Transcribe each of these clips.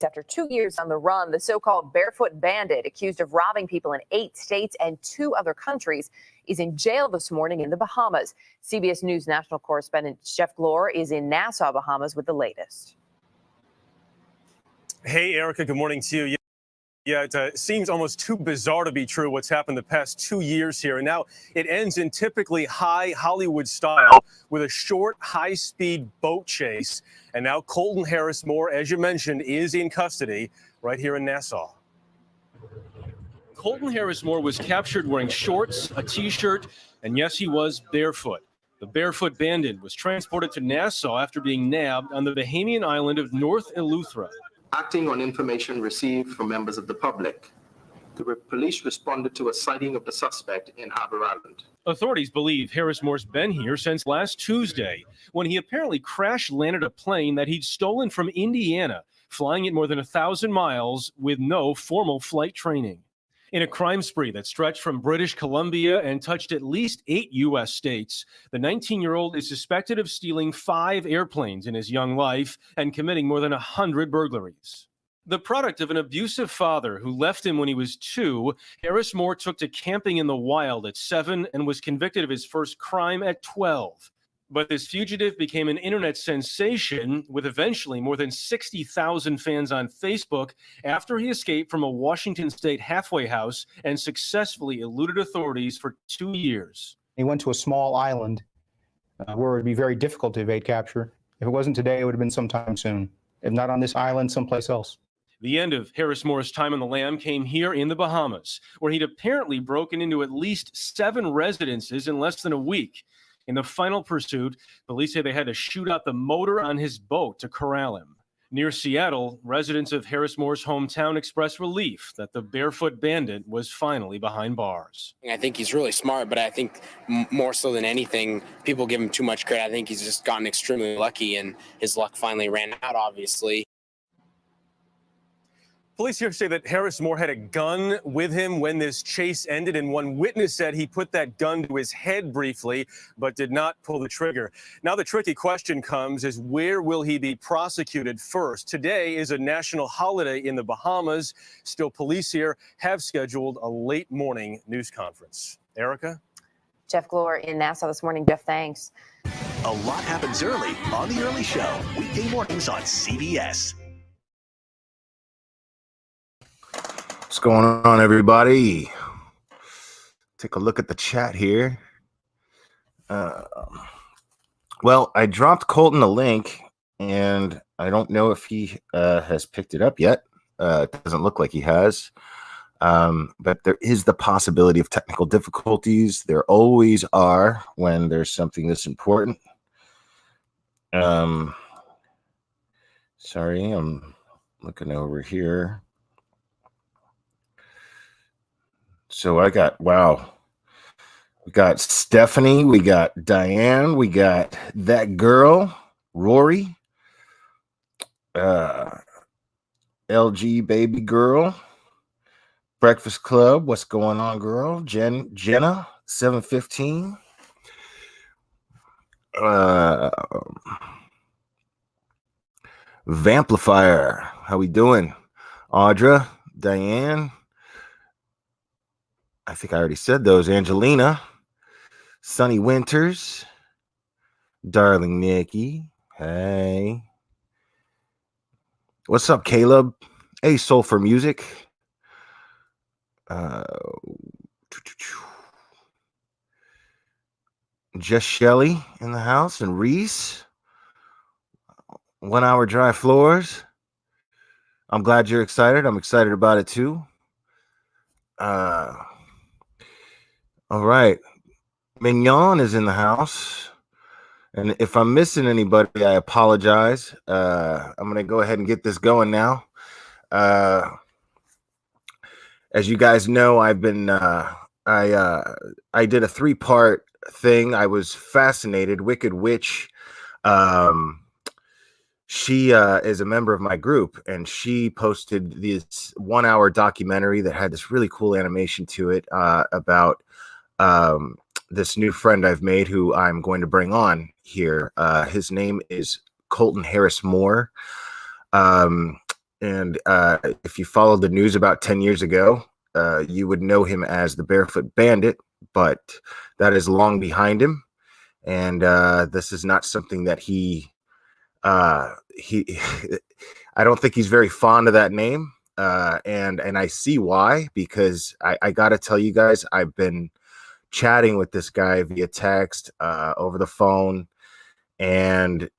after 2 years on the run. The so-called barefoot bandit, accused of robbing people in 8 states and 2 other countries, is in jail this morning in the Bahamas. CBS News national correspondent Jeff Glor is in Nassau, Bahamas, with the latest. Hey, Erica, good morning to you. Yeah, it seems almost too bizarre to be true what's happened the past 2 years here. And now it ends in typically high Hollywood style with a short, high-speed boat chase. And now Colton Harris Moore, as you mentioned, is in custody right here in Nassau. Colton Harris Moore was captured wearing shorts, a T-shirt, and yes, he was barefoot. The barefoot bandit was transported to Nassau after being nabbed on the Bahamian island of North Eleuthera. Acting on information received from members of the public, the police responded to a sighting of the suspect in Harbor Island. Authorities believe Harris Moore's been here since last Tuesday, when he apparently crash-landed a plane that he'd stolen from Indiana, flying it more than 1,000 miles with no formal flight training. In a crime spree that stretched from British Columbia and touched at least 8 U.S. states, the 19-year-old is suspected of stealing 5 airplanes in his young life and committing more than 100 burglaries. The product of an abusive father who left him when he was 2, Harris Moore took to camping in the wild at 7 and was convicted of his first crime at 12. But this fugitive became an internet sensation with eventually more than 60,000 fans on Facebook after he escaped from a Washington state halfway house and successfully eluded authorities for 2 years. He went to a small island where it would be very difficult to evade capture. If it wasn't today, it would have been sometime soon. If not on this island, someplace else. The end of Harris Moore's time on the lam came here in the Bahamas, where he'd apparently broken into at least 7 residences in less than a week. In the final pursuit, police say they had to shoot out the motor on his boat to corral him. Near Seattle, residents of Harris Moore's hometown expressed relief that the barefoot bandit was finally behind bars. I think he's really smart, but I think more so than anything, people give him too much credit. I think he's just gotten extremely lucky, and his luck finally ran out, obviously. Police here say that Harris Moore had a gun with him when this chase ended, and one witness said he put that gun to his head briefly, but did not pull the trigger. Now the tricky question comes is, where will he be prosecuted first? Today is a national holiday in the Bahamas. Still, police here have scheduled a late morning news conference. Erica? Jeff Glor in Nassau this morning. Jeff, thanks. A lot happens early on The Early Show, weekday mornings on CBS. What's going on, everybody? Take a look at the chat here. Well, I dropped Colton a link, and I don't know if he has picked it up yet. It doesn't look like he has. But there is the possibility of technical difficulties. There always are when there's something this important. Sorry, I'm looking over here. So I got, wow, we got Stephanie, we got Diane, we got that girl, Rory, LG baby girl, Breakfast Club, what's going on, girl, Jenna, 715, Vamplifier, how we doing, Audra, Diane, I think I already said those. Angelina, Sunny Winters, Darling Nikki. Hey. What's up, Caleb? Hey, Soul for Music. Just Shelly in the house, and Reese. 1 Hour Dry Floors. I'm glad you're excited. I'm excited about it too. All right. Mignon is in the house. And if I'm missing anybody, I apologize. I'm going to go ahead and get this going now. As you guys know, I've been, I did a 3-part thing. I was fascinated. Wicked Witch, she is a member of my group, and she posted this 1 hour documentary that had this really cool animation to it about this new friend I've made who I'm going to bring on here. His name is Colton Harris Moore. if you followed the news about 10 years ago, you would know him as the Barefoot Bandit, but that is long behind him. And this is not something that he I don't think he's very fond of that name. And I see why, because I got to tell you guys, I've been chatting with this guy via text, over the phone, and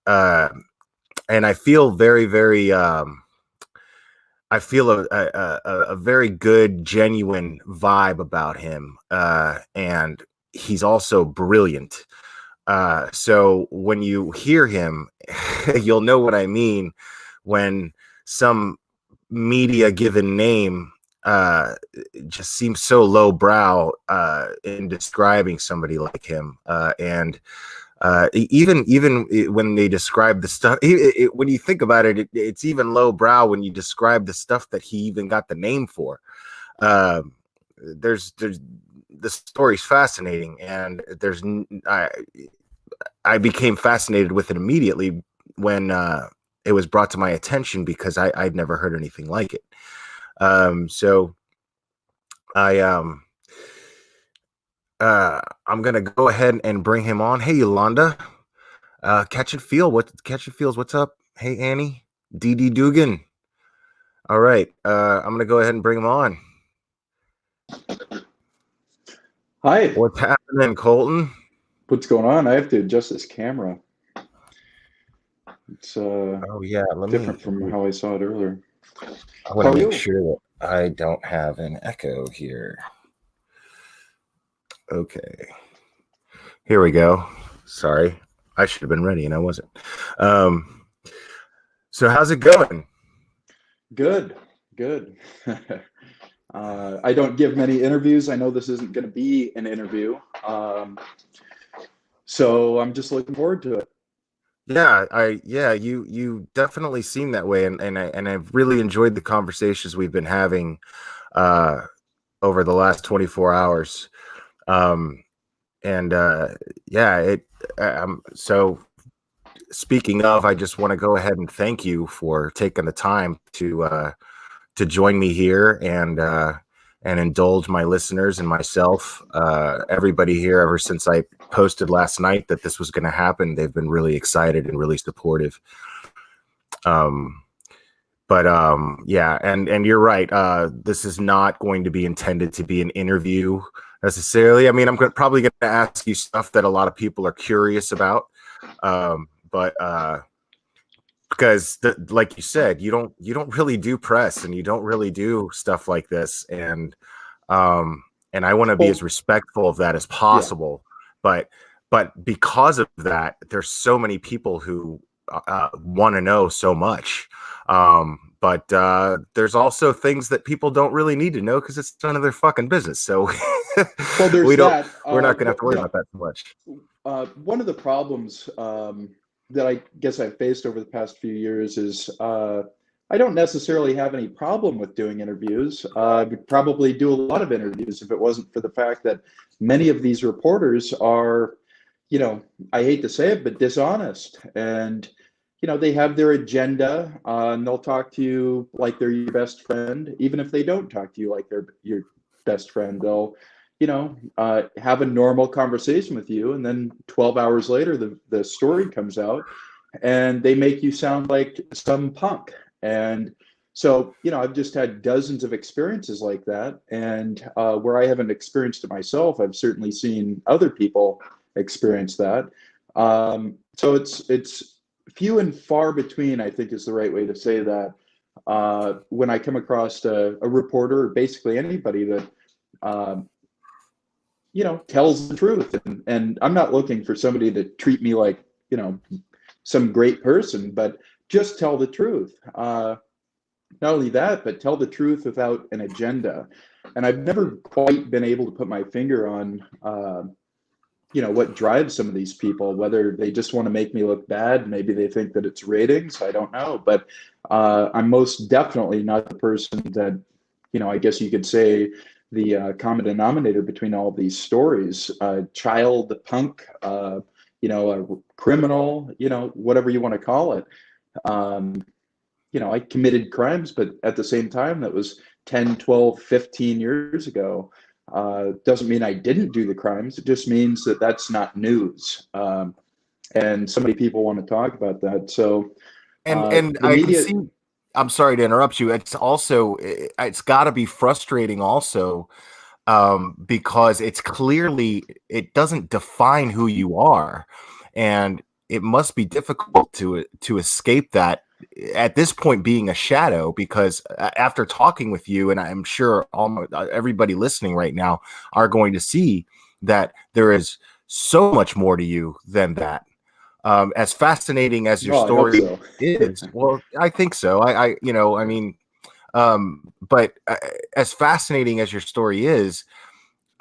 I feel very, very, I feel a very good, genuine vibe about him. And he's also brilliant. So when you hear him, you'll know what I mean when some media given name just seems so lowbrow in describing somebody like him. And even when they describe the stuff, when you think about it, it's even lowbrow when you describe the stuff that he even got the name for. There's the story's fascinating, and I became fascinated with it immediately when it was brought to my attention, because I'd never heard anything like it. So I'm gonna go ahead and bring him on. Hey, Yolanda, Catch and Feels, what's up? Hey, Annie, DD Dugan. All right, I'm gonna go ahead and bring him on. Hi. What's happening, Colton? What's going on? I have to adjust this camera. It's oh yeah, different from how I saw it earlier. I want to make sure that I don't have an echo here. Okay, here we go. Sorry, I should have been ready and I wasn't. So how's it going? Good. I don't give many interviews. I know this isn't going to be an interview. So I'm just looking forward to it. Yeah, you definitely seem that way, and I've really enjoyed the conversations we've been having over the last 24 hours. So speaking of, I just want to go ahead and thank you for taking the time to join me here and indulge my listeners and myself. Everybody here, ever since I posted last night that this was going to happen, they've been really excited and really supportive. Yeah, and you're right. This is not going to be intended to be an interview necessarily. I mean, I'm probably going to ask you stuff that a lot of people are curious about. Because like you said, you don't really do press, and you don't really do stuff like this, and I want to be as respectful of that as possible. Yeah. But because of that, there's so many people who want to know so much. But there's also things that people don't really need to know because it's none of their fucking business. So we're not going to have to worry about that so much. One of the problems that I guess I've faced over the past few years is I don't necessarily have any problem with doing interviews. I would probably do a lot of interviews if it wasn't for the fact that many of these reporters are, I hate to say it, but dishonest. And, they have their agenda, and they'll talk to you like they're your best friend. Even if they don't talk to you like they're your best friend, they'll have a normal conversation with you, and then 12 hours later the story comes out and they make you sound like some punk. And so I've just had dozens of experiences like that, and where I haven't experienced it myself, I've certainly seen other people experience that. So it's few and far between, I think, is the right way to say that, when I come across a reporter, or basically anybody that tells the truth. And I'm not looking for somebody to treat me like, some great person, but just tell the truth. Not only that, but tell the truth without an agenda. And I've never quite been able to put my finger on, what drives some of these people, whether they just want to make me look bad. Maybe they think that it's ratings. I don't know. But I'm most definitely not the person that, I guess you could say, the common denominator between all of these stories, child punk, a criminal, whatever you want to call it. I committed crimes, but at the same time, that was 10, 12, 15 years ago. Doesn't mean I didn't do the crimes. It just means that that's not news. And so many people want to talk about that. So, and the I can media, see. I'm sorry to interrupt you. It's got to be frustrating also, because it doesn't define who you are, and it must be difficult to escape that at this point, being a shadow. Because after talking with you, and I'm sure everybody listening right now are going to see that there is so much more to you than that. As fascinating as your story I hope so. is, well, I think so. But as fascinating as your story is,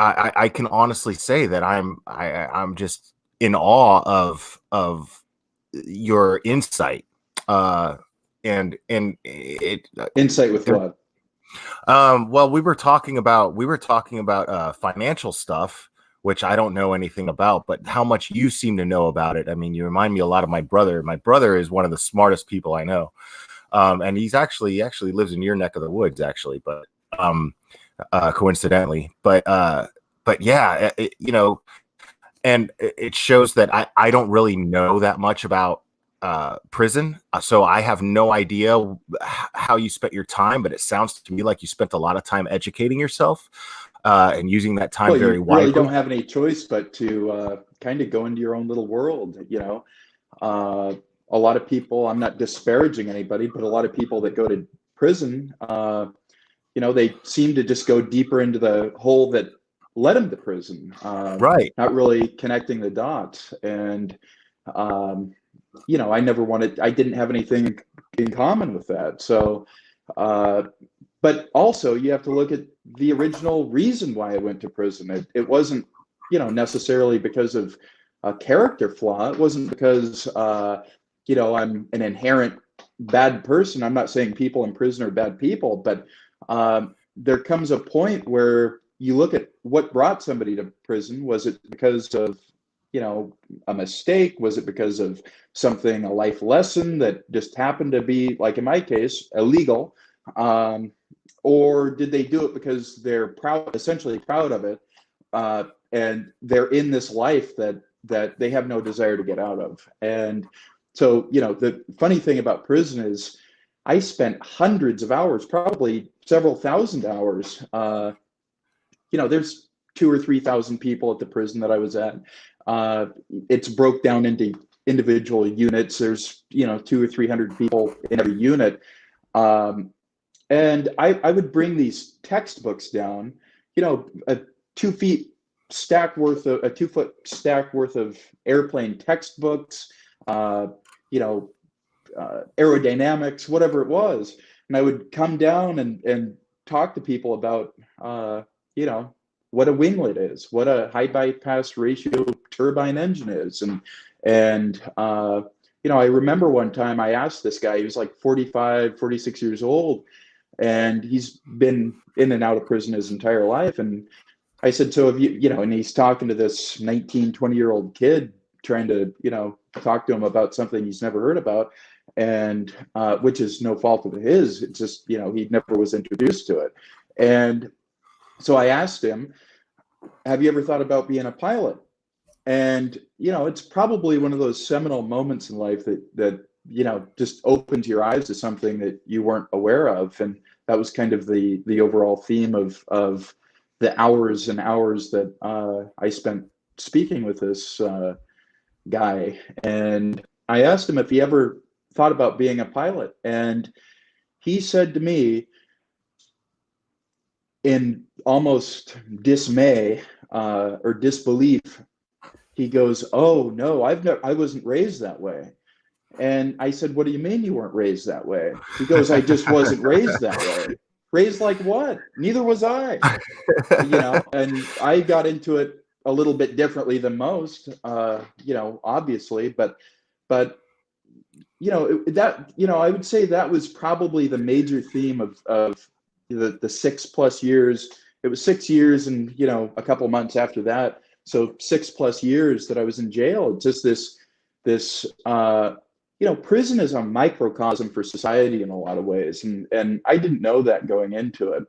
I can honestly say that I'm just in awe of your insight. And it Insight with what? Well, we were talking about financial stuff, which I don't know anything about, but how much you seem to know about it. I mean, you remind me a lot of my brother. My brother is one of the smartest people I know. And he actually lives in your neck of the woods, actually, but coincidentally. But yeah, and it shows that I don't really know that much about prison, so I have no idea how you spent your time. But it sounds to me like you spent a lot of time educating yourself and using that time very You wisely. really don't have any choice but to kind of go into your own little world. A lot of people, I'm not disparaging anybody, but a lot of people that go to prison, they seem to just go deeper into the hole that led them to prison, Right. not really connecting the dots. And I didn't have anything in common with that. So, but also you have to look at the original reason why I went to prison. It wasn't, necessarily because of a character flaw. It wasn't because, I'm an inherent bad person. I'm not saying people in prison are bad people, but there comes a point where you look at what brought somebody to prison. Was it because of, a mistake? Was it because of something, a life lesson that just happened to be, like in my case, illegal? Or did they do it because they're essentially proud of it, and they're in this life that they have no desire to get out of? And so, the funny thing about prison is I spent hundreds of hours, probably several thousand hours. There's 2,000 or 3,000 people at the prison that I was at. It's broke down into individual units. There's 200 or 300 people in every unit. And I would bring these textbooks down, a 2 feet stack worth of a 2 foot stack worth of airplane textbooks, aerodynamics, whatever it was. And I would come down and talk to people about, what a winglet is, what a high bypass ratio turbine engine is. And I remember one time I asked this guy, he was like 45, 46 years old, and he's been in and out of prison his entire life. And I said, so have you, and he's talking to this 19, 20-year-old kid, trying to, talk to him about something he's never heard about, and which is no fault of his. It's just, he never was introduced to it. And so I asked him, have you ever thought about being a pilot? And, it's probably one of those seminal moments in life that just opens your eyes to something that you weren't aware of. And that was kind of the overall theme of the hours and hours that I spent speaking with this guy. And I asked him if he ever thought about being a pilot. And he said to me, in almost dismay or disbelief, he goes, "Oh no, I wasn't raised that way." And I said, "What do you mean you weren't raised that way?" He goes, "I just wasn't raised that way." Raised like what? Neither was I. And I got into it a little bit differently than most, obviously, but I would say that was probably the major theme of the 6+ years. It was 6 years and a couple months after that, so 6+ years that I was in jail. It's just this prison is a microcosm for society in a lot of ways, and I didn't know that going into it.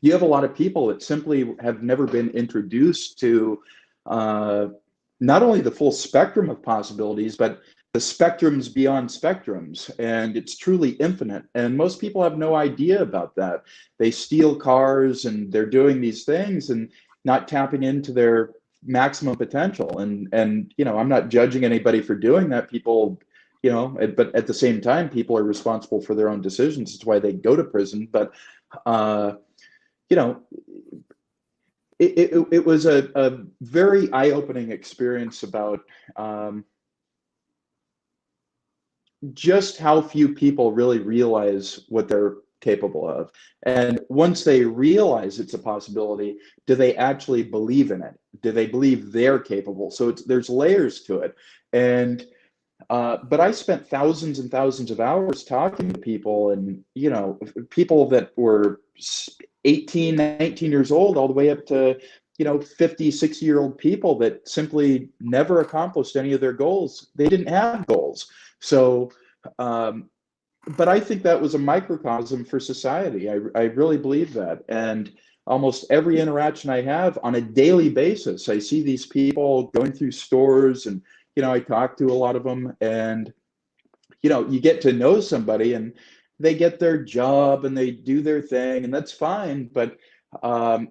You have a lot of people that simply have never been introduced to not only the full spectrum of possibilities, but the spectrums beyond spectrums, and it's truly infinite. And most people have no idea about that. They steal cars and they're doing these things and not tapping into their maximum potential. And I'm not judging anybody for doing that. People, but at the same time, people are responsible for their own decisions. It's why they go to prison. But it was a very eye-opening experience about just how few people really realize what they're capable of. And once they realize it's a possibility, do they actually believe in it? Do they believe they're capable? So there's layers to it. And but I spent thousands and thousands of hours talking to people, and people that were 18, 19 years old, all the way up to 50, 60-year-old people that simply never accomplished any of their goals. They didn't have goals. So but I think that was a microcosm for society. I really believe that. And almost every interaction I have on a daily basis, I see these people going through stores, and I talk to a lot of them, and you get to know somebody and they get their job and they do their thing, and that's fine. But I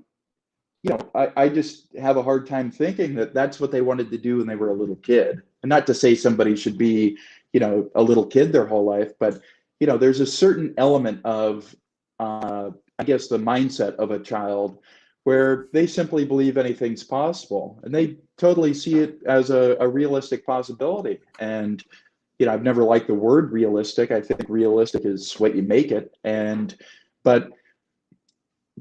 just have a hard time thinking that that's what they wanted to do when they were a little kid. And not to say somebody should be a little kid their whole life, but there's a certain element of I guess the mindset of a child where they simply believe anything's possible, and they totally see it as a realistic possibility. And I've never liked the word realistic. I think realistic is what you make it. But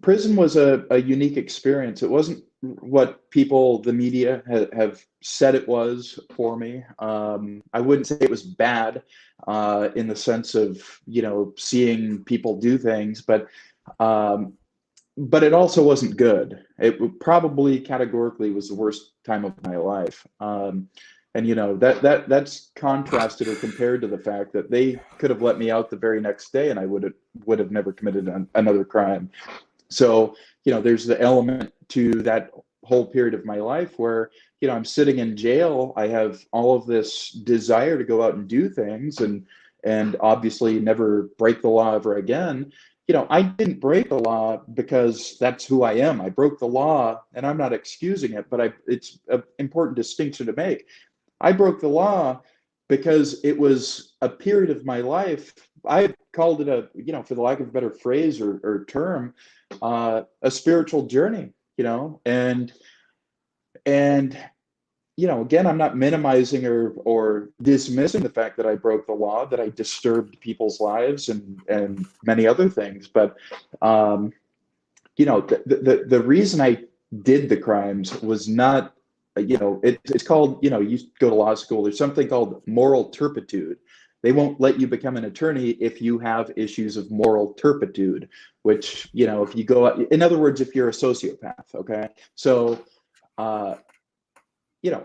prison was a unique experience. It wasn't what the media have said it was for me. I wouldn't say it was bad in the sense of seeing people do things, but it also wasn't good. It probably categorically was the worst time of my life. And that's contrasted or compared to the fact that they could have let me out the very next day and I would have never committed another crime. So there's the element to that whole period of my life where I'm sitting in jail. I have all of this desire to go out and do things and obviously never break the law ever again. I didn't break the law because that's who I am. I broke the law, and I'm not excusing it, but it's an important distinction to make. I broke the law because it was a period of my life. I called it for the lack of a better phrase or term, a spiritual journey, and again, I'm not minimizing or dismissing the fact that I broke the law, that I disturbed people's lives and many other things. But, the reason I did the crimes was not, it's called, you go to law school, there's something called moral turpitude. They won't let you become an attorney if you have issues of moral turpitude, which, if you go, in other words, if you're a sociopath, okay? So,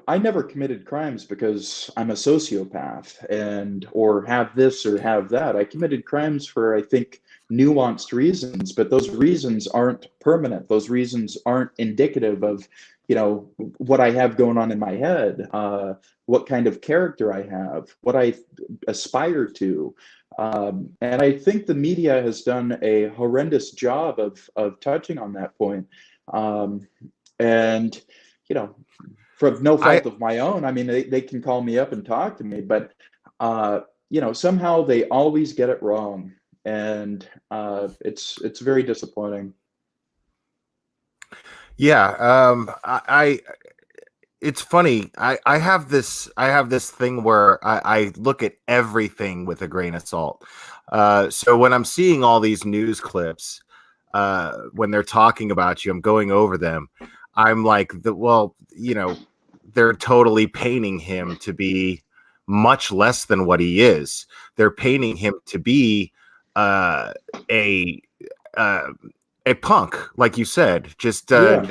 I never committed crimes because I'm a sociopath or have this or have that. I committed crimes for, I think, nuanced reasons, but those reasons aren't permanent. Those reasons aren't indicative of, what I have going on in my head, what kind of character I have, what I aspire to. And I think the media has done a horrendous job of touching on that point. And, from no fault of my own. I mean, they can call me up and talk to me, but somehow they always get it wrong, and it's very disappointing. Yeah, it's funny. I have this thing where I look at everything with a grain of salt. So when I'm seeing all these news clips, when they're talking about you, I'm going over them. I'm like, they're totally painting him to be much less than what he is. They're painting him to be a punk, like you said, just a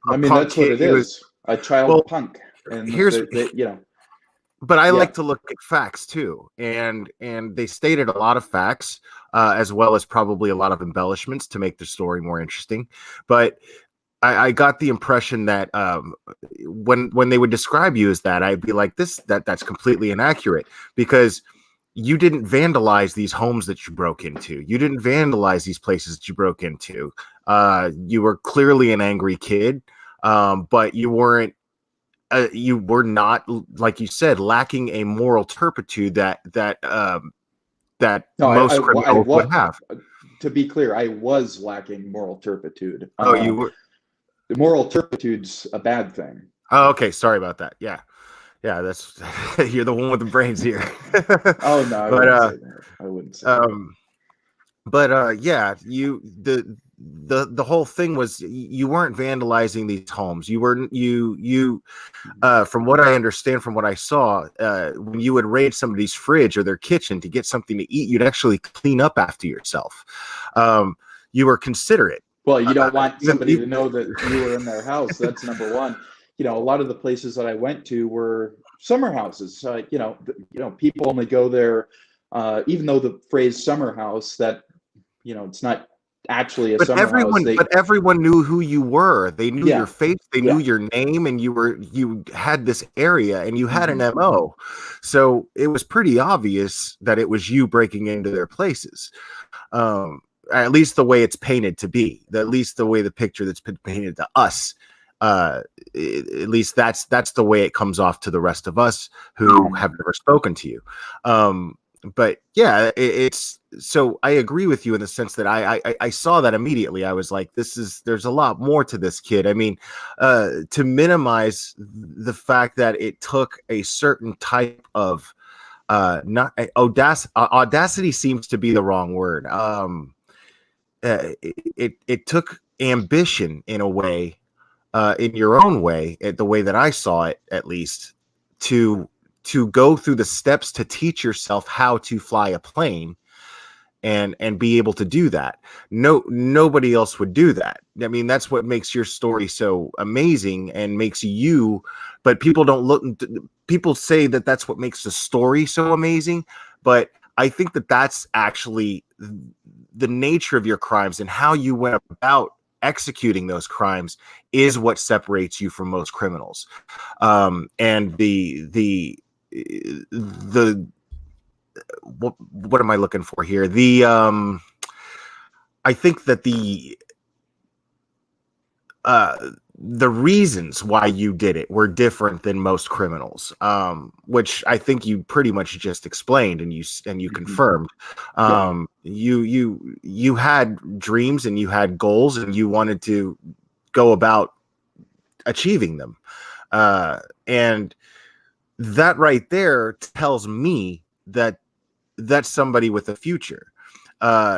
I mean, punk that's what kid. it is, a child punk. And here's But I Yeah. like to look at facts too, and they stated a lot of facts, as well as probably a lot of embellishments to make the story more interesting. But I got the impression that when they would describe you as that, I'd be like, that's completely inaccurate, because you didn't vandalize these homes that you broke into. You didn't vandalize these places that you broke into. You were clearly an angry kid, but you weren't. You were not, like you said, lacking a moral turpitude that No, most criminals would have. To be clear, I was lacking moral turpitude. Oh, you were. The moral turpitude's a bad thing. Oh, okay. Sorry about that. Yeah, that's you're the one with the brains here. Oh no, I wouldn't say that. But yeah, the whole thing was you weren't vandalizing these homes. You weren't from what I understand, from what I saw, when you would raid somebody's fridge or their kitchen to get something to eat, you'd actually clean up after yourself. You were considerate. Well, you don't want somebody to know that you were in their house. That's number one. A lot of the places that I went to were summer houses. People only go there, even though the phrase summer house, that it's not actually a summer house. But everyone knew who you were. They knew your face. They knew your name, and you had this area, and you had an MO. So it was pretty obvious that it was you breaking into their places. At least the way it's painted to be. At least the way the picture that's been painted to us. At least that's the way it comes off to the rest of us who have never spoken to you. But yeah, it's so I agree with you in the sense that I saw that immediately. I was like, there's a lot more to this kid. I mean, to minimize the fact that it took a certain type of audacity seems to be the wrong word. It took ambition in a way, in your own way, the way that I saw it, at least, to go through the steps to teach yourself how to fly a plane and be able to do that. Nobody else would do that. I mean, that's what makes your story so amazing and makes you, but people don't look, people say that that's what makes the story so amazing, but I think that that's actually the nature of your crimes and how you went about executing those crimes is what separates you from most criminals. And what am I looking for here? I think that the reasons why you did it were different than most criminals, which I think you pretty much just explained and you confirmed. You had dreams and you had goals and you wanted to go about achieving them, and that right there tells me that that's somebody with a future.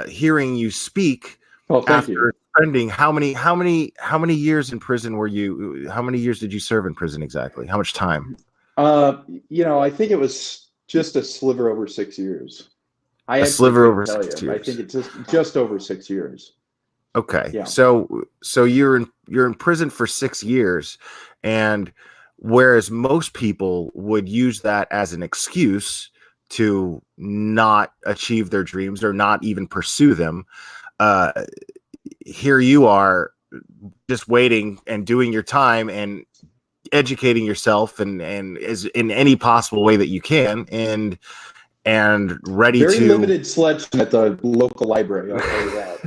Hearing you speak after spending how many years in prison were you? How many years did you serve in prison exactly? How much time? I think it was just a sliver over 6 years. A sliver over 6 years. I think it's just over 6 years. Okay. Yeah. So you're in prison for 6 years, and whereas most people would use that as an excuse to not achieve their dreams or not even pursue them, here you are just waiting and doing your time and educating yourself and as in any possible way that you can and ready Very to limited selection at the local library, I'll tell you that.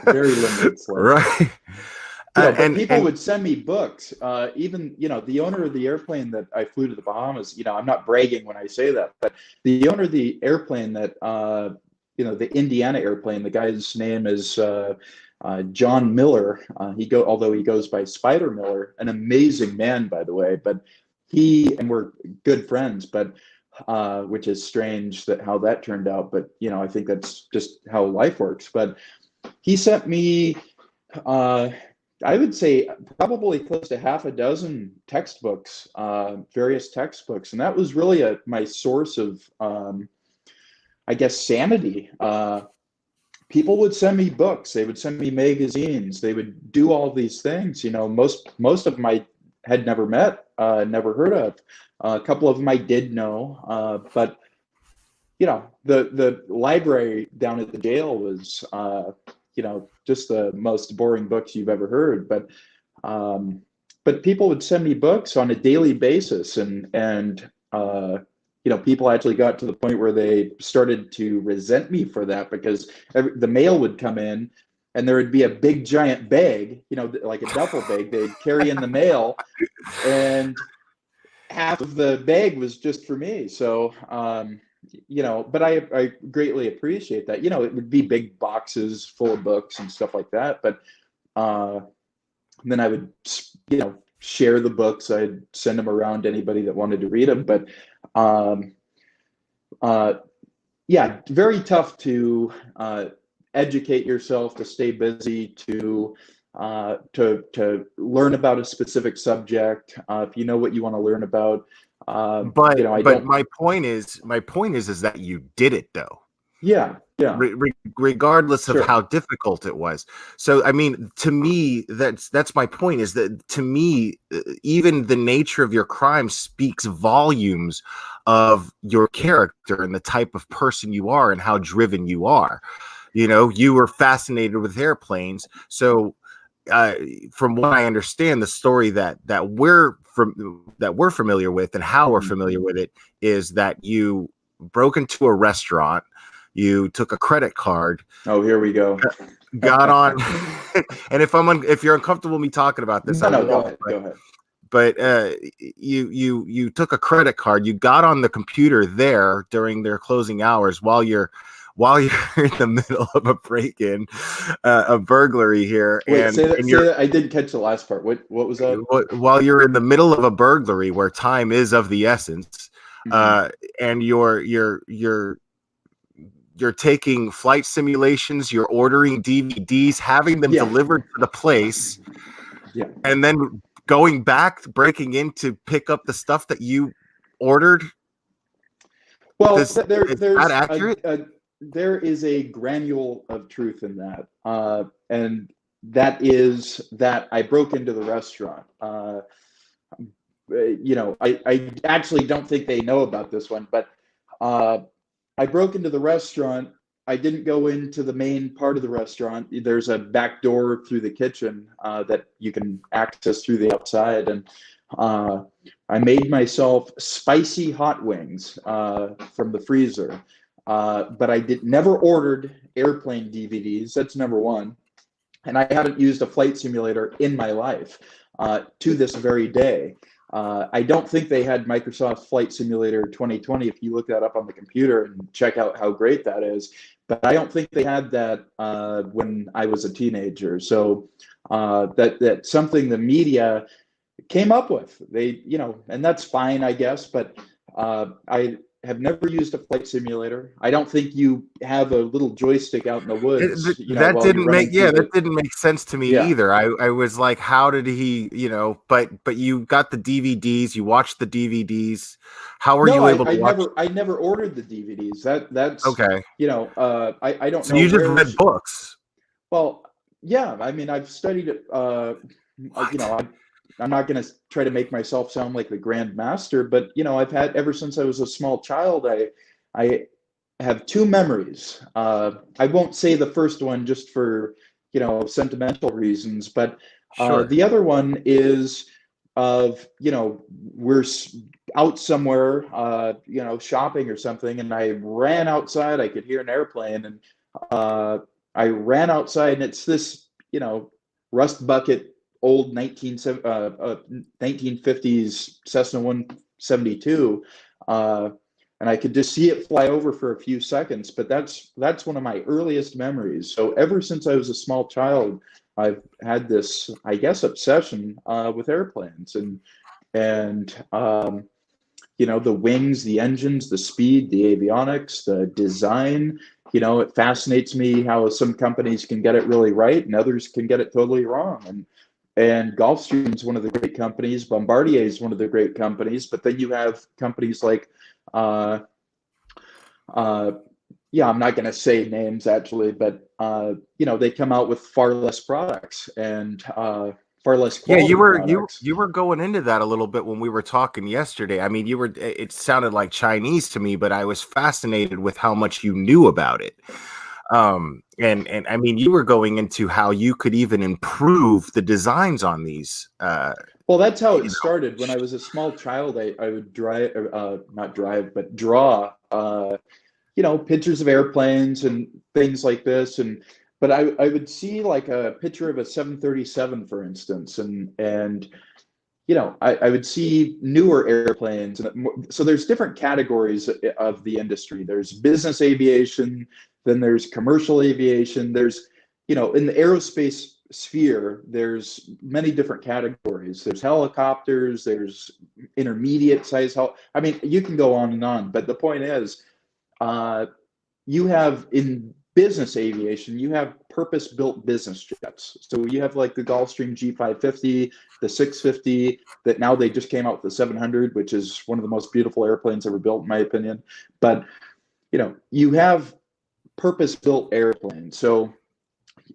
Very limited selection. Right. But people would send me books. Even, the owner of the airplane that I flew to the Bahamas, I'm not bragging when I say that, but the owner of the airplane that, the Indiana airplane, the guy's name is John Miller. Although he goes by Spider Miller, an amazing man, by the way, but and we're good friends, but which is strange how that turned out. But, I think that's just how life works. But he sent me, I would say probably close to half a dozen textbooks, various textbooks. And that was really my source of, sanity. People would send me books. They would send me magazines. They would do all these things. Most of them I had never met, never heard of. A couple of them I did know, but the library down at the jail was just the most boring books you've ever heard. But people would send me books on a daily basis, and people actually got to the point where they started to resent me for that, because the mail would come in and there would be a big giant bag, like a duffel bag they'd carry in the mail, and half of the bag was just for me. So but I greatly appreciate that. It would be big boxes full of books and stuff like that, but then I would share the books. I'd send them around to anybody that wanted to read them. But yeah, very tough to educate yourself, to stay busy, to learn about a specific subject. If you know what you want to learn about. But my point is that you did it though. Yeah. Regardless of Sure. how difficult it was. So, I mean, to me, that's my point, is that to me, even the nature of your crime speaks volumes of your character and the type of person you are and how driven you are. You were fascinated with airplanes. So, from what I understand, the story that we're familiar with and how we're familiar with it is that you broke into a restaurant, you took a credit card. Oh, here we go. Got on, and if you're uncomfortable with me talking about this, no, go ahead. Go ahead. But you took a credit card. You got on the computer there during their closing hours while you're in the middle of a break-in, a burglary here. Wait, say that. I didn't catch the last part. What was that? While you're in the middle of a burglary where time is of the essence, and you're taking flight simulations, you're ordering DVDs, having them delivered to the place, and then going back, breaking in to pick up the stuff that you ordered. Well, is that accurate? There is a granule of truth in that, and that is that I broke into the restaurant. I actually don't think they know about this one, but I broke into the restaurant. I didn't go into the main part of the restaurant. There's a back door through the kitchen that you can access through the outside, and I made myself spicy hot wings from the freezer. But I never ordered airplane DVDs. That's number one. And I haven't used a flight simulator in my life to this very day. I don't think they had Microsoft Flight Simulator 2020 if you look that up on the computer and check out how great that is. But I don't think they had that when I was a teenager. So that's something the media came up with. They, and that's fine, I guess. But I have never used a flight simulator. I don't think you have a little joystick out in the woods. That didn't make sense to me either. I was like, how did he, but you got the DVDs, you watched the DVDs. How were you able to watch? I never ordered the DVDs. That's okay. I don't so know. You just read books. Well, yeah. I mean, I've studied it. I'm not going to try to make myself sound like the grand master, but I've had, ever since I was a small child, I have two memories. I won't say the first one just for sentimental reasons, but the other one is of we're out somewhere shopping or something, and I ran outside. I could hear an airplane, and I ran outside, and it's this rust bucket old 1950s Cessna 172, and I could just see it fly over for a few seconds. But that's one of my earliest memories. So ever since I was a small child, I've had this, I guess, obsession with airplanes, and the wings, the engines, the speed, the avionics, the design. It fascinates me how some companies can get it really right and others can get it totally wrong. And Gulfstream is one of the great companies. Bombardier is one of the great companies. But then you have companies like, I'm not going to say names actually, but they come out with far less products and far less Yeah, quality you were products. you were going into that a little bit when we were talking yesterday. I mean, it sounded like Chinese to me, but I was fascinated with how much you knew about it. And I mean, you were going into how you could even improve the designs on these. Well, that's how You it know. started. When I was a small child, I would not drive, but draw, pictures of airplanes and things like this. But I would see like a picture of a 737, for instance, and I would see newer airplanes. So there's different categories of the industry. There's business aviation, then there's commercial aviation. There's, in the aerospace sphere, there's many different categories. There's helicopters, there's intermediate size. I mean, you can go on and on. But the point is, you have in business aviation, you have purpose-built business jets. So you have like the Gulfstream G550, the 650, that now they just came out with the 700, which is one of the most beautiful airplanes ever built, in my opinion. But, you have purpose-built airplanes. So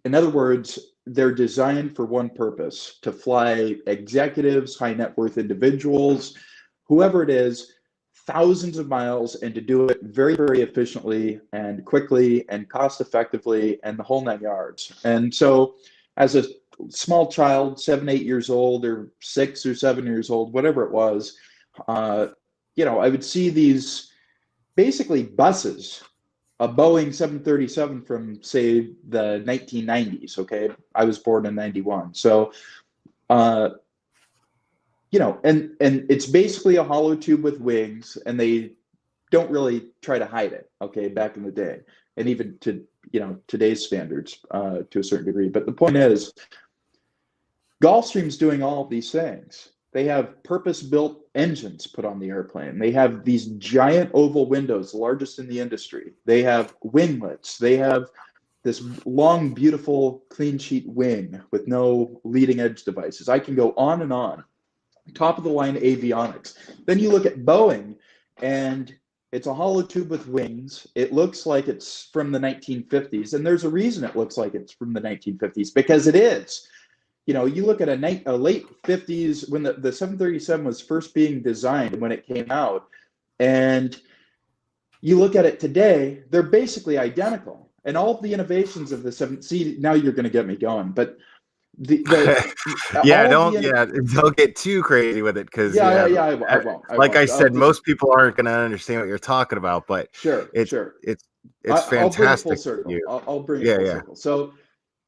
in other words, they're designed for one purpose: to fly executives, high net worth individuals, whoever it is, thousands of miles, and to do it very, very efficiently and quickly and cost effectively and the whole 9 yards. And so as a small child, 7, 8 years old, or 6 or 7 years old, whatever it was, I would see these basically buses, a Boeing 737 from, say, the 1990s. Okay, I was born in 91. So and it's basically a hollow tube with wings, and they don't really try to hide it, okay, back in the day, and even to today's standards to a certain degree. But the point is, Gulfstream's doing all of these things. They have purpose-built engines put on the airplane. They have these giant oval windows, the largest in the industry. They have winglets. They have this long, beautiful, clean sheet wing with no leading edge devices. I can go on and on. Top of the line avionics. Then you look at Boeing, and it's a hollow tube with wings. It looks like it's from the 1950s, and there's a reason it looks like it's from the 1950s, because it is. You look at a late 50s, when the 737 was first being designed, when it came out, and you look at it today, they're basically identical. And all of the innovations of the see, now you're going to get me going, but don't get too crazy with it, because I won't. Like I said, most people aren't going to understand what you're talking about, but it's fantastic. I'll bring it full circle. I'll bring it full circle. So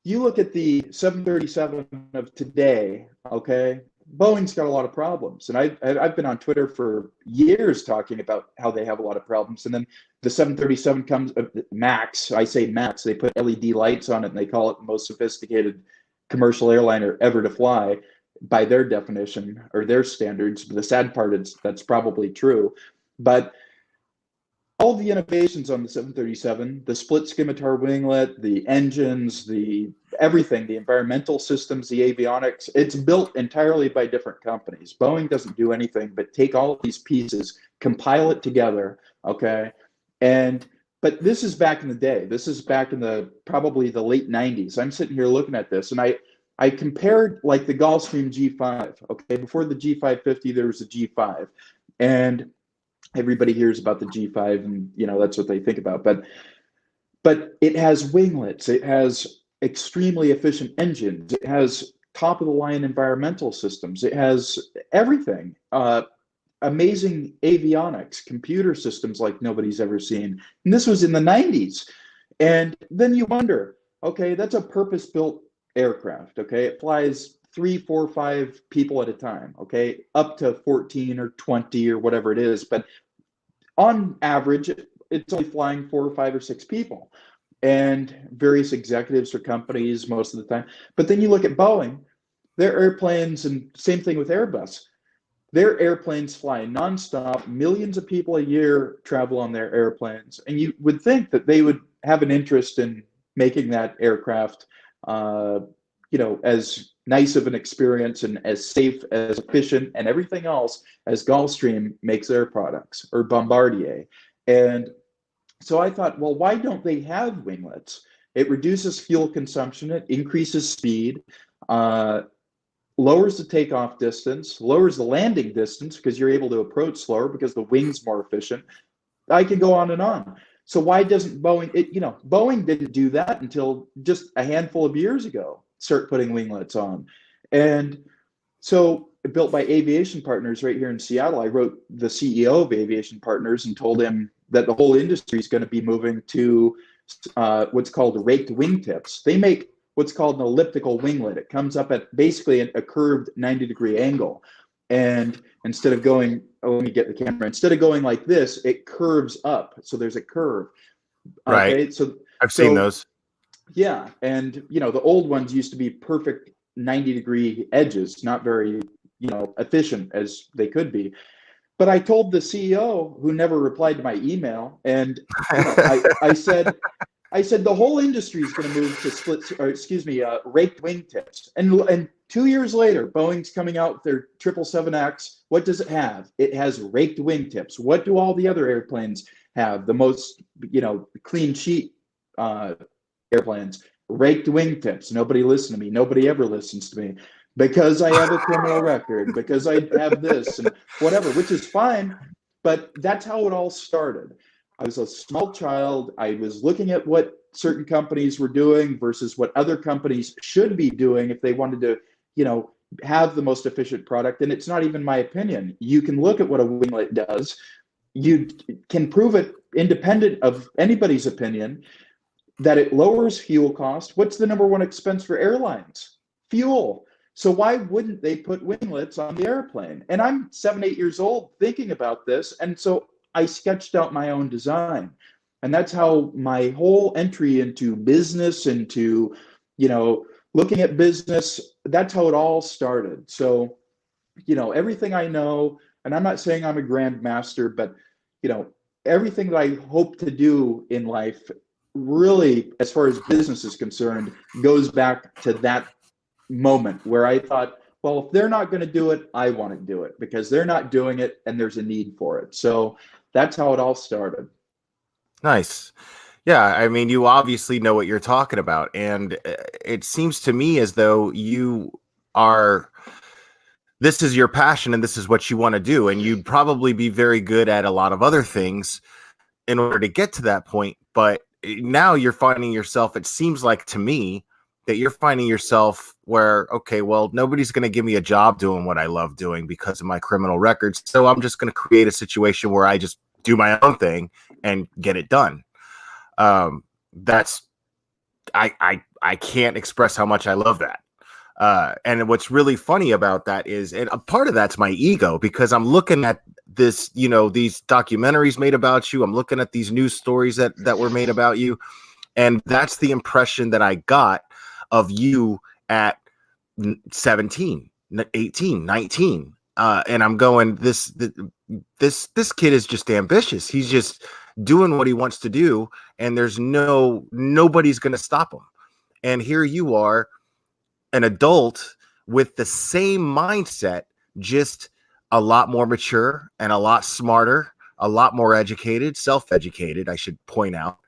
you look at the 737 of today, okay? Boeing's got a lot of problems, and I've been on Twitter for years talking about how they have a lot of problems. And then the 737 comes Max. I say Max. They put LED lights on it, and they call it the most sophisticated commercial airliner ever to fly, by their definition or their standards. But the sad part is that's probably true. But all the innovations on the 737, the split scimitar winglet, the engines, the everything, the environmental systems, the avionics, it's built entirely by different companies. Boeing doesn't do anything but take all of these pieces, compile it together, okay? But this is back in the day. This is back in probably the late 90s. I'm sitting here looking at this, and I compared like the Gulfstream G5, okay? Before the G550, there was a G5. And everybody hears about the G5, and that's what they think about. But it has winglets. It has extremely efficient engines. It has top of the line environmental systems. It has everything. Amazing avionics, computer systems like nobody's ever seen. And this was in the 90s. And then you wonder, okay, that's a purpose-built aircraft, okay? It flies 3, 4, 5 people at a time, okay? Up to 14 or 20 or whatever it is. But on average, it's only flying 4 or 5 or 6 people, and various executives or companies most of the time. But then you look at Boeing, their airplanes, and same thing with Airbus. Their airplanes fly nonstop. Millions of people a year travel on their airplanes. And you would think that they would have an interest in making that aircraft, as nice of an experience and as safe, as efficient, and everything else as Gulfstream makes their products, or Bombardier. And so I thought, well, why don't they have winglets? It reduces fuel consumption. It increases speed. lowers the takeoff distance, lowers the landing distance because you're able to approach slower because the wing's more efficient. I can go on and on. So why doesn't Boeing, Boeing didn't do that until just a handful of years ago, start putting winglets on. And so built by Aviation Partners right here in Seattle, I wrote the CEO of Aviation Partners and told him that the whole industry is going to be moving to what's called raked wingtips. They make what's called an elliptical winglet. It comes up at basically a curved 90-degree angle. And instead of going, let me get the camera, instead of going like this, it curves up. So there's a curve. Right. Okay. So I've seen those. Yeah. And, the old ones used to be perfect 90-degree edges, not very, efficient as they could be. But I told the CEO, who never replied to my email, and I said the whole industry is going to move to raked wingtips. And 2 years later, Boeing's coming out with their 777X. What does it have? It has raked wingtips. What do all the other airplanes have? The most, clean sheet airplanes, raked wingtips. Nobody listened to me. Nobody ever listens to me because I have a criminal record, because I have this and whatever, which is fine. But that's how it all started. I was a small child. I was looking at what certain companies were doing versus what other companies should be doing if they wanted to, have the most efficient product. And it's not even my opinion. You can look at what a winglet does. You can prove it independent of anybody's opinion that it lowers fuel cost. What's the number one expense for airlines? Fuel. So why wouldn't they put winglets on the airplane? And I'm 7, 8 years old thinking about this. And so I sketched out my own design. And that's how my whole entry into business, into, looking at business, that's how it all started. So, everything I know, and I'm not saying I'm a grandmaster, but, everything that I hope to do in life, really, as far as business is concerned, goes back to that moment where I thought, well, if they're not going to do it, I want to do it because they're not doing it and there's a need for it. So that's how it all started. Nice. Yeah, I mean, you obviously know what you're talking about. And it seems to me as though this is your passion and this is what you want to do. And you'd probably be very good at a lot of other things in order to get to that point. But now you're finding yourself, it seems like to me, that you're finding yourself where, okay, well, nobody's going to give me a job doing what I love doing because of my criminal records. So I'm just going to create a situation where I just do my own thing and get it done. I can't express how much I love that. And what's really funny about that is, and a part of that's my ego, because I'm looking at this, these documentaries made about you. I'm looking at these news stories that were made about you. And that's the impression that I got of you at 17, 18, 19. And I'm going, this kid is just ambitious. He's just doing what he wants to do. And there's nobody's going to stop him. And here you are, an adult with the same mindset, just a lot more mature and a lot smarter, a lot more educated, self-educated, I should point out.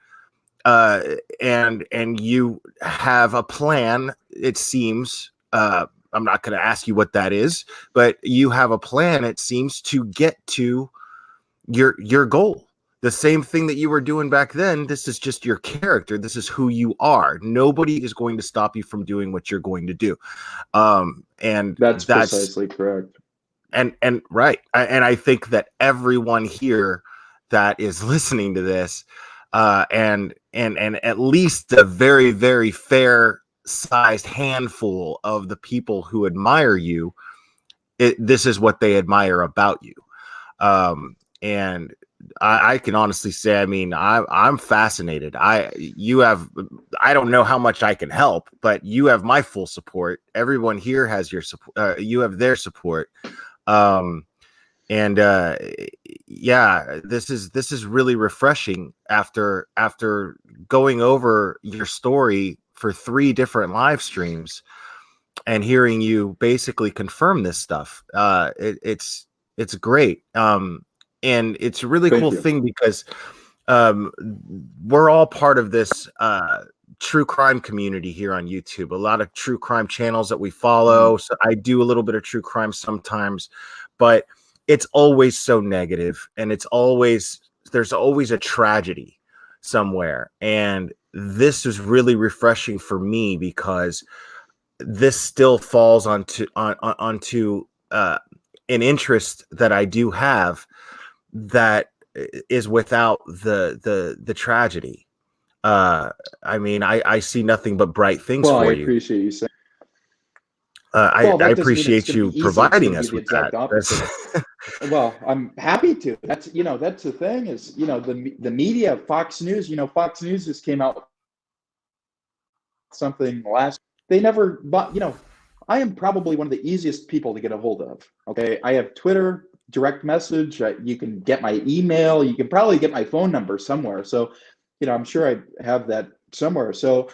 And you have a plan, it seems. I'm not going to ask you what that is, but you have a plan, it seems, to get to your goal. The same thing that you were doing back then. This is just your character. This is who you are. Nobody is going to stop you from doing what you're going to do. And that's precisely correct. And right. And I think that everyone here that is listening to this, and at least a very, very fair sized handful of the people who admire you, this is what they admire about you. And I can honestly say, I mean, I'm fascinated. I don't know how much I can help, but you have my full support. Everyone here has your support. You have their support. Yeah, this is really refreshing after going over your story for 3 different live streams and hearing you basically confirm this stuff. It's great. And it's a really cool thing because we're all part of this true crime community here on YouTube, a lot of true crime channels that we follow. So I do a little bit of true crime sometimes, but it's always so negative, and there's always a tragedy somewhere. And this is really refreshing for me because this still falls onto an interest that I do have that is without the tragedy. I mean, I see nothing but bright things Well, for I you. appreciate you saying. I Well, that doesn't mean it's appreciate gonna you be easy. It's providing gonna be us the with exact that. opposite. Well, I'm happy to. That's the thing is, the media, Fox News, Fox News just came out with something last. They never, but I am probably one of the easiest people to get a hold of. Okay, I have Twitter, direct message. You can get my email. You can probably get my phone number somewhere. So, I'm sure I have that somewhere. So,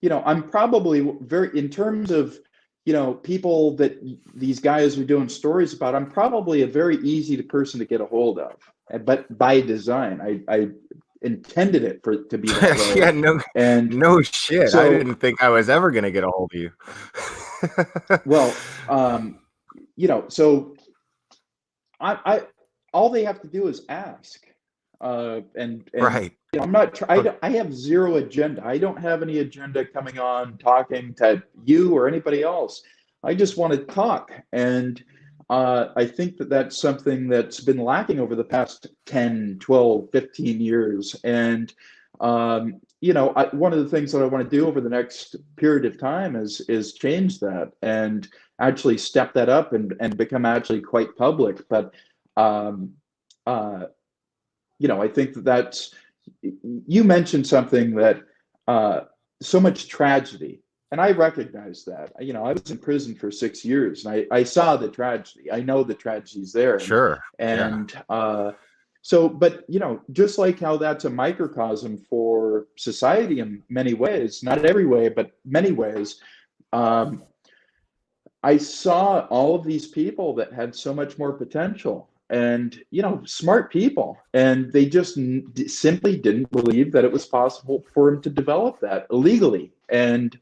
I'm probably very, in terms of, people that these guys are doing stories about, I'm probably a very easy person to get a hold of. But by design, I intended it to be that way. Yeah, no shit. So, I didn't think I was ever gonna get a hold of you. well, so I all they have to do is ask, and Right. I'm not. I have zero agenda. I don't have any agenda coming on talking to you or anybody else. I just want to talk, and I think that's something that's been lacking over the past 10, 12, 15 years. And one of the things that I want to do over the next period of time is change that and actually step that up and become actually quite public. But I think that's, you mentioned something that so much tragedy, and I recognize that. I was in prison for 6 years, and I saw the tragedy. I know the tragedy's there. Sure. And so, but just like how that's a microcosm for society in many ways, not every way, but many ways. I saw all of these people that had so much more potential, and smart people, and they just simply didn't believe that it was possible for him to develop that illegally. And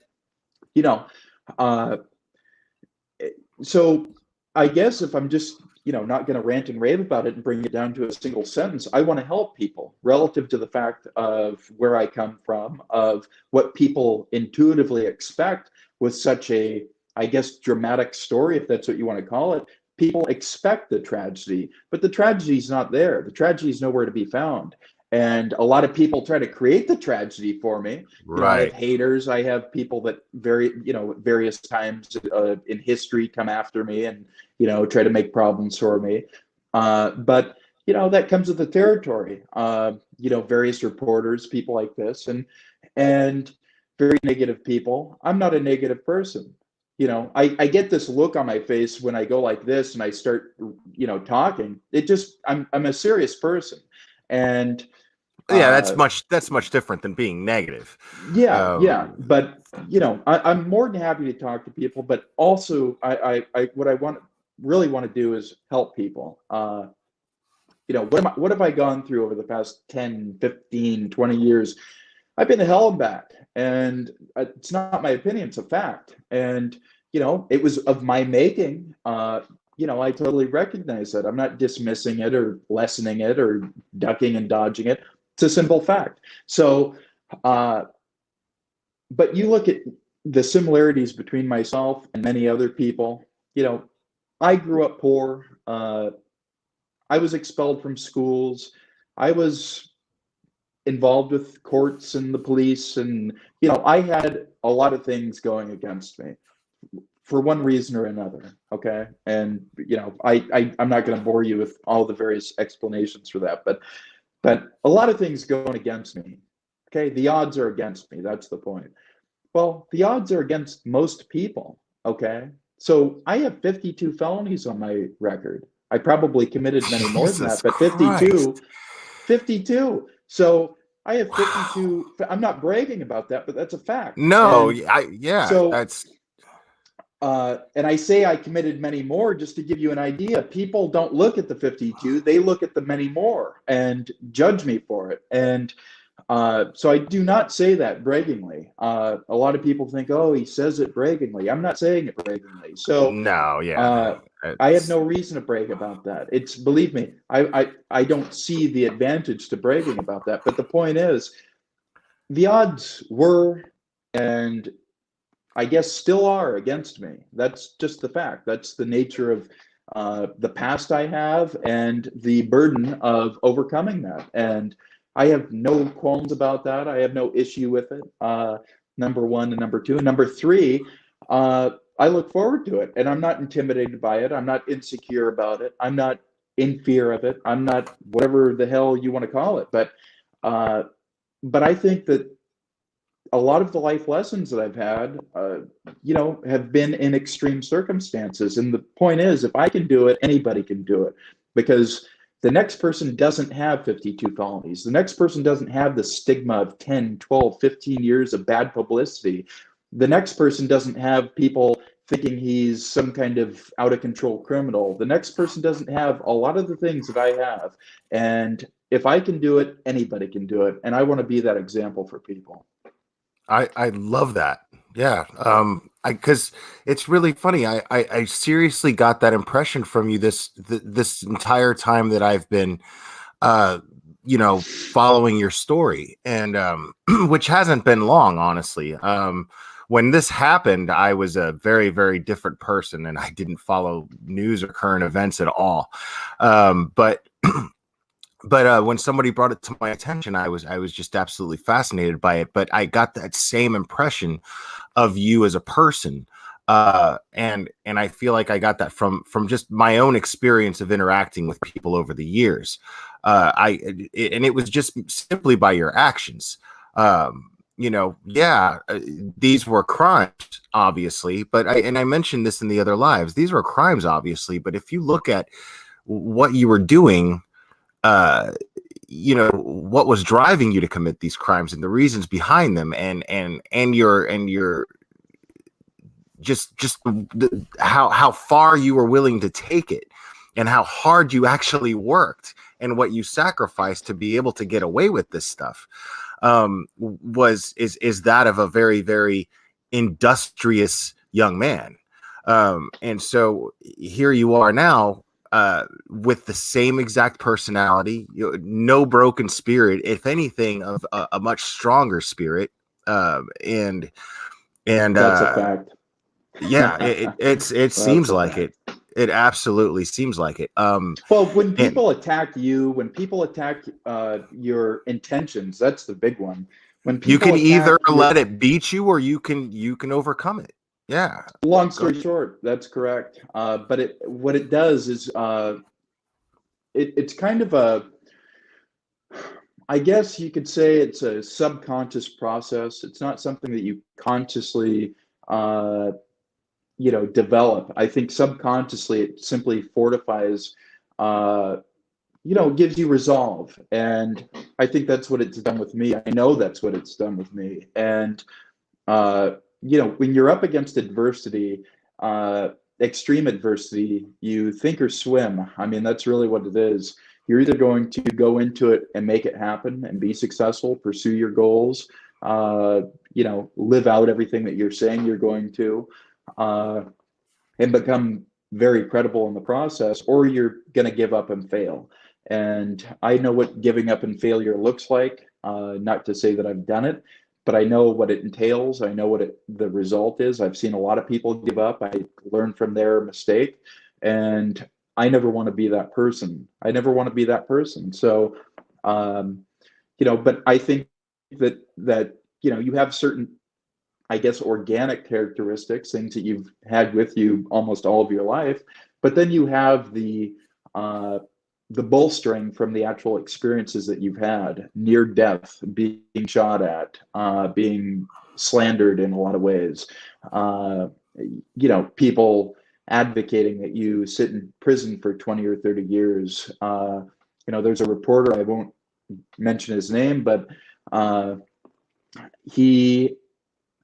so I guess if I'm just not going to rant and rave about it and bring it down to a single sentence, I want to help people relative to the fact of where I come from, of what people intuitively expect with such a, I guess, dramatic story, if that's what you want to call it. People expect the tragedy, but the tragedy is not there. The tragedy is nowhere to be found. And a lot of people try to create the tragedy for me. I have haters. I have people that various times in history come after me and, try to make problems for me. But, that comes with the territory. Various reporters, people like this, and very negative people. I'm not a negative person. I get this look on my face when I go like this and I start, talking. I'm a serious person. And that's much different than being negative. Yeah. But I'm more than happy to talk to people, but also what I really want to do is help people. What have I gone through over the past 10, 15, 20 years? I've been to hell and back, and it's not my opinion, it's a fact. And it was of my making. I totally recognize that. I'm not dismissing it or lessening it or ducking and dodging it. It's a simple fact. So, but you look at the similarities between myself and many other people. I grew up poor. I was expelled from schools. I was involved with courts and the police, and I had a lot of things going against me for one reason or another. Okay. And I'm not going to bore you with all the various explanations for that, but a lot of things going against me. Okay. The odds are against me. That's the point. Well, the odds are against most people. Okay. So I have 52 felonies on my record. I probably committed many more than that, but 52. So I have 52. I'm not bragging about that, but that's a fact. No, So that's. And I say I committed many more just to give you an idea. People don't look at the 52; they look at the many more and judge me for it. And So I do not say that braggingly. A lot of people think, oh, he says it braggingly. I'm not saying it braggingly. So No, yeah, uh, no. I have no reason to brag about that. It's, believe me, I don't see the advantage to bragging about that. But the point is, the odds were, and I guess still are, against me. That's just the fact. That's the nature of the past I have and the burden of overcoming that. And I have no qualms about that. I have no issue with it. Number one and number two. And number three, I look forward to it. And I'm not intimidated by it. I'm not insecure about it. I'm not in fear of it. I'm not whatever the hell you want to call it. But I think that a lot of the life lessons that I've had, have been in extreme circumstances. And the point is, if I can do it, anybody can do it, because the next person doesn't have 52 felonies. The next person doesn't have the stigma of 10, 12, 15 years of bad publicity. The next person doesn't have people thinking he's some kind of out of control criminal. The next person doesn't have a lot of the things that I have. And if I can do it, anybody can do it. And I want to be that example for people. I love that. Yeah. Because it's really funny. I seriously got that impression from you this entire time that I've been, following your story, and which hasn't been long, honestly. When this happened, I was a very, very different person, and I didn't follow news or current events at all. But when somebody brought it to my attention, I was just absolutely fascinated by it. But I got that same impression of you as a person, and I feel like I got that from just my own experience of interacting with people over the years. And it was just simply by your actions. These were crimes, obviously, but I mentioned this in the other lives. These were crimes, obviously, but if you look at what you were doing, what was driving you to commit these crimes and the reasons behind them, and your just how far you were willing to take it, and how hard you actually worked, and what you sacrificed to be able to get away with this stuff, is that of a very, very industrious young man. And so here you are now, with the same exact personality, no broken spirit, if anything, of a much stronger spirit. And That's a fact. Yeah, it seems like it. It absolutely seems like it. Well, when people attack you, when people attack your intentions, that's the big one. When people you can either let it beat you, or you can overcome it. Yeah. Long story short, that's correct. But what it does is it's kind of a, I guess you could say it's a subconscious process. It's not something that you consciously develop. I think subconsciously it simply fortifies, gives you resolve. And I think that's what it's done with me. I know that's what it's done with me. And when you're up against adversity, extreme adversity, you think or swim. I mean, that's really what it is. You're either going to go into it and make it happen and be successful, pursue your goals, live out everything that you're saying you're going to, and become very credible in the process, or you're going to give up and fail. And I know what giving up and failure looks like. Not to say that I've done it, but I know what it entails. I know what the result is. I've seen a lot of people give up. I learned from their mistake, and I never want to be that person. I never want to be that person. So, but I think that you have certain, I guess, organic characteristics, things that you've had with you almost all of your life, but then you have the bolstering from the actual experiences that you've had, near death, being shot at, being slandered in a lot of ways, people advocating that you sit in prison for 20 or 30 years. There's a reporter, I won't mention his name, but he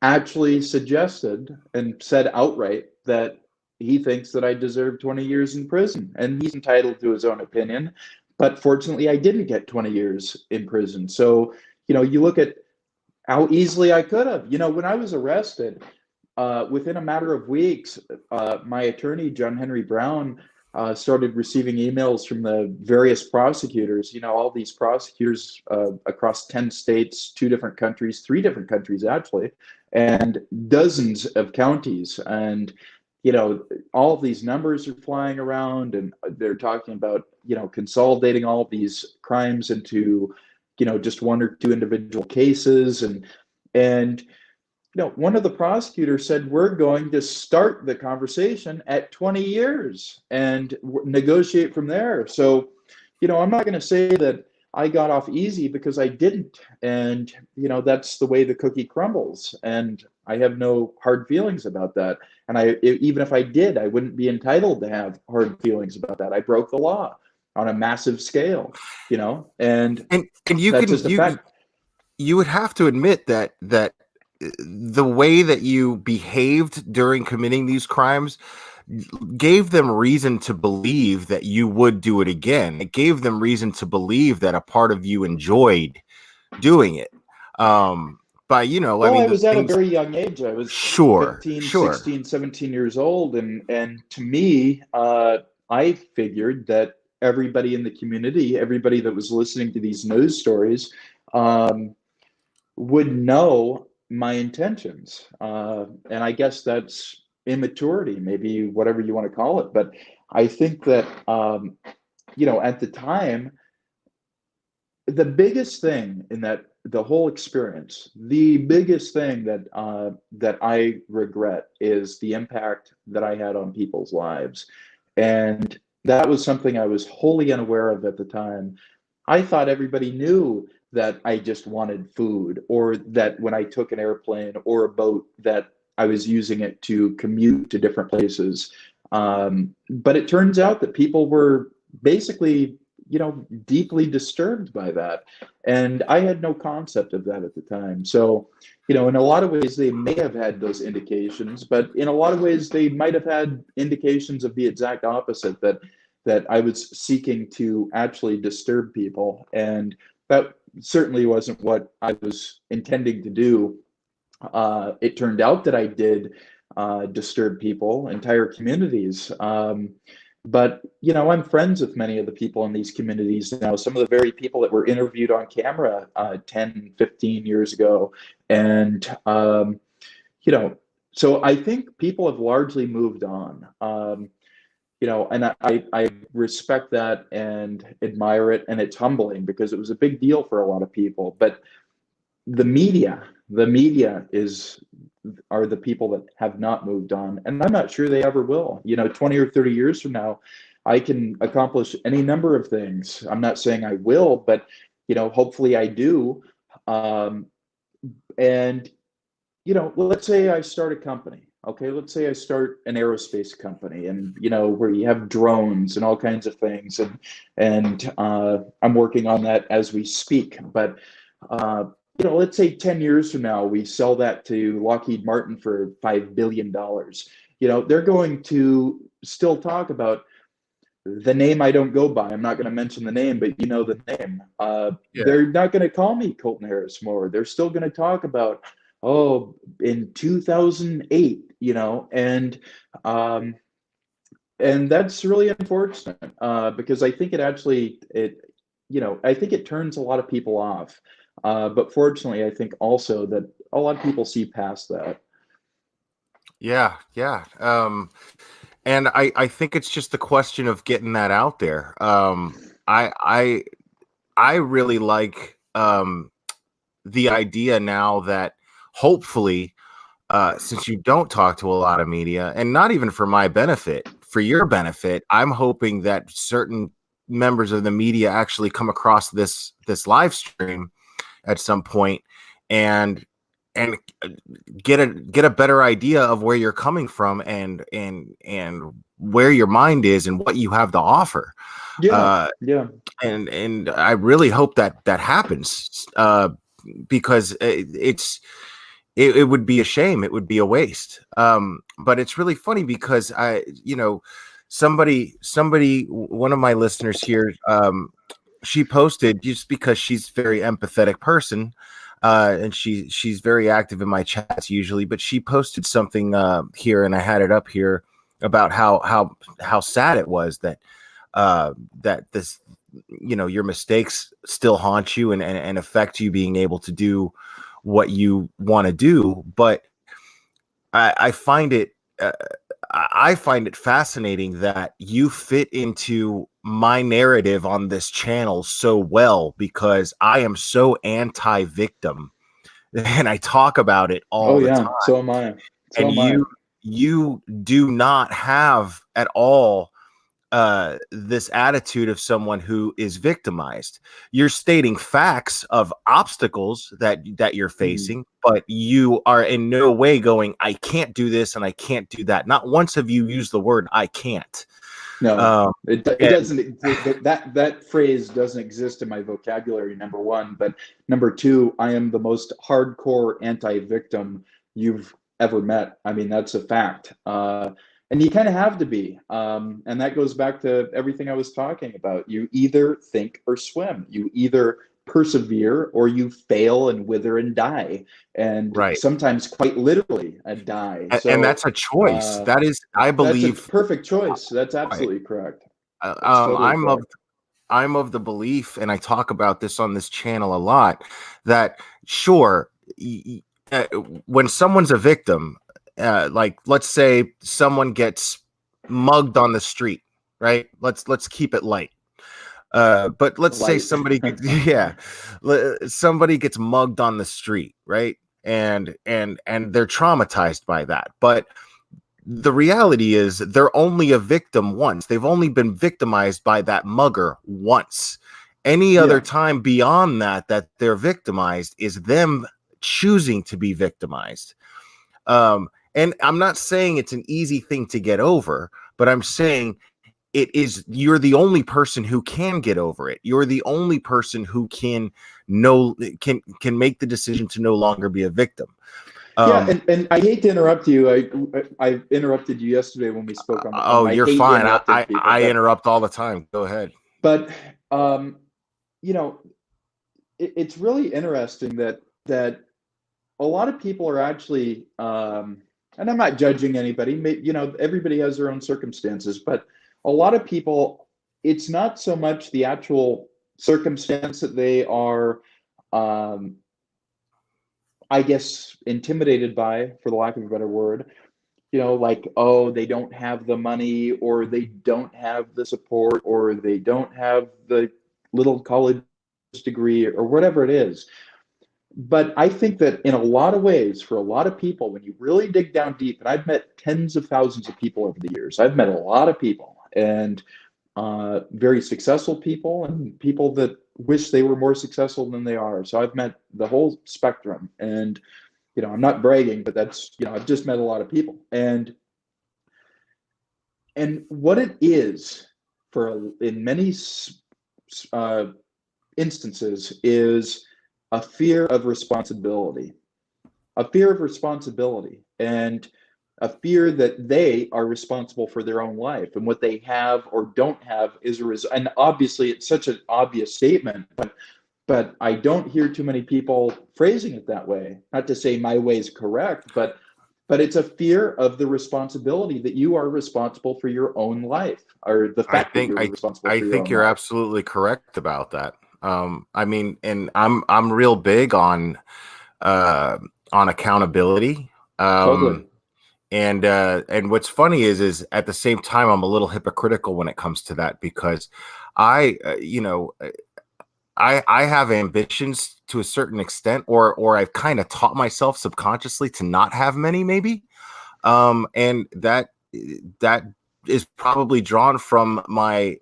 actually suggested and said outright that he thinks that I deserve 20 years in prison, and he's entitled to his own opinion. But fortunately, I didn't get 20 years in prison. So, you look at how easily I could have. When I was arrested, within a matter of weeks, my attorney, John Henry Brown, started receiving emails from the various prosecutors, all these prosecutors across 10 states, 2 different countries, 3 different countries, actually, and dozens of counties. And, all of these numbers are flying around, and they're talking about, consolidating all of these crimes into, just 1 or 2 individual cases. And one of the prosecutors said, we're going to start the conversation at 20 years and negotiate from there. So, I'm not going to say that I got off easy, because I didn't. And, that's the way the cookie crumbles. And I have no hard feelings about that. And even if I did, I wouldn't be entitled to have hard feelings about that. I broke the law on a massive scale, and you that's can, just a fact. you would have to admit that the way that you behaved during committing these crimes gave them reason to believe that you would do it again. It gave them reason to believe that a part of you enjoyed doing it. By, I was at a very young age. I was sure, 15, 16, 17 years old. And to me, I figured that everybody in the community, everybody that was listening to these news stories, would know my intentions. And I guess that's immaturity, maybe, whatever you want to call it. But I think that, at the time, the biggest thing in the whole experience, the biggest thing that I regret is the impact that I had on people's lives. And that was something I was wholly unaware of at the time. I thought everybody knew that I just wanted food, or that when I took an airplane or a boat, that I was using it to commute to different places. But it turns out that people were basically, deeply disturbed by that. And I had no concept of that at the time. So, in a lot of ways, they may have had those indications, but in a lot of ways, they might have had indications of the exact opposite, that I was seeking to actually disturb people. And that certainly wasn't what I was intending to do. It turned out that I did disturb people, entire communities. But, I'm friends with many of the people in these communities now, some of the very people that were interviewed on camera 10, 15 years ago. And, so I think people have largely moved on. And I respect that and admire it. And it's humbling, because it was a big deal for a lot of people. But the media are the people that have not moved on. And I'm not sure they ever will. 20 or 30 years from now, I can accomplish any number of things. I'm not saying I will, but, hopefully I do. And, let's say I start a company. Okay, let's say I start an aerospace company, and where you have drones and all kinds of things, and I'm working on that as we speak. But let's say 10 years from now, we sell that to Lockheed Martin for $5 billion. They're going to still talk about the name I don't go by. I'm not going to mention the name, but the name. They're not going to call me Colton Harris Moore. They're still going to talk about, in 2008, and that's really unfortunate, because I think I think it turns a lot of people off. But fortunately, I think also that a lot of people see past that. Yeah. And I think it's just a question of getting that out there. I really like the idea now that hopefully, since you don't talk to a lot of media, and not even for my benefit, for your benefit, I'm hoping that certain members of the media actually come across this live stream at some point and get a better idea of where you're coming from and where your mind is and what you have to offer. And I really hope that happens, because it would be a shame. It would be a waste. But it's really funny because somebody, one of my listeners here, she posted, just because she's a very empathetic person, and she's very active in my chats usually, but she posted something here, and I had it up here, about how sad it was that that this, your mistakes still haunt you and affect you being able to do what you want to do. But I find it fascinating that you fit into my narrative on this channel so well, because I am so anti-victim and I talk about it all the time. So am I. And you do not have at all this attitude of someone who is victimized. You're stating facts of obstacles that you're facing, but you are in no way going, I can't do this and I can't do that. Not once have you used the word I can't. No, it doesn't. That phrase doesn't exist in my vocabulary, number one. But number two, I am the most hardcore anti-victim you've ever met. I mean, that's a fact. And you kind of have to be. And that goes back to everything I was talking about. You either think or swim. You either persevere or you fail and wither and die. And sometimes quite literally die. And that's a choice. That is, I believe, that's a perfect choice. That's absolutely correct. I'm of the belief, and I talk about this on this channel a lot, that sure, when someone's a victim, like let's say someone gets mugged on the street, right? Let's keep it light. But let's say somebody somebody gets mugged on the street, right? And they're traumatized by that. But the reality is they're only a victim once. They've only been victimized by that mugger once. Any other time beyond that they're victimized is them choosing to be victimized. And I'm not saying it's an easy thing to get over, but I'm saying it is. You're the only person who can get over it. You're the only person who can make the decision to no longer be a victim. And I hate to interrupt you. I interrupted you yesterday when we spoke on the phone. Oh, you're fine. I interrupt all the time. Go ahead. But it's really interesting that a lot of people are actually, and I'm not judging anybody. Everybody has their own circumstances, but a lot of people, it's not so much the actual circumstance that they are, I guess, intimidated by, for the lack of a better word. Like, oh, they don't have the money, or they don't have the support, or they don't have the little college degree, or whatever it is. But I think that in a lot of ways, for a lot of people, when you really dig down deep, and I've met tens of thousands of people over the years, I've met a lot of people, and very successful people, and people that wish they were more successful than they are. So I've met the whole spectrum, and I'm not bragging, but that's, I've just met a lot of people, and what it is in many instances is a fear of responsibility, and a fear that they are responsible for their own life, and what they have or don't have is a result. And obviously, it's such an obvious statement, but I don't hear too many people phrasing it that way. Not to say my way is correct, but it's a fear of the responsibility that you are responsible for your own life, or the fact that you're responsible for your own life. I think you're absolutely correct about that. I mean, and I'm real big on accountability. Totally. And what's funny is at the same time, I'm a little hypocritical when it comes to that, because I have ambitions to a certain extent, or I've kind of taught myself subconsciously to not have many, maybe. And that is probably drawn from my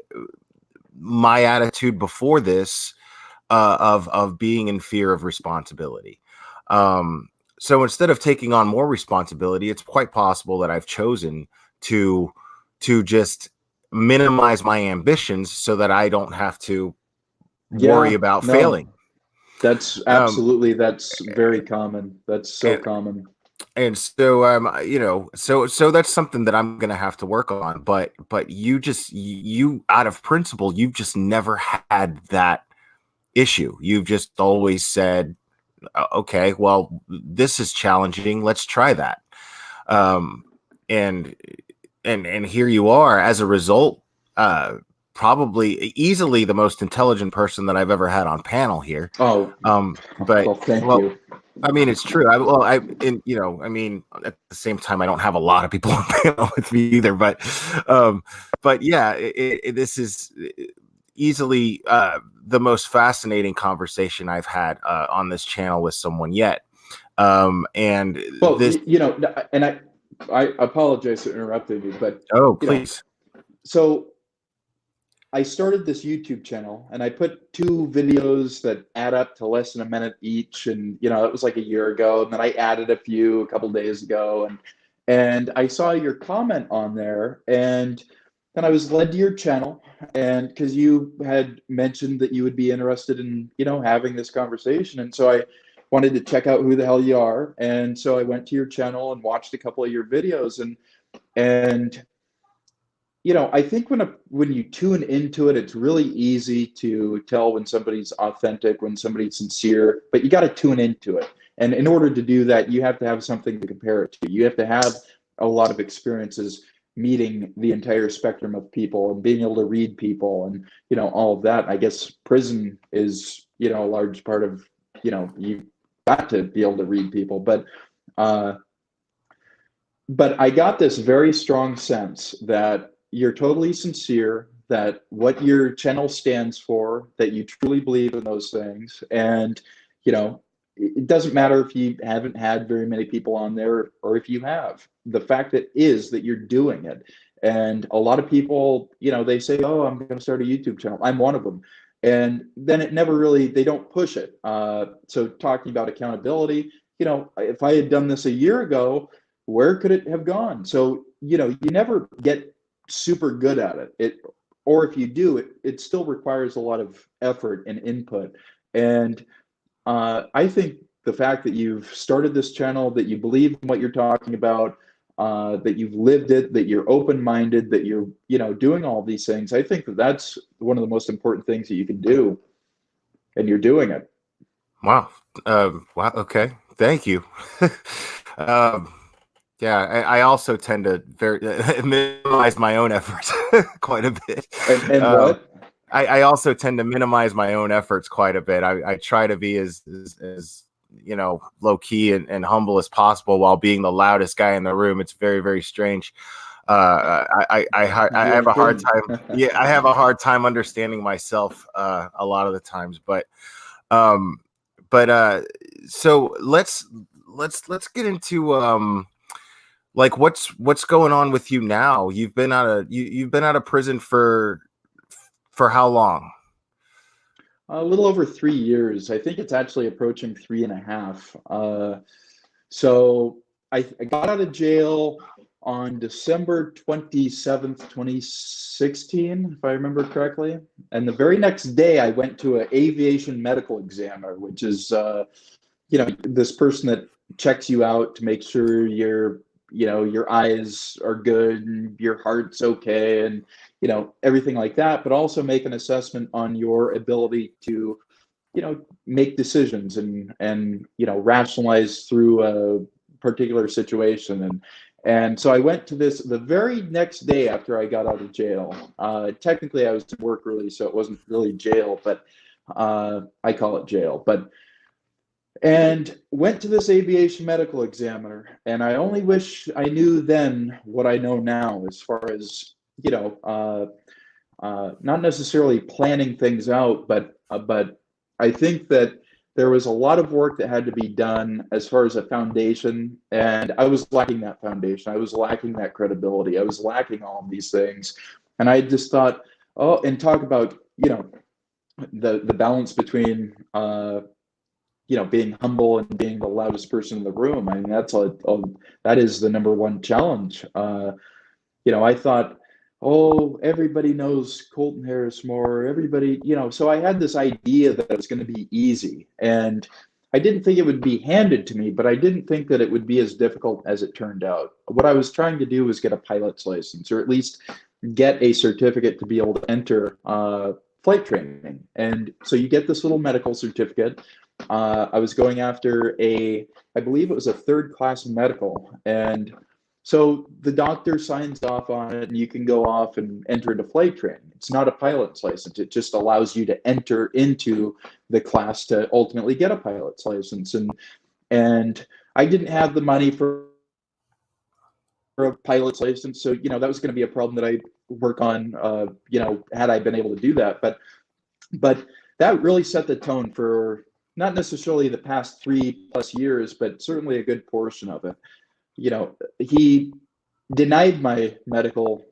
attitude before this, of being in fear of responsibility. So instead of taking on more responsibility, it's quite possible that I've chosen to just minimize my ambitions so that I don't have to worry about failing. That's absolutely, that's very common. That's so common. And so so that's something that I'm gonna have to work on. But you out of principle, you've just never had that issue. You've just always said, okay, well, this is challenging, let's try that. um and and here you are as a result, probably easily the most intelligent person that I've ever had on panel here. Oh, But well, thank well, you. I mean, it's true. I mean, at the same time, I don't have a lot of people on panel with me either. But yeah, this is easily the most fascinating conversation I've had on this channel with someone yet. And Well, this. and I apologize for interrupting you, but Oh, you know, please. so I started this YouTube channel and I put 2 videos that add up to less than a minute each. And, it was like a year ago. And then I added a few a couple days ago. And I saw your comment on there, and then I was led to your channel, and because you had mentioned that you would be interested in, having this conversation. And so I wanted to check out who the hell you are. And so I went to your channel and watched a couple of your videos, and I think when you tune into it, it's really easy to tell when somebody's authentic, when somebody's sincere, but you got to tune into it. And in order to do that, you have to have something to compare it to. You have to have a lot of experiences meeting the entire spectrum of people and being able to read people and, all of that. I guess prison is, a large part of, you got to be able to read people. But I got this very strong sense that you're totally sincere, that what your channel stands for, that you truly believe in those things. And, it doesn't matter if you haven't had very many people on there or if you have. The fact that is that you're doing it. And a lot of people, they say, oh, I'm going to start a YouTube channel. I'm one of them. And then they don't push it. So talking about accountability, if I had done this a year ago, where could it have gone? So, you never get super good at it. Or if you do, it still requires a lot of effort and input. And I think the fact that you've started this channel, that you believe in what you're talking about, that you've lived it, that you're open-minded, that you're, doing all these things, I think that's one of the most important things that you can do, and you're doing it. Wow. Wow. Okay. Thank you. Yeah, I also tend to minimize my own efforts quite a bit. And what? I also tend to minimize my own efforts quite a bit. I try to be as low key and humble as possible while being the loudest guy in the room. It's very, very strange. I have a hard time. Yeah, I have a hard time understanding myself a lot of the times. But so let's get into like what's going on with you now. You've been out of prison for how long? A little over 3 years. I think it's actually approaching 3.5. So I got out of jail on December 27th, 2016, if I remember correctly. And the very next day, I went to an aviation medical examiner, which is, this person that checks you out to make sure your eyes are good and your heart's okay and, everything like that, but also make an assessment on your ability to, make decisions and rationalize through a particular situation. And so I went to this the very next day after I got out of jail. Technically, I was at work early, so it wasn't really jail, but I call it jail. And went to this aviation medical examiner, and I only wish I knew then what I know now, as far as not necessarily planning things out, but I think that there was a lot of work that had to be done as far as a foundation, and I was lacking that foundation. I was lacking that credibility. I was lacking all of these things, and I just thought, oh, and talk about the balance between being humble and being the loudest person in the room. I mean, that is the number one challenge. I thought, oh, everybody knows Colton Harris Moore. Everybody, so I had this idea that it was going to be easy. And I didn't think it would be handed to me, but I didn't think that it would be as difficult as it turned out. What I was trying to do was get a pilot's license, or at least get a certificate to be able to enter flight training. And so you get this little medical certificate. I was going after I believe it was a third-class medical. And so the doctor signs off on it, and you can go off and enter into flight training. It's not a pilot's license. It just allows you to enter into the class to ultimately get a pilot's license. And I didn't have the money for a pilot's license, so that was going to be a problem that I work on. Had I been able to do that, but that really set the tone for not necessarily the past 3+ years, but certainly a good portion of it. He denied my medical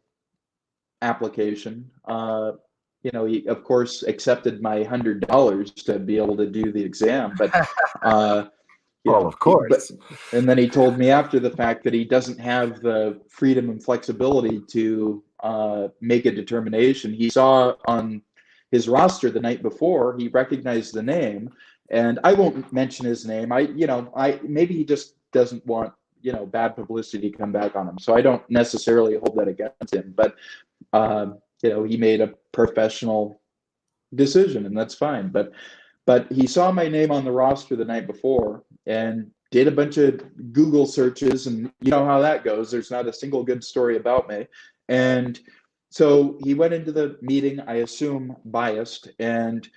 application. He of course accepted my $100 to be able to do the exam, but well, of course. And then he told me after the fact that he doesn't have the freedom and flexibility to make a determination. He saw on his roster the night before, he recognized the name, and I won't mention his name. Maybe he just doesn't want bad publicity come back on him. So I don't necessarily hold that against him, but he made a professional decision, and that's fine. But he saw my name on the roster the night before and did a bunch of Google searches, and you know how that goes. There's not a single good story about me. And so he went into the meeting, I assume biased, and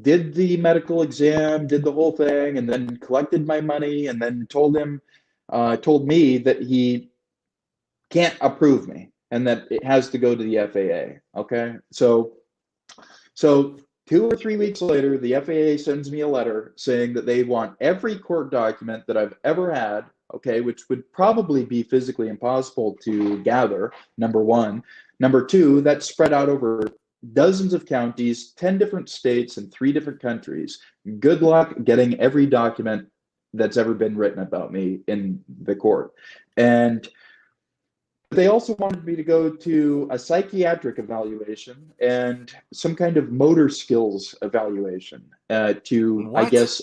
did the medical exam, did the whole thing, and then collected my money, and then told me that he can't approve me and that it has to go to the FAA. Okay, so 2 or 3 weeks later, the FAA sends me a letter saying that they want every court document that I've ever had, okay, which would probably be physically impossible to gather, number one. Number two, that's spread out over dozens of counties, 10 different states, and 3 different countries. Good luck getting every document that's ever been written about me in the court. And they also wanted me to go to a psychiatric evaluation and some kind of motor skills evaluation to, What? I guess,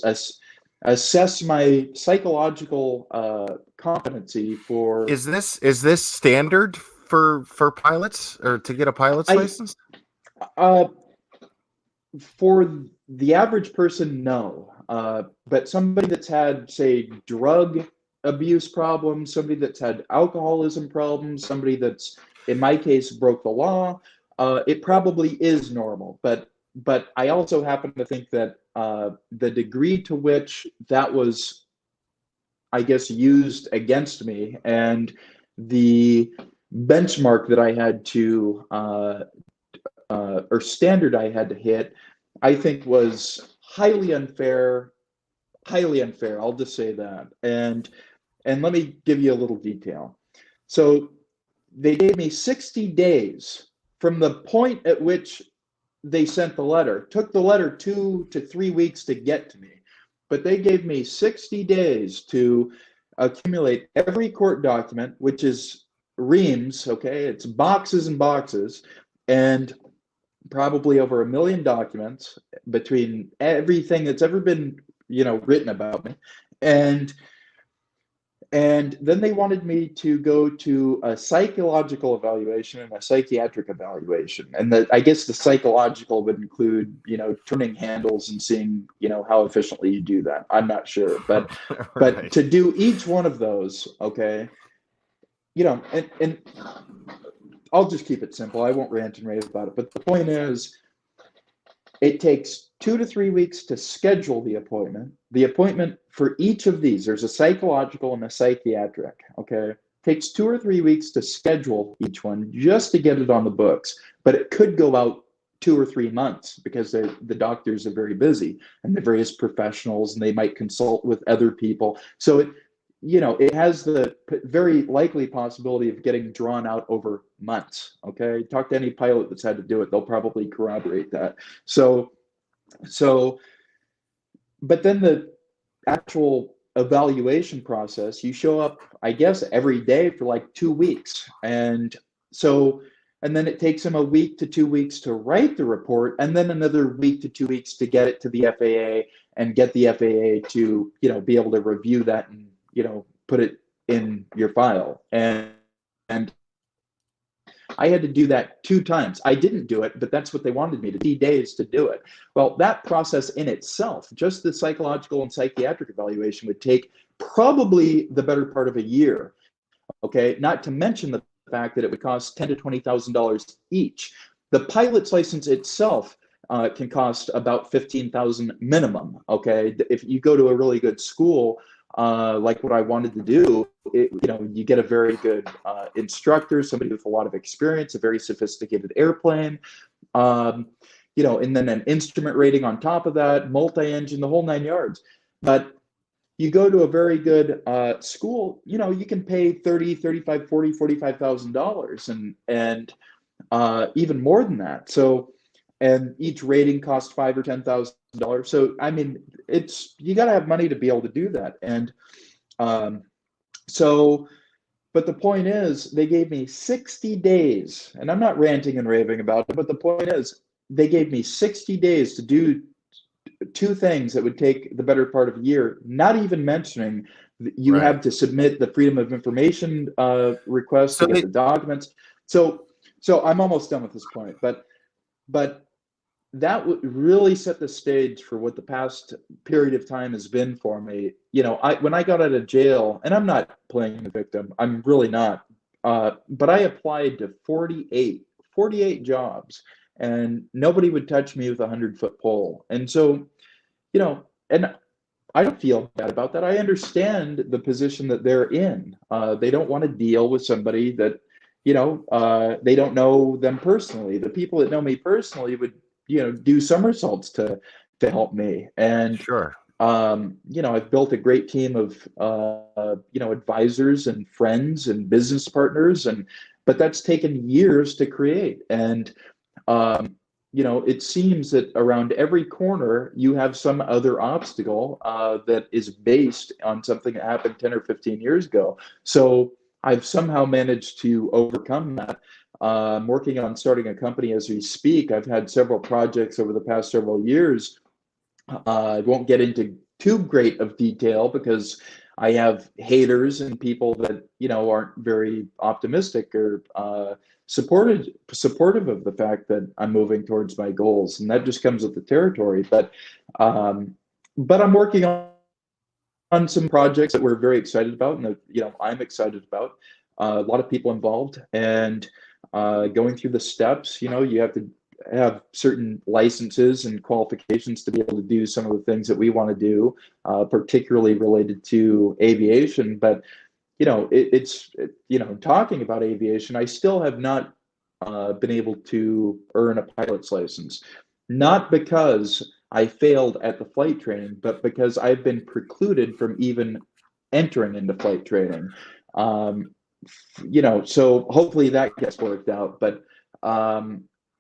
assess my psychological competency for. Is this standard for pilots, or to get a pilot's license? For the average person, no. But somebody that's had, say, drug abuse problems, somebody that's had alcoholism problems, somebody that's, in my case, broke the law, it probably is normal. But I also happen to think that the degree to which that was, I guess, used against me, and the benchmark that I had to, or standard I had to hit, I think was highly unfair. I'll just say that. And let me give you a little detail. So they gave me 60 days from the point at which they sent the letter. It took the letter 2 to 3 weeks to get to me, but they gave me 60 days to accumulate every court document, which is reams, okay? It's boxes and boxes, and probably over 1 million documents between everything that's ever been, written about me. And then they wanted me to go to a psychological evaluation and a psychiatric evaluation. And I guess the psychological would include, turning handles and seeing, how efficiently you do that. I'm not sure. But Right. but to do each one of those, okay, and I'll just keep it simple. I won't rant and rave about it. But the point is, it takes 2 to 3 weeks to schedule the appointment. The appointment for each of these, there's a psychological and a psychiatric, okay? Takes 2 or 3 weeks to schedule each one just to get it on the books. But it could go out 2 or 3 months because the doctors are very busy and they're various professionals, and they might consult with other people. So it has the very likely possibility of getting drawn out over months, okay? Talk to any pilot that's had to do it. They'll probably corroborate that. So, but then the actual evaluation process, you show up, I guess, every day for like 2 weeks. And then it takes them 1 week to 2 weeks to write the report, and then another week to 2 weeks to get it to the FAA. and get the FAA to, be able to review that and, put it in your file. And I had to do that 2 times. I didn't do it, but that's what they wanted me to, 3 days to do it. Well, that process in itself, just the psychological and psychiatric evaluation, would take probably the better part of a year. Okay, not to mention the fact that it would cost $10,000 to $20,000 each. The pilot's license itself can cost about $15,000 minimum. Okay, if you go to a really good school, like what I wanted to do, you get a very good instructor, somebody with a lot of experience, a very sophisticated airplane, and then an instrument rating on top of that, multi-engine, the whole 9 yards. But you go to a very good school, you can pay $30,000, $35,000, $40,000, $45,000 and even more than that. So, and each rating costs $5,000 or $10,000. So, I mean, you got to have money to be able to do that. And but the point is, they gave me 60 days, and I'm not ranting and raving about it, but the point is, they gave me 60 days to do 2 things that would take the better part of a year, not even mentioning you have to submit the Freedom of Information request to get the documents. So I'm almost done with this point, but that would really set the stage for what the past period of time has been for me. When I got out of jail, and I'm not playing the victim, I'm really not, but I applied to 48 jobs, and nobody would touch me with a 100-foot pole. And so, and I don't feel bad about that. I understand the position that they're in. They don't want to deal with somebody that, they don't know them personally. The people that know me personally would, do somersaults to help me. And Sure. I've built a great team of, advisors and friends and business partners, but that's taken years to create. And, it seems that around every corner you have some other obstacle that is based on something that happened 10 or 15 years ago. So I've somehow managed to overcome that. I'm working on starting a company as we speak. I've had several projects over the past several years. I won't get into too great of detail because I have haters and people that, aren't very optimistic or supportive of the fact that I'm moving towards my goals, and that just comes with the territory. But I'm working on some projects that we're very excited about, and that I'm excited about. A lot of people involved, and going through the steps. You have to have certain licenses and qualifications to be able to do some of the things that we want to do, particularly related to aviation. But talking about aviation, I still have not been able to earn a pilot's license, not because I failed at the flight training, but because I've been precluded from even entering into flight training. So hopefully that gets worked out. But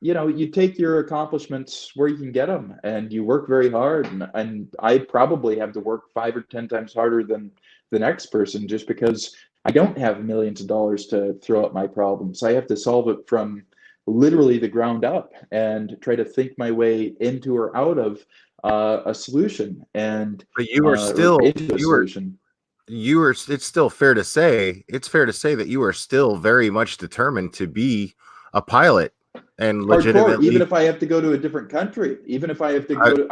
you take your accomplishments where you can get them, and you work very hard. And I probably have to work 5 or 10 times harder than the next person, just because I don't have millions of dollars to throw at my problems. I have to solve it from literally the ground up and try to think my way into or out of a solution. And But you are still into a solution. It's still fair to say that you are still very much determined to be a pilot. And legitimately, even if I have to go to a different country, even if I have to go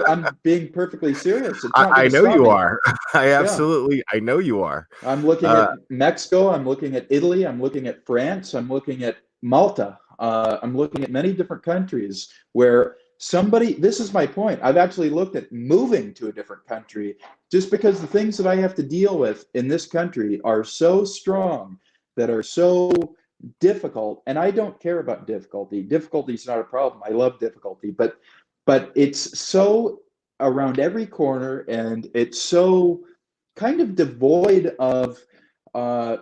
I'm being perfectly serious. I know you are. I know you are. I'm looking at Mexico. I'm looking at Italy. I'm looking at France. I'm looking at Malta. I'm looking at many different countries where this is my point. I've actually looked at moving to a different country just because the things that I have to deal with in this country are so strong, that are so difficult. And I don't care about difficulty. Difficulty is not a problem. I love difficulty, but it's so around every corner, and it's so kind of devoid of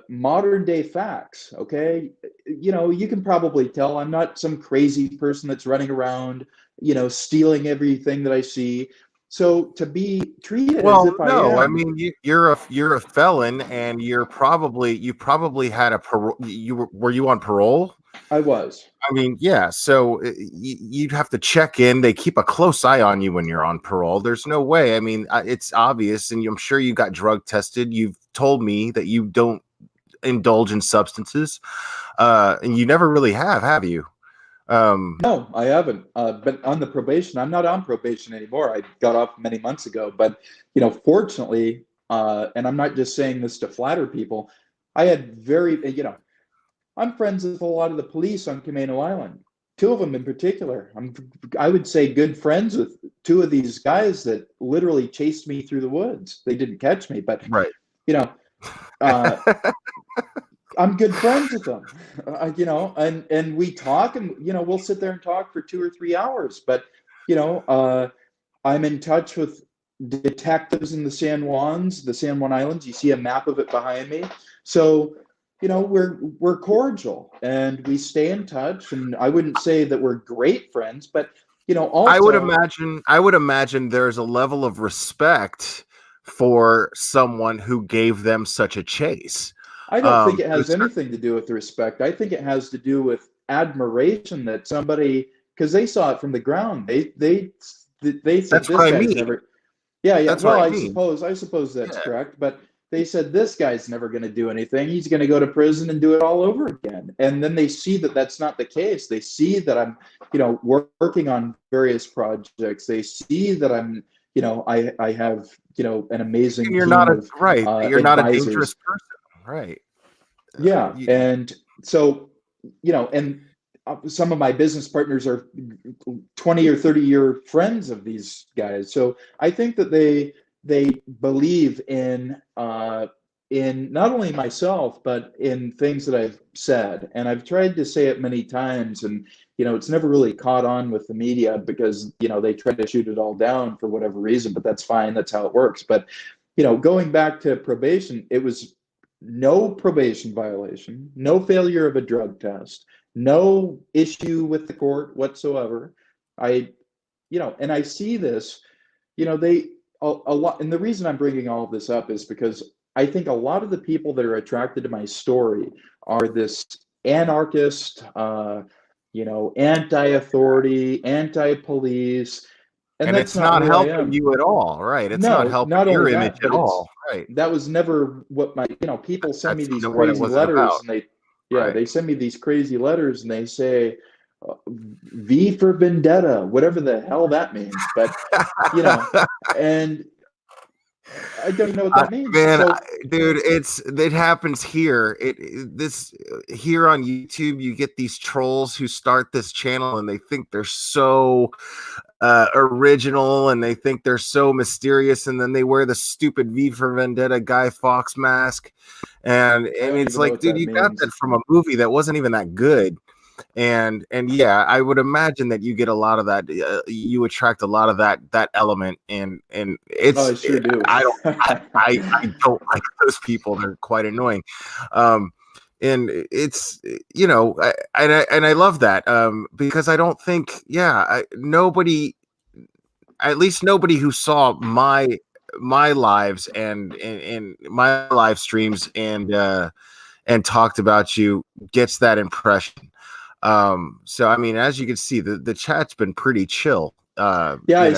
modern day facts. Okay, you can probably tell I'm not some crazy person that's running around stealing everything that I see. So to be treated as Well, if I no, I am, mean you're a felon, and you probably had a parole. Were you on parole? I was. I mean, yeah. So you'd have to check in. They keep a close eye on you when you're on parole. There's no way. I mean, it's obvious, and I'm sure you got drug tested. You've told me that you don't indulge in substances, and you never really have you? No, I haven't. But on the probation, I'm not on probation anymore. I got off many months ago. But fortunately, and I'm not just saying this to flatter people, I had I'm friends with a lot of the police on Camino Island. Two of them in particular. I would say good friends with two of these guys that literally chased me through the woods. They didn't catch me, but Right. uh, I'm good friends with them, and we talk, and we'll sit there and talk for 2 or 3 hours. But I'm in touch with detectives in the San Juan Islands. You see a map of it behind me. So we're cordial and we stay in touch. And I wouldn't say that we're great friends, but also I would imagine there's a level of respect for someone who gave them such a chase. I don't think it has anything to do with respect. I think it has to do with admiration that somebody, because they saw it from the ground. They said That's this what I guy's mean. never. Yeah. That's Well, what I I mean. suppose that's correct. But they said this guy's never going to do anything. He's going to go to prison and do it all over again. And then they see that that's not the case. They see that I'm, working on various projects. They see that I'm, I have, an amazing You're team not of You're not a advisors. dangerous person. Right. Yeah. And so, and some of my business partners are 20 or 30-year friends of these guys. So I think that they believe in not only myself, but in things that I've said. And I've tried to say it many times, and it's never really caught on with the media because they try to shoot it all down for whatever reason, but that's fine. That's how it works. But going back to probation, it was no probation violation, no failure of a drug test, no issue with the court whatsoever. And I see this, they a lot. And the reason I'm bringing all of this up is because I think a lot of the people that are attracted to my story are this anarchist, anti-authority, anti-police. And that's it's not who I helping am. you at all, right? It's not No, helping not your only image that, at but all, right? that was never what my, people send me That's these what it crazy wasn't letters, about. and Right. they send me these crazy letters, and they say V for vendetta, whatever the hell that means. But and I don't even know what that means. Man, So, dude, it happens here. This here on YouTube, you get these trolls who start this channel and they think they're so original and they think they're so mysterious, and then they wear the stupid V for Vendetta Guy Fawkes mask, and it's like, dude, you got that from a movie that wasn't even that good. And yeah, I would imagine that you get a lot of that. You attract a lot of that element, and it's. I sure do. I don't like those people. They're quite annoying, and it's I love that because I don't think nobody, at least nobody who saw my lives and my live streams and talked about you gets that impression. So I mean, as you can see, the chat's been pretty chill. I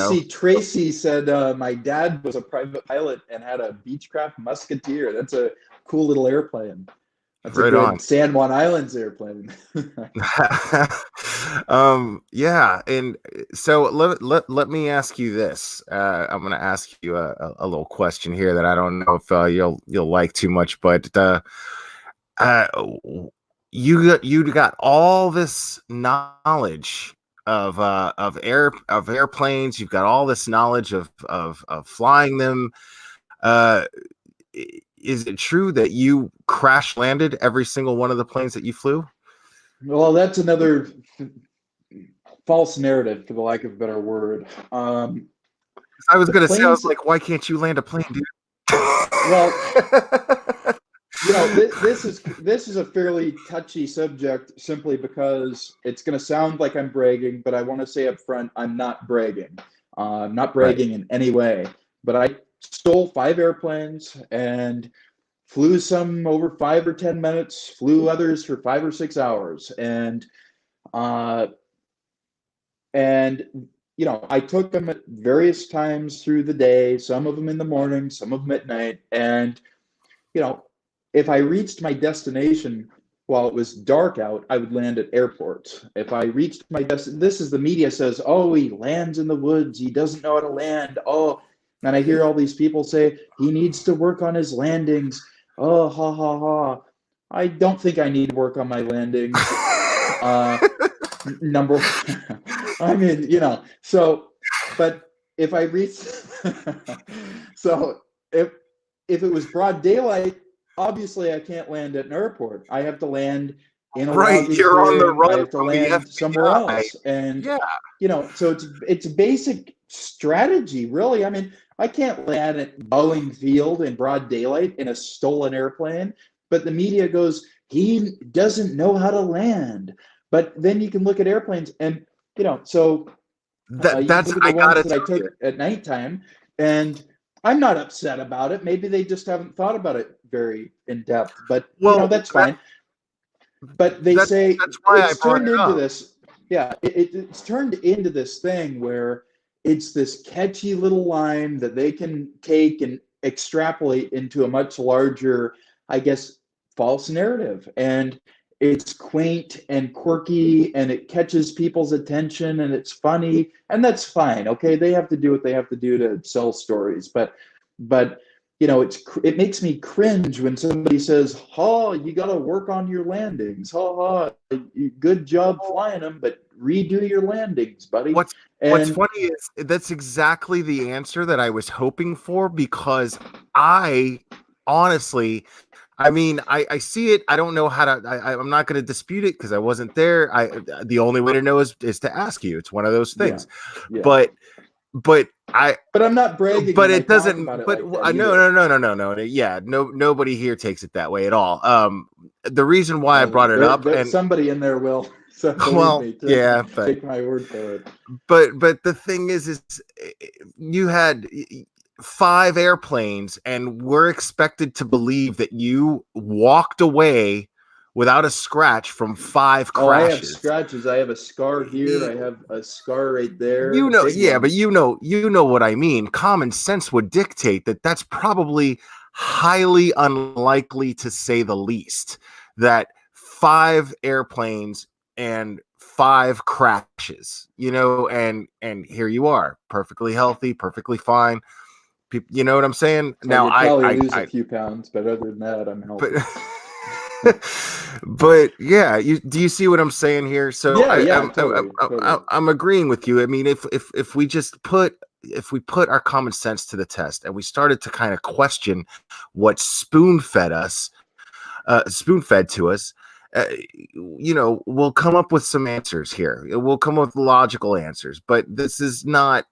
see Tracy said my dad was a private pilot and had a Beechcraft Musketeer. That's a cool little airplane. That's right, a good on. San Juan Islands airplane. Yeah, and so let me ask you this. I'm going to ask you a little question here that I don't know if you'll like too much, but you got all this knowledge of airplanes. You've got all this knowledge of flying them. Is it true that you crash landed every single one of the planes that you flew? Well, that's another false narrative, for the lack of a better word. I was going to say, I was like, why can't you land a plane, dude? Well, this is a fairly touchy subject, simply because it's going to sound like I'm bragging, but I want to say up front, I'm not bragging. Not bragging in any way, but I stole 5 airplanes and flew some over 5 or 10 minutes, flew others for 5 or 6 hours. And you know, I took them at various times through the day, some of them in the morning, some of them at night. And, you know, if I reached my destination while it was dark out, I would land at airports. If I reached my destination, this is the media says, oh, he lands in the woods, he doesn't know how to land. Oh, and I hear all these people say, he needs to work on his landings. Oh, ha, ha, ha. I don't think I need to work on my landings. Number I mean, you know, so, but if I reach, so if it was broad daylight, obviously I can't land at an airport. I have to land in a Right, luggage you're on the rig. run I have to from the land somewhere FBI. else. And, Yeah. you know, so it's basic strategy, really. I mean, I can't land at Boeing Field in broad daylight in a stolen airplane, but the media goes, he doesn't know how to land. But then you can look at airplanes and, you know, so you That's can look at I the gotta ones that I tell you. took at nighttime, and I'm not upset about it. Maybe they just haven't thought about it very in depth, but you know, that's fine. But they say that's why I it's brought turned it into up. this. Yeah, it's turned into this thing where it's this catchy little line that they can take and extrapolate into a much larger, I guess, false narrative. And it's quaint and quirky and it catches people's attention and it's funny, and that's fine. Okay, they have to do what they have to do to sell stories, but you know, it makes me cringe when somebody says, "Oh, you got to work on your landings. Ha ha, good job flying them, but redo your landings, buddy." What's And funny is that's exactly the answer that I was hoping for, because I honestly, I mean, I see it. I don't know how to. I'm not going to dispute it because I wasn't there. The only way to know is to ask you. It's one of those things. yeah. But But I'm not bragging. But when I it talk doesn't. about it But like that no. Yeah, nobody here takes it that way at all. The reason why I brought it up, and somebody in there will. So believe well, me, yeah, but take my word for it. but the thing is you had 5 airplanes, and we're expected to believe that you walked away without a scratch from 5 crashes. Oh, I have scratches. I have a scar here. I have a scar right there. You know, Big yeah, one. but you know what I mean. Common sense would dictate that that's probably highly unlikely, to say the least, that 5 airplanes and 5 crashes, you know, and here you are, perfectly healthy, perfectly fine. You know what I'm saying? Now I probably lose a few pounds, but other than that, I'm healthy. But yeah, do you see what I'm saying here? So totally. I'm agreeing with you. I mean, if we just put our common sense to the test and we started to kind of question what spoon fed to us, you know, we'll come up with some answers here. We'll come up with logical answers. But this is not,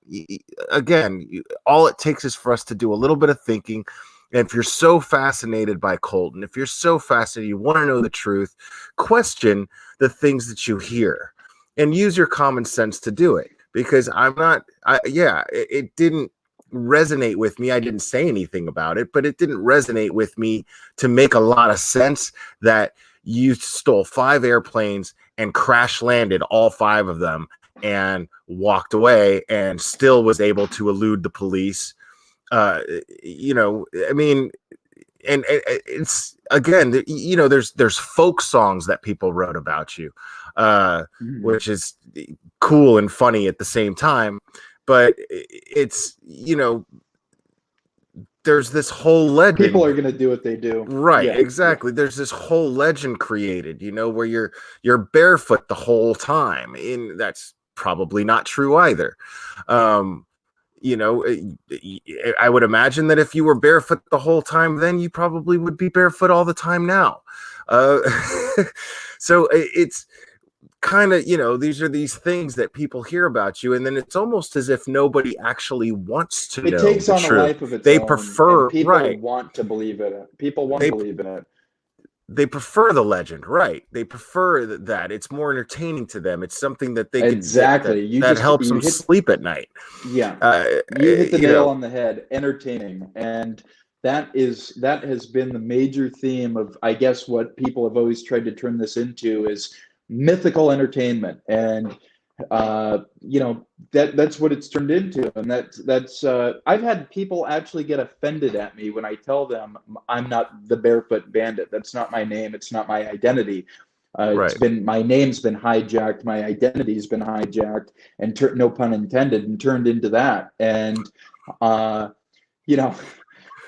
again, all it takes is for us to do a little bit of thinking. And if you're so fascinated by Colton, if you're so fascinated, you want to know the truth, question the things that you hear and use your common sense to do it. Because it didn't resonate with me. I didn't say anything about it, but it didn't resonate with me to make a lot of sense that you stole 5 airplanes and crash landed all 5 of them and walked away and still was able to elude the police. You know, I mean, and it's, again, you know, there's folk songs that people wrote about you, which is cool and funny at the same time. But it's, you know, there's this whole legend. People are going to do what they do. Right, exactly. There's this whole legend created, you know, where you're barefoot the whole time. And that's probably not true either. You know, I would imagine that if you were barefoot the whole time, then you probably would be barefoot all the time now. So it's kind of, you know, these are these things that people hear about you, and then it's almost as if nobody actually wants to know. It takes on a life of its own. They prefer, people want to believe in it. People want to believe in it. they prefer the legend, right? They prefer that. It's more entertaining to them. It's something that they can Exactly. that helps You them hit, sleep at night. yeah, Uh, you hit the you nail know, on the head. Entertaining, and that has been the major theme of, I guess, what people have always tried to turn this into is mythical entertainment, and that's what it's turned into, and that's I've had people actually get offended at me when I tell them I'm not the Barefoot Bandit. That's not my name. It's not my identity. It's right. been, my name's been hijacked, my identity's been hijacked, and no pun intended, and turned into that. And you know,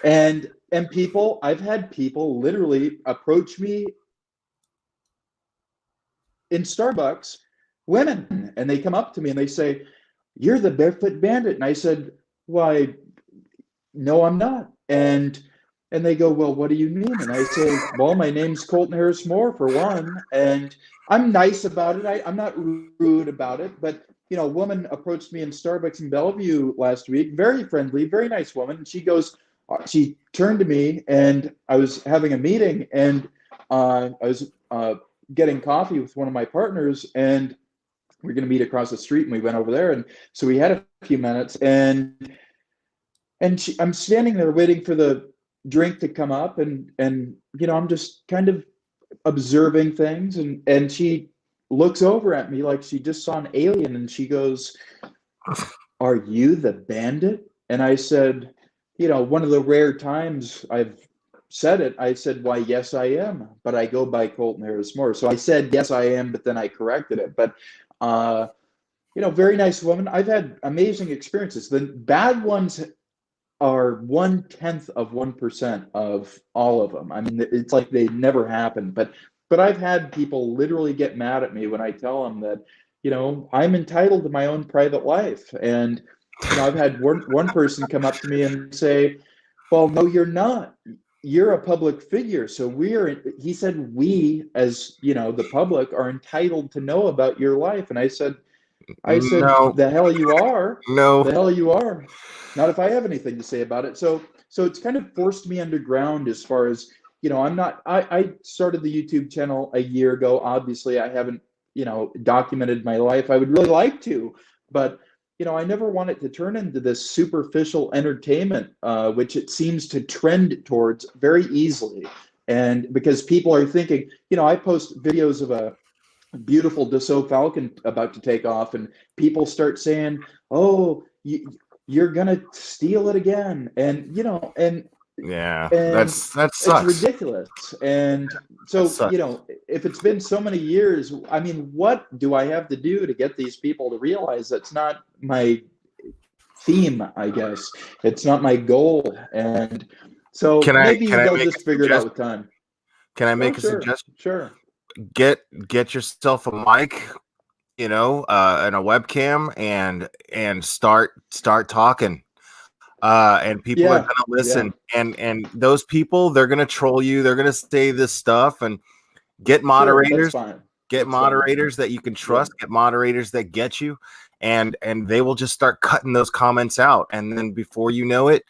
and people, I've had people literally approach me in Starbucks, women, and they come up to me and they say, "You're the Barefoot Bandit." And I said, "Why, no, I'm not." And they go, "Well, what do you mean?" And I say, "Well, my name's Colton Harris Moore, for one." And I'm nice about it. I'm not rude about it. But a woman approached me in Starbucks in Bellevue last week, very friendly, very nice woman. And she turned to me, and I was having a meeting, and I was getting coffee with one of my partners, and we're going to meet across the street. And we went over there, and so we had a few minutes, and I'm standing there waiting for the drink to come up, and I'm just kind of observing things, and she looks over at me like she just saw an alien, and she goes, "Are you the bandit?" And I said, one of the rare times I've said it, I said, "Why, yes, I am, but I go by Colton Harris Moore." So I said, "Yes, I am," but then I corrected it. But very nice woman. I've had amazing experiences. The bad ones are 0.1% of all of them. I mean, it's like they never happened. But I've had people literally get mad at me when I tell them that, I'm entitled to my own private life. And I've had one person come up to me and say, "Well, no, you're not. You're a public figure. So he said, we, as the public, are entitled to know about your life." And I said, No, "The hell you are. no. The hell you are. Not if I have anything to say about it." So it's kind of forced me underground as far as, I started the YouTube channel a year ago. Obviously, I haven't, documented my life. I would really like to, but, I never want it to turn into this superficial entertainment, which it seems to trend towards very easily. And because people are thinking, I post videos of a beautiful Dassault Falcon about to take off, and people start saying, "Oh, you're gonna steal it again," and Yeah, and that it's sucks. ridiculous. And That so, sucks. if it's been so many years, I mean, what do I have to do to get these people to realize that's not my theme? I guess it's not my goal, and so Can I maybe can I they'll make just a figure it out suggestion? with time. Can I Oh, make a sure, suggestion? sure. Get yourself a mic, and a webcam, and start talking. And people are Yeah, gonna yeah, listen, and those people, they're gonna troll you. They're gonna say this stuff, and get sure. That's moderators. fine. Get That's fine. moderators that you can Yeah. trust. Get moderators that get you, and they will just start cutting those comments out. And then before you know it,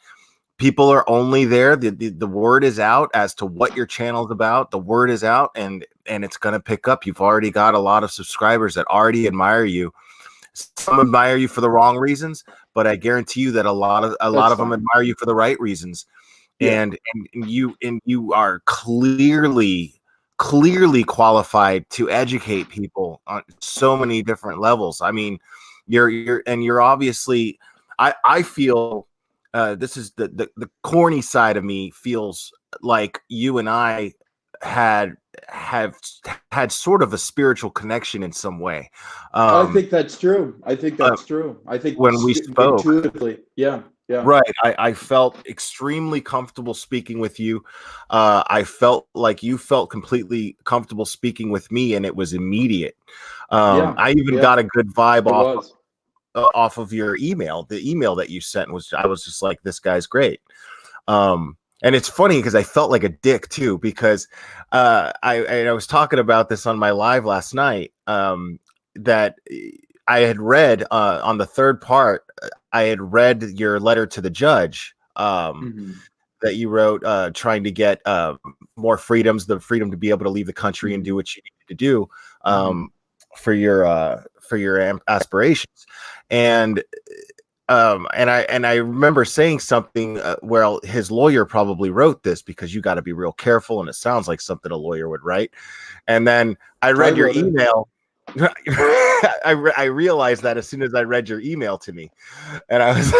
people are only there. The word is out as to what your channel is about. The word is out, and it's going to pick up. You've already got a lot of subscribers that already admire you. Some admire you for the wrong reasons, but I guarantee you that a lot That's of them fine. admire you for the right reasons. Yeah. And you are clearly qualified to educate people on so many different levels. I mean, you're obviously, I feel, this is the corny side of me, feels like you and I have had sort of a spiritual connection in some way. I um think that's true. I think uh, that's true. I think when we spoke, intuitively. Yeah. Yeah. right, I felt extremely comfortable speaking with you. I felt like you felt completely comfortable speaking with me, and it was immediate. Yeah. I even Yeah. got a good vibe It was. off of your email. The email that you sent I was just like, this guy's great. And it's funny because I felt like a dick too, because I was talking about this on my live last night, that I had read, on the third part, I had read your letter to the judge, Mhm. that you wrote, trying to get more freedoms, the freedom to be able to leave the country and do what you need to do for your aspirations. And I remember saying something where his lawyer probably wrote this, because you got to be real careful, and it sounds like something a lawyer would write. And then I read your email. I realized that as soon as I read your email to me, and I was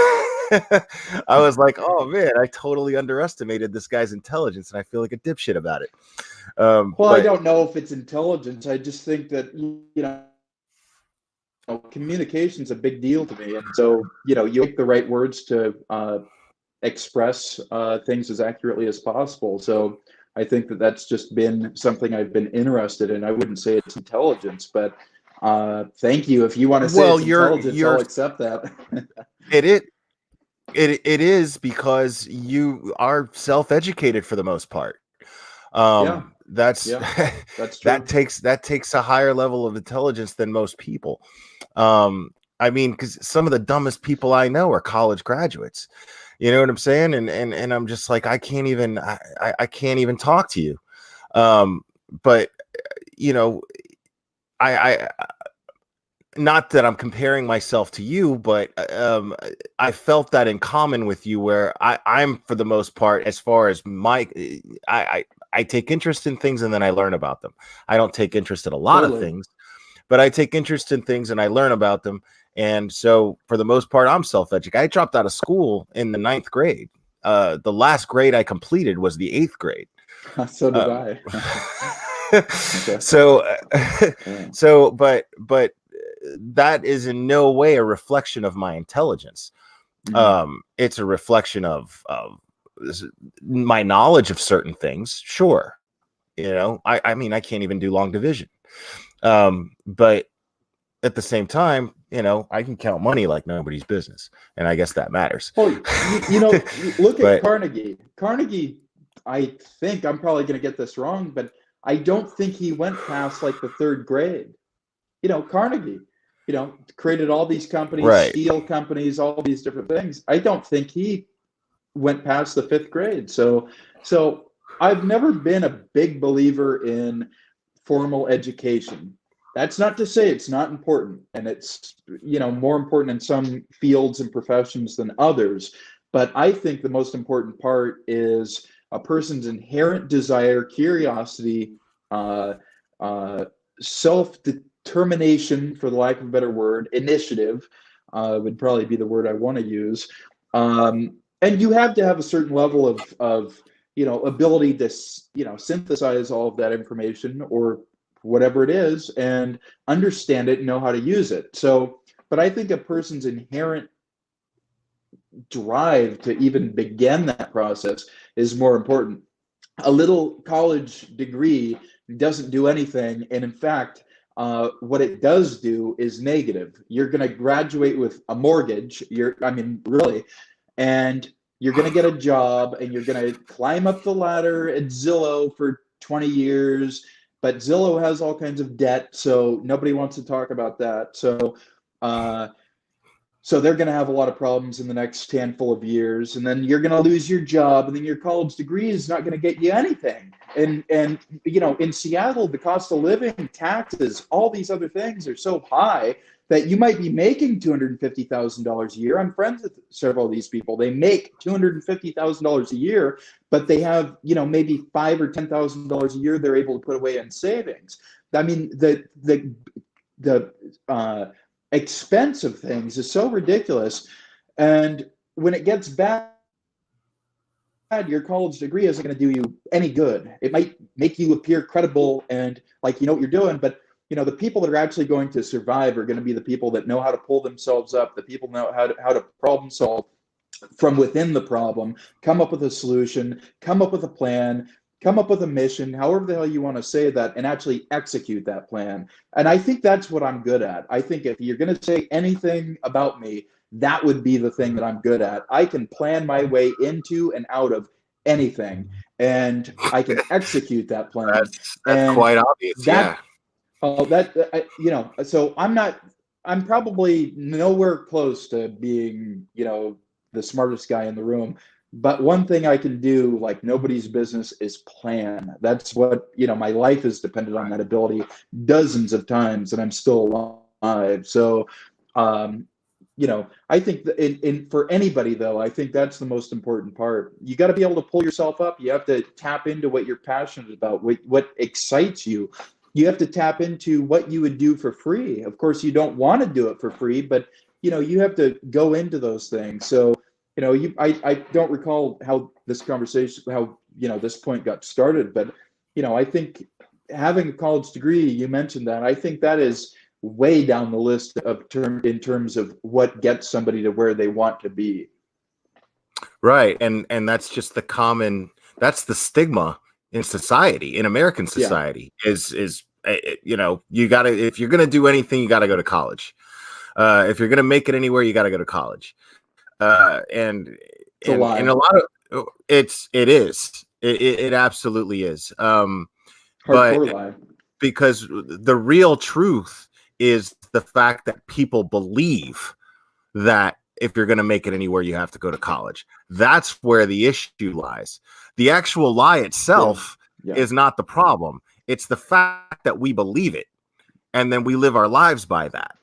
I was like, oh man, I totally underestimated this guy's intelligence, and I feel like a dipshit about it. Well, I don't know if it's intelligence. I just think that, communication's a big deal to me, and so you pick the right words to express things as accurately as possible. So I think that that's just been something I've been interested in. I wouldn't say it's intelligence, but thank you. If you want to say it's intelligence, I'll accept that. It is, because you are self-educated for the most part. That's true. that takes a higher level of intelligence than most people. I mean, because some of the dumbest people I know are college graduates. You know what I'm saying? And I'm just like, I can't even talk to you. But I not that I'm comparing myself to you, but I felt that in common with you, where I'm for the most part, as far as I take interest in things and then I learn about them. I don't take interest in a lot of things, but I take interest in things and I learn about them. And so for the most part, I'm self-educated. I dropped out of school in the 9th grade. The last grade I completed was the 8th grade. So did I. But that is in no way a reflection of my intelligence. It's a reflection of my knowledge of certain things. Sure. I mean, I can't even do long division. But at the same time, I can count money like nobody's business. And I guess that matters. Well, look at Carnegie. Carnegie, I think, I'm probably going to get this wrong, but I don't think he went past like the 3rd grade. Carnegie, created all these companies, steel companies, all these different things. I don't think he went past the 5th grade. So I've never been a big believer in formal education. That's not to say it's not important, and it's more important in some fields and professions than others. But I think the most important part is a person's inherent desire, curiosity, self-determination, for the lack of a better word, initiative would probably be the word I want to use. And you have to have a certain level of ability to synthesize all of that information, or whatever it is, and understand it and know how to use it. So, but I think a person's inherent drive to even begin that process is more important. A little college degree doesn't do anything, and in fact, what it does do is negative. You're going to graduate with a mortgage. Really, and you're going to get a job, and you're going to climb up the ladder at Zillow for 20 years. But Zillow has all kinds of debt, so nobody wants to talk about that. So they're going to have a lot of problems in the next handful of years, and then you're going to lose your job, and then your college degree is not going to get you anything. And in Seattle, the cost of living, taxes, all these other things are so high that you might be making $250,000 a year. I'm friends with several of these people. They make $250,000 a year, but they have, maybe $5,000 or $10,000 a year they're able to put away in savings. I mean, the expense of things is so ridiculous. And when it gets bad, your college degree isn't going to do you any good. It might make you appear credible and like you know what you're doing, but the people that are actually going to survive are going to be the people that know how to pull themselves up, the people know how to problem solve from within the problem, come up with a solution, come up with a plan, come up with a mission, however the hell you want to say that, and actually execute that plan. And I think that's what I'm good at. I think if you're going to say anything about me, that would be the thing that I'm good at. I can plan my way into and out of anything, and I can execute that plan. That's quite obvious. So I'm probably nowhere close to being, the smartest guy in the room. But one thing I can do, like nobody's business, is plan. That's what, my life is dependent on that ability dozens of times, and I'm still alive. So, I think that for anybody, though, I think that's the most important part. You got to be able to pull yourself up. You have to tap into what you're passionate about, what excites you. You have to tap into what you would do for free. Of course, you don't want to do it for free, but you have to go into those things. So, I don't recall how this point got started, but I think having a college degree, you mentioned that. I think that is way down the list in terms of what gets somebody to where they want to be. Right. And that's just that's the stigma in society, in American society, is you gotta, if you're gonna do anything, you gotta go to college. If you're gonna make it anywhere, you gotta go to college. And It's a lie. a lot of it absolutely is. Hardcore But lie. because the real truth is the fact that people believe that if you're going to make it anywhere, you have to go to college. That's where the issue lies. The actual lie itself is not the problem. It's the fact that we believe it, and then we live our lives by that.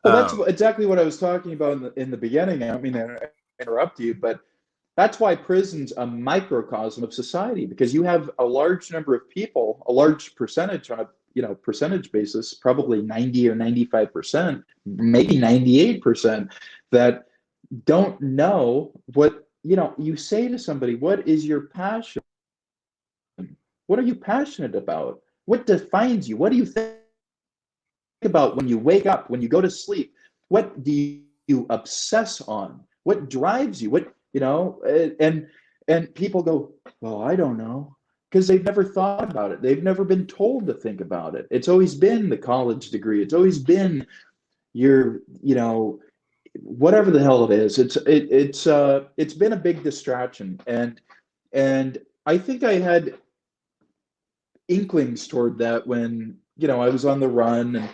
Well, that's exactly what I was talking about in the beginning. I don't mean to interrupt you, but that's why prison's a microcosm of society, because you have a large number of people, a large percentage on a percentage basis, probably 90 or 95%, maybe 98%, that don't know what, you say to somebody, what is your passion? What are you passionate about? What defines you? What do you think about when you wake up, when you go to sleep? What do you obsess on? What drives you? And people go, well, I don't know, because they've never thought about it. They've never been told to think about it. It's always been the college degree. It's always been your, whatever the hell it is. It's been a big distraction. And I think I had inklings toward that when, I was on the run, and,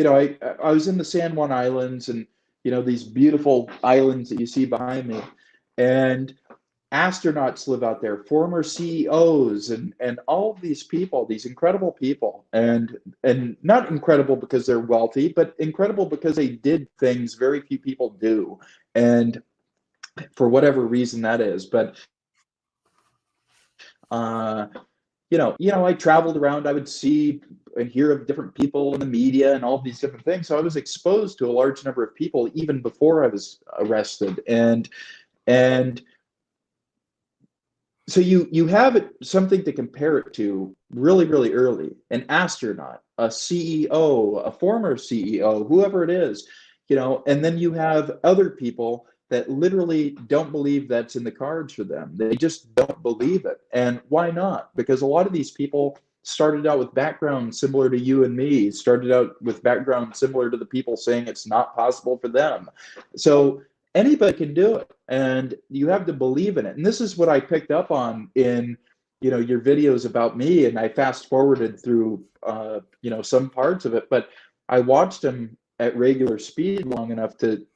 I was in the San Juan Islands, and, these beautiful islands that you see behind me. And astronauts live out there, former CEOs, and all of these people, these incredible people, and not incredible because they're wealthy, but incredible because they did things very few people do, and for whatever reason that is. But I traveled around. I would see and hear of different people in the media and all these different things. So I was exposed to a large number of people even before I was arrested, and so you have something to compare it to really, really early. An astronaut, a CEO, a former CEO, whoever it is, and then you have other people that literally don't believe that's in the cards for them. They just don't believe it. And why not? Because a lot of these people started out with backgrounds similar to you and me, started out with backgrounds similar to the people saying it's not possible for them. So anybody can do it, and you have to believe in it. And this is what I picked up on in, your videos about me, and I fast forwarded through, some parts of it, but I watched them at regular speed long enough to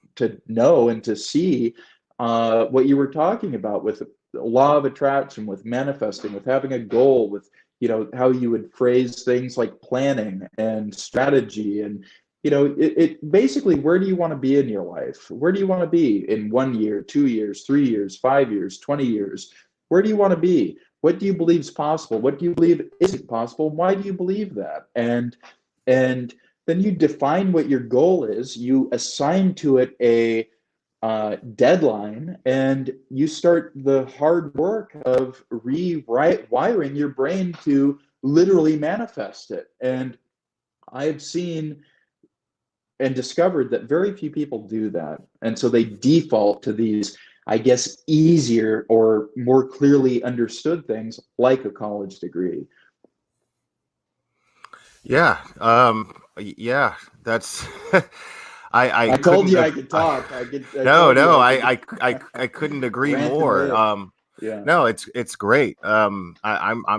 know and to see what you were talking about with the law of attraction, with manifesting, with having a goal, with, how you would phrase things like planning and strategy, and it basically, where do you want to be in your life? Where do you want to be in 1 year, 2 years, 3 years, 5 years, 20 years? Where do you want to be? What do you believe is possible? What do you believe isn't possible? Why do you believe that? And then you define what your goal is. You assign to it a deadline, and you start the hard work of rewiring your brain to literally manifest it. And I have seen and discovered that very few people do that. And so they default to these, I guess, easier or more clearly understood things like a college degree. Yeah. That's I told you I could talk. I couldn't agree more. Yeah. No, it's great. I'm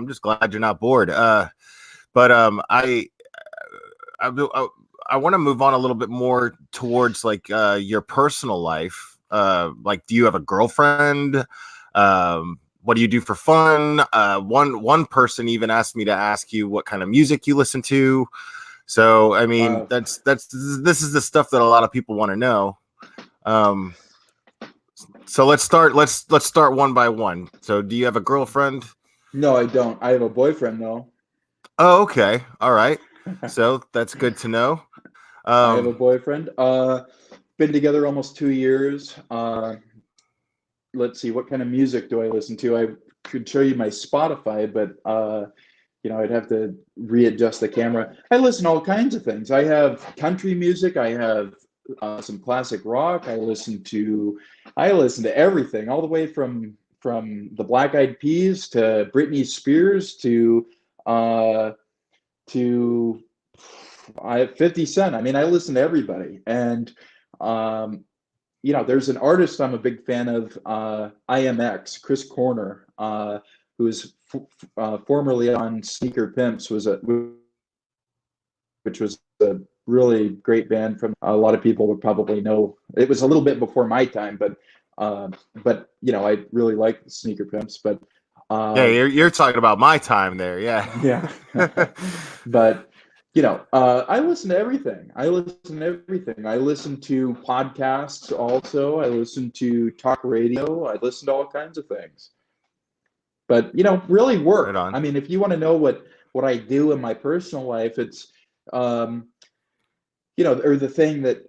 just glad you're not bored. But I want to move on a little bit more towards like your personal life. Like, do you have a girlfriend? What do you do for fun? One person even asked me to ask you what kind of music you listen to. So I mean, this is the stuff that a lot of people want to know. So let's start one by one. So do you have a girlfriend? No, I don't. I have a boyfriend though. Oh, okay. All right. So that's good to know. I have a boyfriend. Been together almost 2 years. Let's see, what kind of music do I listen to? I could show you my Spotify, but I'd have to readjust the camera. I listen to all kinds of things. I have country music. I have some classic rock. I listen to everything, all the way from the Black Eyed Peas to Britney Spears to 50 Cent. I mean, I listen to everybody. And there's an artist I'm a big fan of, IMX, Chris Corner, who's formerly on Sneaker Pimps, which was a really great band from a lot of people would probably know. It was a little bit before my time, but I really like Sneaker Pimps. But yeah, you're talking about my time there, yeah. Yeah. But I listen to everything. I listen to podcasts also. I listen to talk radio. I listen to all kinds of things. But really work. Right on. I mean, if you want to know what I do in my personal life, it's or the thing that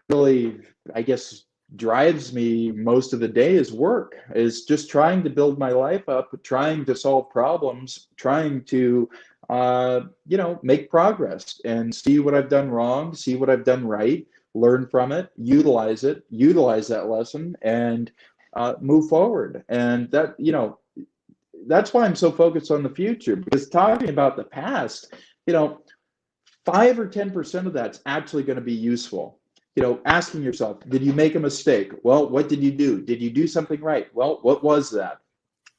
really, I guess, drives me most of the day is work. Is just trying to build my life up, trying to solve problems, trying to make progress and see what I've done wrong, see what I've done right, learn from it, utilize that lesson, and move forward. And that's why I'm so focused on the future, because talking about the past, 5 or 10% of that's actually going to be useful. Asking yourself, did you make a mistake? Well, what did you do? Did you do something right? Well, what was that?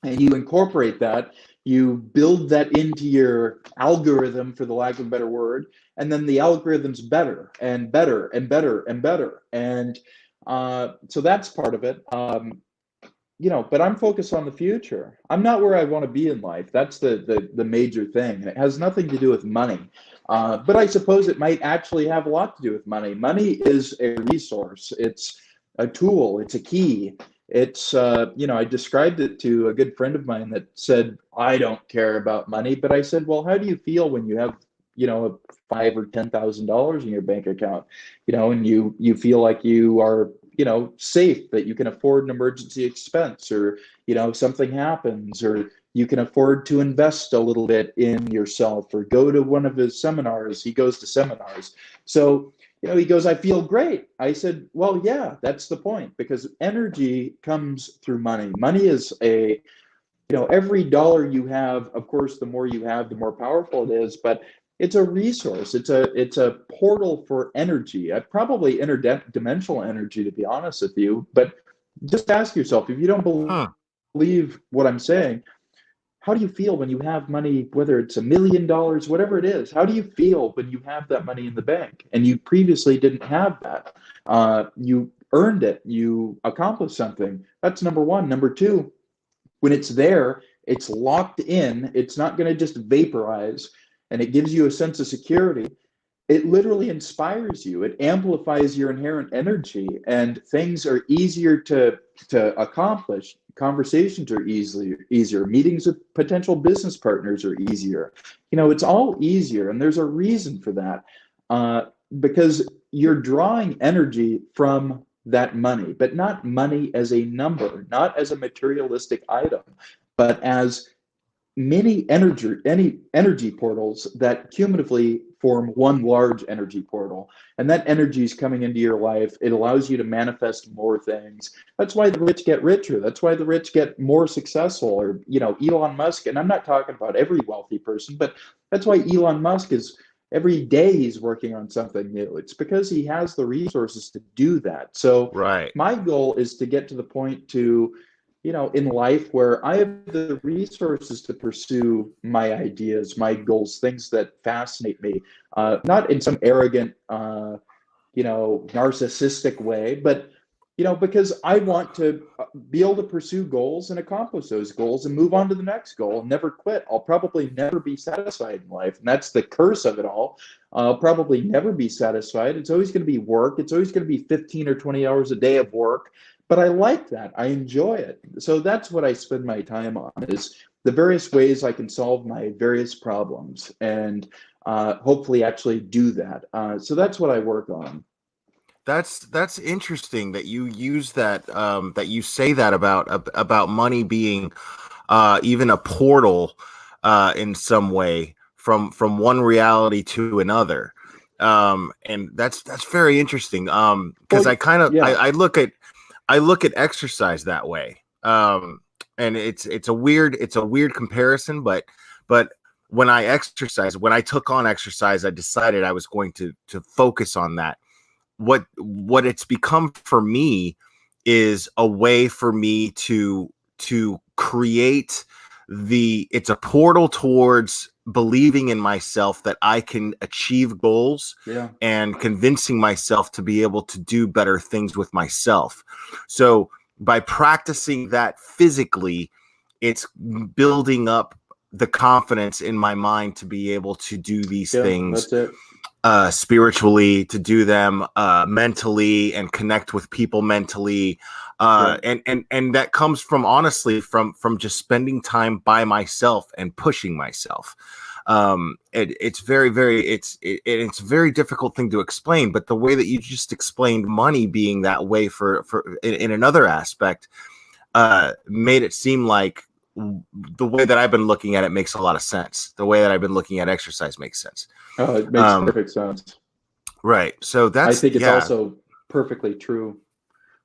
And you incorporate that, you build that into your algorithm, for the lack of a better word, and then the algorithm's better and better and better and better. And so that's part of it. But I'm focused on the future. I'm not where I want to be in life. That's the major thing. And it has nothing to do with money. But I suppose it might actually have a lot to do with money. Money is a resource. It's a tool. It's a key. It's, I described it to a good friend of mine that said, I don't care about money. But I said, well, how do you feel when you have, $5,000 or $10,000 in your bank account, and you feel like you are, safe, that you can afford an emergency expense, or, something happens, or you can afford to invest a little bit in yourself, or go to one of his seminars. He goes to seminars. So, he goes, I feel great. I said, well, yeah, that's the point, because energy comes through money. Money is every dollar you have, of course, the more you have, the more powerful it is, but it's a resource. It's a portal for energy, probably interdimensional energy, to be honest with you. But just ask yourself, if you don't believe what I'm saying, how do you feel when you have money, whether it's $1 million, whatever it is? How do you feel when you have that money in the bank and you previously didn't have that? You earned it. You accomplished something. That's number one. Number two, when it's there, it's locked in. It's not going to just vaporize, and it gives you a sense of security. It literally inspires you. It amplifies your inherent energy, and things are easier to accomplish. Conversations are easier. Meetings with potential business partners are easier. It's all easier, and there's a reason for that, because you're drawing energy from that money, but not money as a number, not as a materialistic item, but as many energy portals that cumulatively form one large energy portal. And that energy is coming into your life. It allows you to manifest more things. That's why the rich get richer. That's why the rich get more successful. Or, Elon Musk, and I'm not talking about every wealthy person, but that's why Elon Musk is, every day he's working on something new. It's because he has the resources to do that. So right. My goal is to get to the point to, in life where I have the resources to pursue my ideas, my goals, things that fascinate me, not in some arrogant, narcissistic way, but because I want to be able to pursue goals and accomplish those goals and move on to the next goal and never quit. I'll probably never be satisfied in life. And that's the curse of it all. I'll probably never be satisfied. It's always going to be work. It's always going to be 15 or 20 hours a day of work. But I like that. I enjoy it. So that's what I spend my time on, is the various ways I can solve my various problems and hopefully actually do that. So that's what I work on. That's interesting that you use that, that you say that about money being even a portal in some way from one reality to another, and that's very interesting. Because I look at exercise that way, and it's a weird comparison, but when I took on exercise, I decided I was going to focus on that. What it's become for me is a way for me to create it's a portal towards believing in myself that I can achieve goals, and convincing myself to be able to do better things with myself. So by practicing that physically, it's building up the confidence in my mind to be able to do these things. That's it. Spiritually, to do them mentally, and connect with people mentally, and that comes from, honestly, from just spending time by myself and pushing myself. It's a very difficult thing to explain, but the way that you just explained money being that way for in another aspect made it seem like the way that I've been looking at it makes a lot of sense. The way that I've been looking at exercise makes sense. Oh, it makes perfect sense. Right. So I think it's also perfectly true.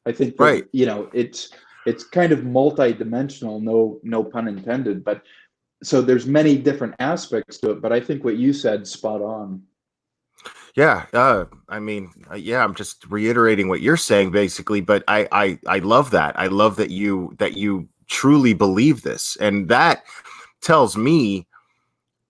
I think that, it's kind of multi-dimensional, no pun intended, but so there's many different aspects to it, but I think what you said, spot on. Yeah. I'm just reiterating what you're saying basically, but I love that. I love that you truly believe this. And that tells me,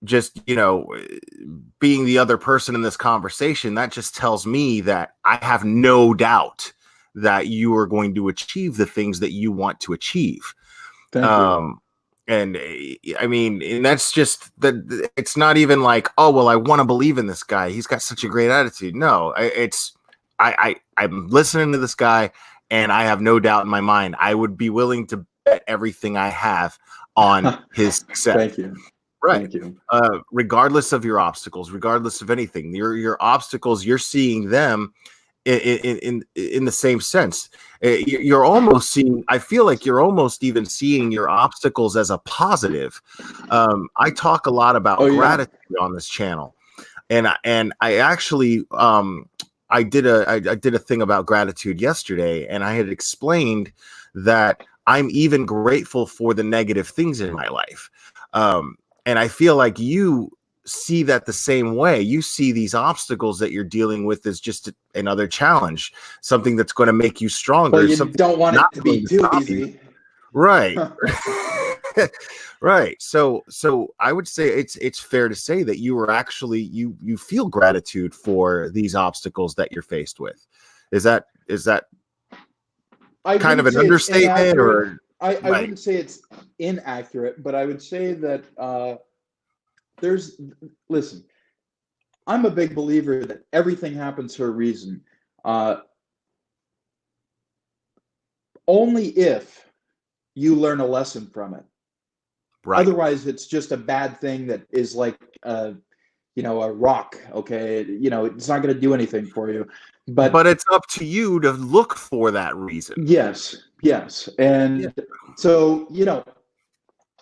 just, being the other person in this conversation, that just tells me that I have no doubt that you are going to achieve the things that you want to achieve. Thank you. And I mean, and that's just that. It's not even like, oh, well, I want to believe in this guy, he's got such a great attitude. No, I'm listening to this guy, and I have no doubt in my mind, I would be willing to bet everything I have on his success. Thank you. Right. Thank you. Regardless of your obstacles, regardless of anything, your obstacles, you're seeing them in the same sense. You're almost seeing, I feel like you're almost even seeing your obstacles as a positive. I talk a lot about gratitude on this channel, and I actually I did a thing about gratitude yesterday, and I had explained that I'm even grateful for the negative things in my life. And I feel like you see that the same way. You see these obstacles that you're dealing with as just another challenge, something that's going to make you stronger. Well, you don't want it to be too easy. Right. Right. So I would say it's fair to say that you are actually, you feel gratitude for these obstacles that you're faced with. Is that kind of an understatement, or? I wouldn't say it's inaccurate, but I would say that listen, I'm a big believer that everything happens for a reason. Only if you learn a lesson from it. Right. Otherwise, it's just a bad thing that is like, a rock. Okay. It's not going to do anything for you. But it's up to you to look for that reason. Yes. And so,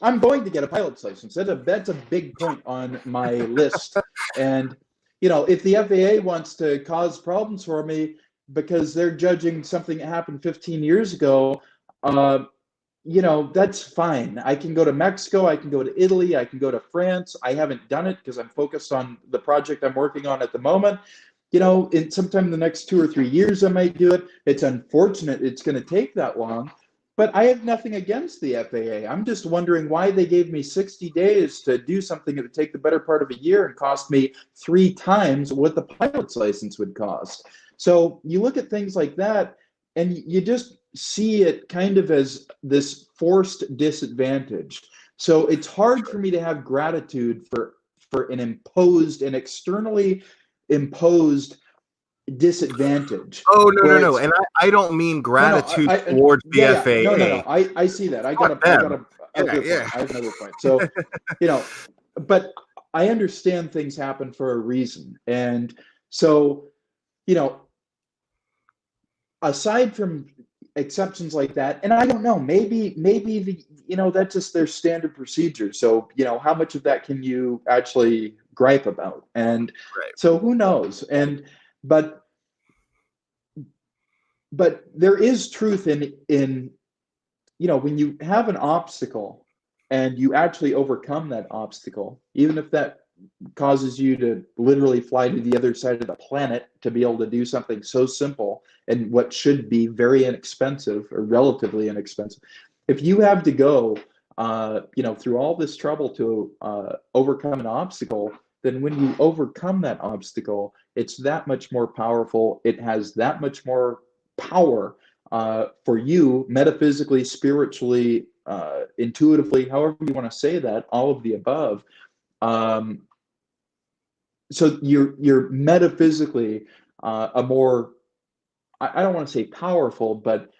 I'm going to get a pilot's license. That's a big point on my list. And, if the FAA wants to cause problems for me because they're judging something that happened 15 years ago, that's fine. I can go to Mexico. I can go to Italy. I can go to France. I haven't done it because I'm focused on the project I'm working on at the moment. In sometime in the next 2 or 3 years, I might do it. It's unfortunate it's going to take that long, but I have nothing against the FAA. I'm just wondering why they gave me 60 days to do something that would take the better part of a year and cost me 3 times what the pilot's license would cost. So you look at things like that, and you just see it kind of as this forced disadvantage. So it's hard for me to have gratitude for an externally imposed disadvantage. Oh, no, no, where no. it's And I don't mean gratitude towards the yeah, yeah. No, no, FAA. no. I see that. I got Fuck a them. other Yeah. point. I have another point. So, but I understand things happen for a reason. And so, aside from exceptions like that, and I don't know, maybe that's just their standard procedure. So, how much of that can you actually gripe about? And Right. so who knows? And but there is truth in when you have an obstacle and you actually overcome that obstacle, even if that causes you to literally fly to the other side of the planet to be able to do something so simple and what should be very inexpensive or relatively inexpensive. If you have to go, through all this trouble to overcome an obstacle, then when you overcome that obstacle, it's that much more powerful. It has that much more power for you, metaphysically, spiritually, intuitively, however you want to say that, all of the above. So you're metaphysically a more, I don't want to say powerful, but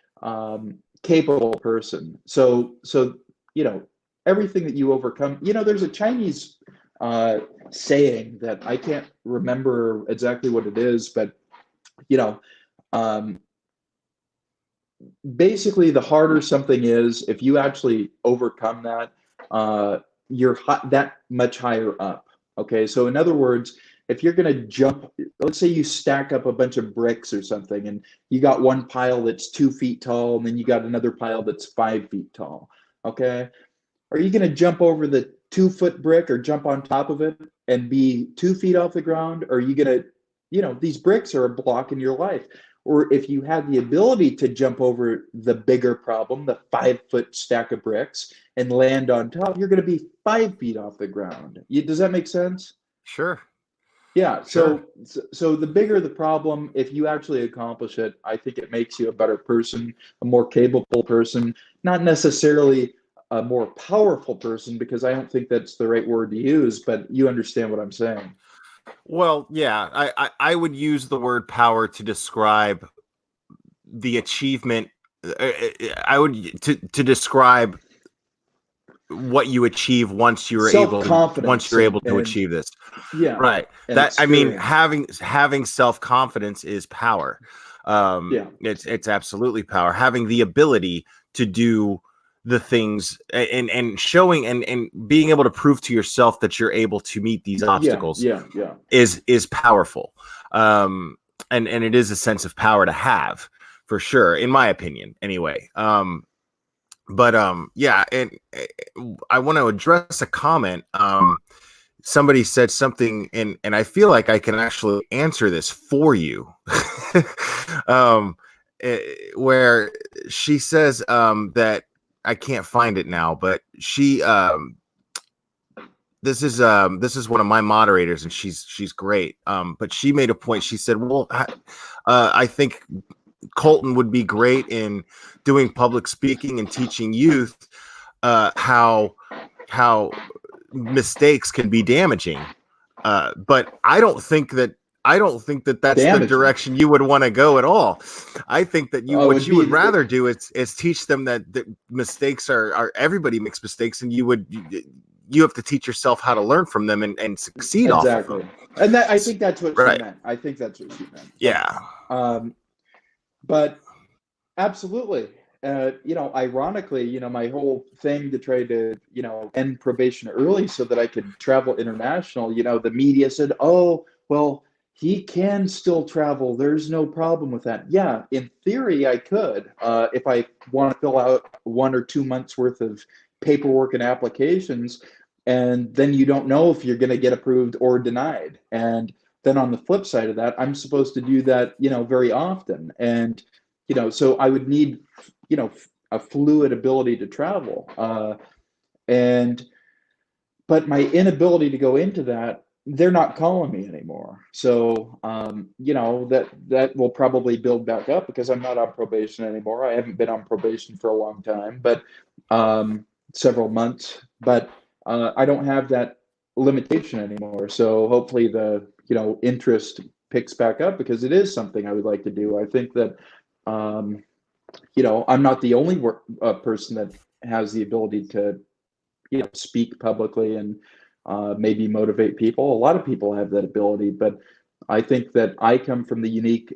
capable person. So everything that you overcome. There's a Chinese saying that I can't remember exactly what it is, but basically, the harder something is, if you actually overcome that, you're that much higher up. Okay, so in other words, if you're going to jump, let's say you stack up a bunch of bricks or something, and you got one pile that's 2 feet tall, and then you got another pile that's 5 feet tall. Okay, are you going to jump over the 2-foot brick or jump on top of it and be 2 feet off the ground? Or are you going to, these bricks are a block in your life. Or if you have the ability to jump over the bigger problem, the 5-foot stack of bricks, and land on top, you're going to be 5 feet off the ground. Does that make sense? Sure. Yeah. Sure. So the bigger the problem, if you actually accomplish it, I think it makes you a better person, a more capable person, not necessarily a more powerful person, because I don't think that's the right word to use, but you understand what I'm saying. Well, yeah, I would use the word power to describe the achievement. I would to describe what you achieve once you're able to achieve this. Yeah. Right. That I mean, having self-confidence is power. It's absolutely power. Having the ability to do the things and showing and being able to prove to yourself that you're able to meet these obstacles is powerful. And it is a sense of power to have, for sure, in my opinion, anyway. But yeah, and I want to address a comment. Somebody said something, and I feel like I can actually answer this for you. Where she says that I can't find it now, but she this is one of my moderators, and she's great. But she made a point. She said, "Well, I think Colton would be great in doing public speaking and teaching youth how mistakes can be damaging." But I don't think that that's the direction you would want to go at all. I think that what you would rather do is teach them that mistakes are everybody makes mistakes, and you have to teach yourself how to learn from them and succeed off of them. And I think that's what she meant. I think that's what she meant. Yeah. But absolutely, ironically, my whole thing to try to, end probation early so that I could travel international, the media said, oh, well, he can still travel. There's no problem with that. Yeah, in theory, I could, if I want to fill out 1 or 2 months worth of paperwork and applications, and then you don't know if you're going to get approved or denied. And then on the flip side of that, I'm supposed to do that, very often. And, so I would need, a fluid ability to travel. But my inability to go into that, they're not calling me anymore. So, that will probably build back up because I'm not on probation anymore. I haven't been on probation for a long time, but several months. But I don't have that limitation anymore. So hopefully the interest picks back up because it is something I would like to do. I think that I'm not the only person that has the ability to speak publicly and maybe motivate people. A lot of people have that ability, but I think that I come from the unique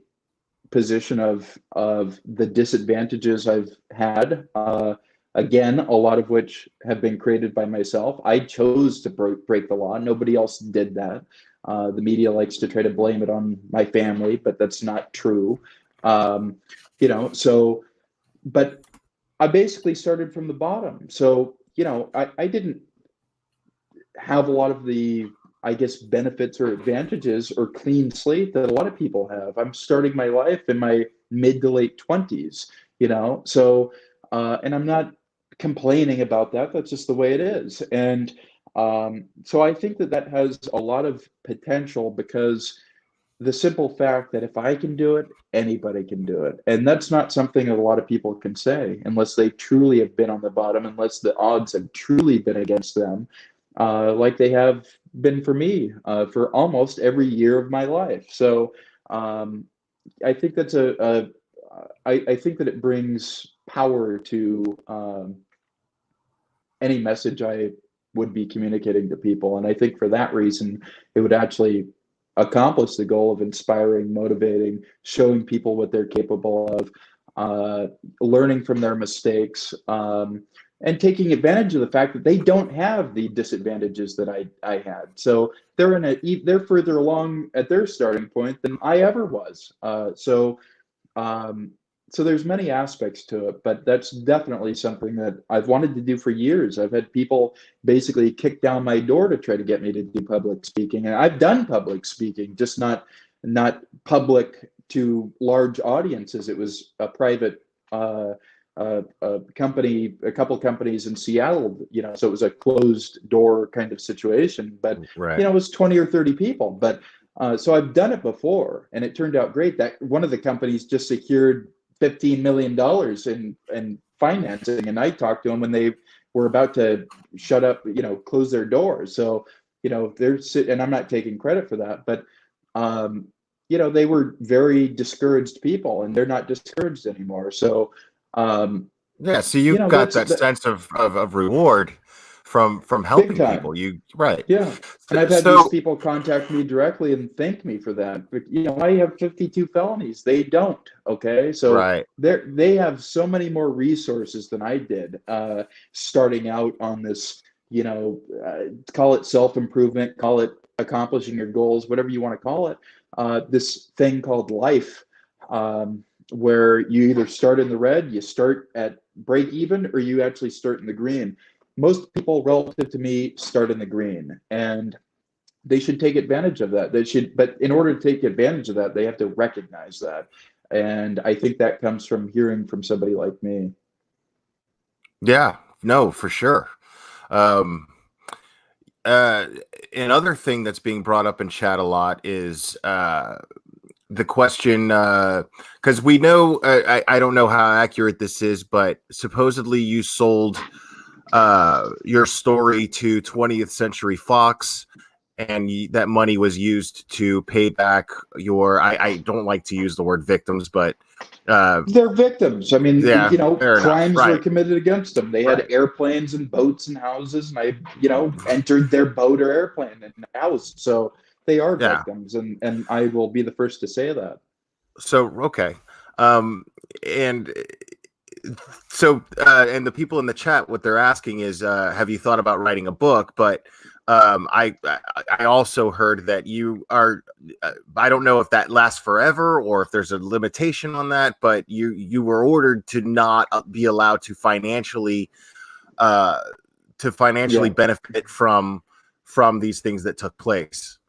position of the disadvantages I've had. Again, a lot of which have been created by myself. I chose to break the law. Nobody else did that. The media likes to try to blame it on my family, but that's not true. So, but I basically started from the bottom. So, I didn't have a lot of the, I guess, benefits or advantages or clean slate that a lot of people have. I'm starting my life in my mid to late 20s, so, and I'm not complaining about that. That's just the way it is. And so I think that has a lot of potential because the simple fact that if I can do it, anybody can do it. And that's not something that a lot of people can say unless they truly have been on the bottom, unless the odds have truly been against them, like they have been for me for almost every year of my life. So I think that's I think that it brings power to any message I would be communicating to people. And I think for that reason, it would actually accomplish the goal of inspiring, motivating, showing people what they're capable of, learning from their mistakes, and taking advantage of the fact that they don't have the disadvantages that I had. So they're further along at their starting point than I ever was. So there's many aspects to it, but that's definitely something that I've wanted to do for years. I've had people basically kick down my door to try to get me to do public speaking, and I've done public speaking, just not public to large audiences. It was a private company, a couple companies in Seattle, so it was a closed door kind of situation, but Right. it was 20 or 30 people. But so I've done it before, and it turned out great. That one of the companies just secured $15 million in financing, and I talked to them when they were about to shut up, close their doors. So, and I'm not taking credit for that, but they were very discouraged people, and they're not discouraged anymore. So, yeah, so you've got that sense of reward from helping people. Right. Yeah. And I've had these people contact me directly and thank me for that. But I have 52 felonies. They don't. Okay. So right. They have so many more resources than I did, starting out on this, call it self-improvement, call it accomplishing your goals, whatever you want to call it. This thing called life, where you either start in the red, you start at break even, or you actually start in the green. Most people relative to me start in the green, and they should take advantage of that. But in order to take advantage of that, they have to recognize that. And I think that comes from hearing from somebody like me. Yeah, no, for sure. Another thing that's being brought up in chat a lot is the question, because we know, I don't know how accurate this is, but supposedly you sold your story to 20th Century Fox, and that money was used to pay back your, I don't like to use the word victims, but they're victims. I mean, yeah, crimes right. were committed against them. They had airplanes and boats and houses, and I entered their boat or airplane in a house. So they are victims, and I will be the first to say that. So okay, and so and the people in the chat, what they're asking is, have you thought about writing a book? But I also heard that you are, I don't know if that lasts forever or if there's a limitation on that, but you were ordered to not be allowed to financially benefit from these things that took place.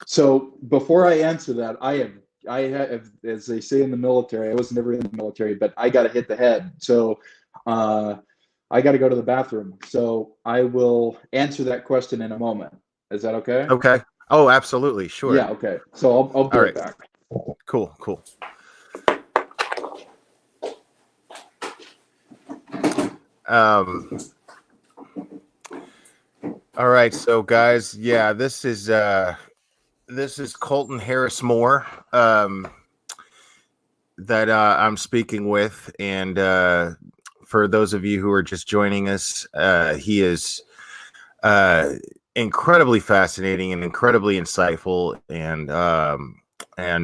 So before I answer that, I have, as they say in the military, I was never in the military, but I got to hit the head. So I got to go to the bathroom. So I will answer that question in a moment. Is that okay? Okay. Oh, absolutely. Sure. Yeah. Okay. So I'll be All right right. back. Cool. All right. So guys, yeah, this is Colton Harris Moore that I'm speaking with. And for those of you who are just joining us, he is incredibly fascinating and incredibly insightful. And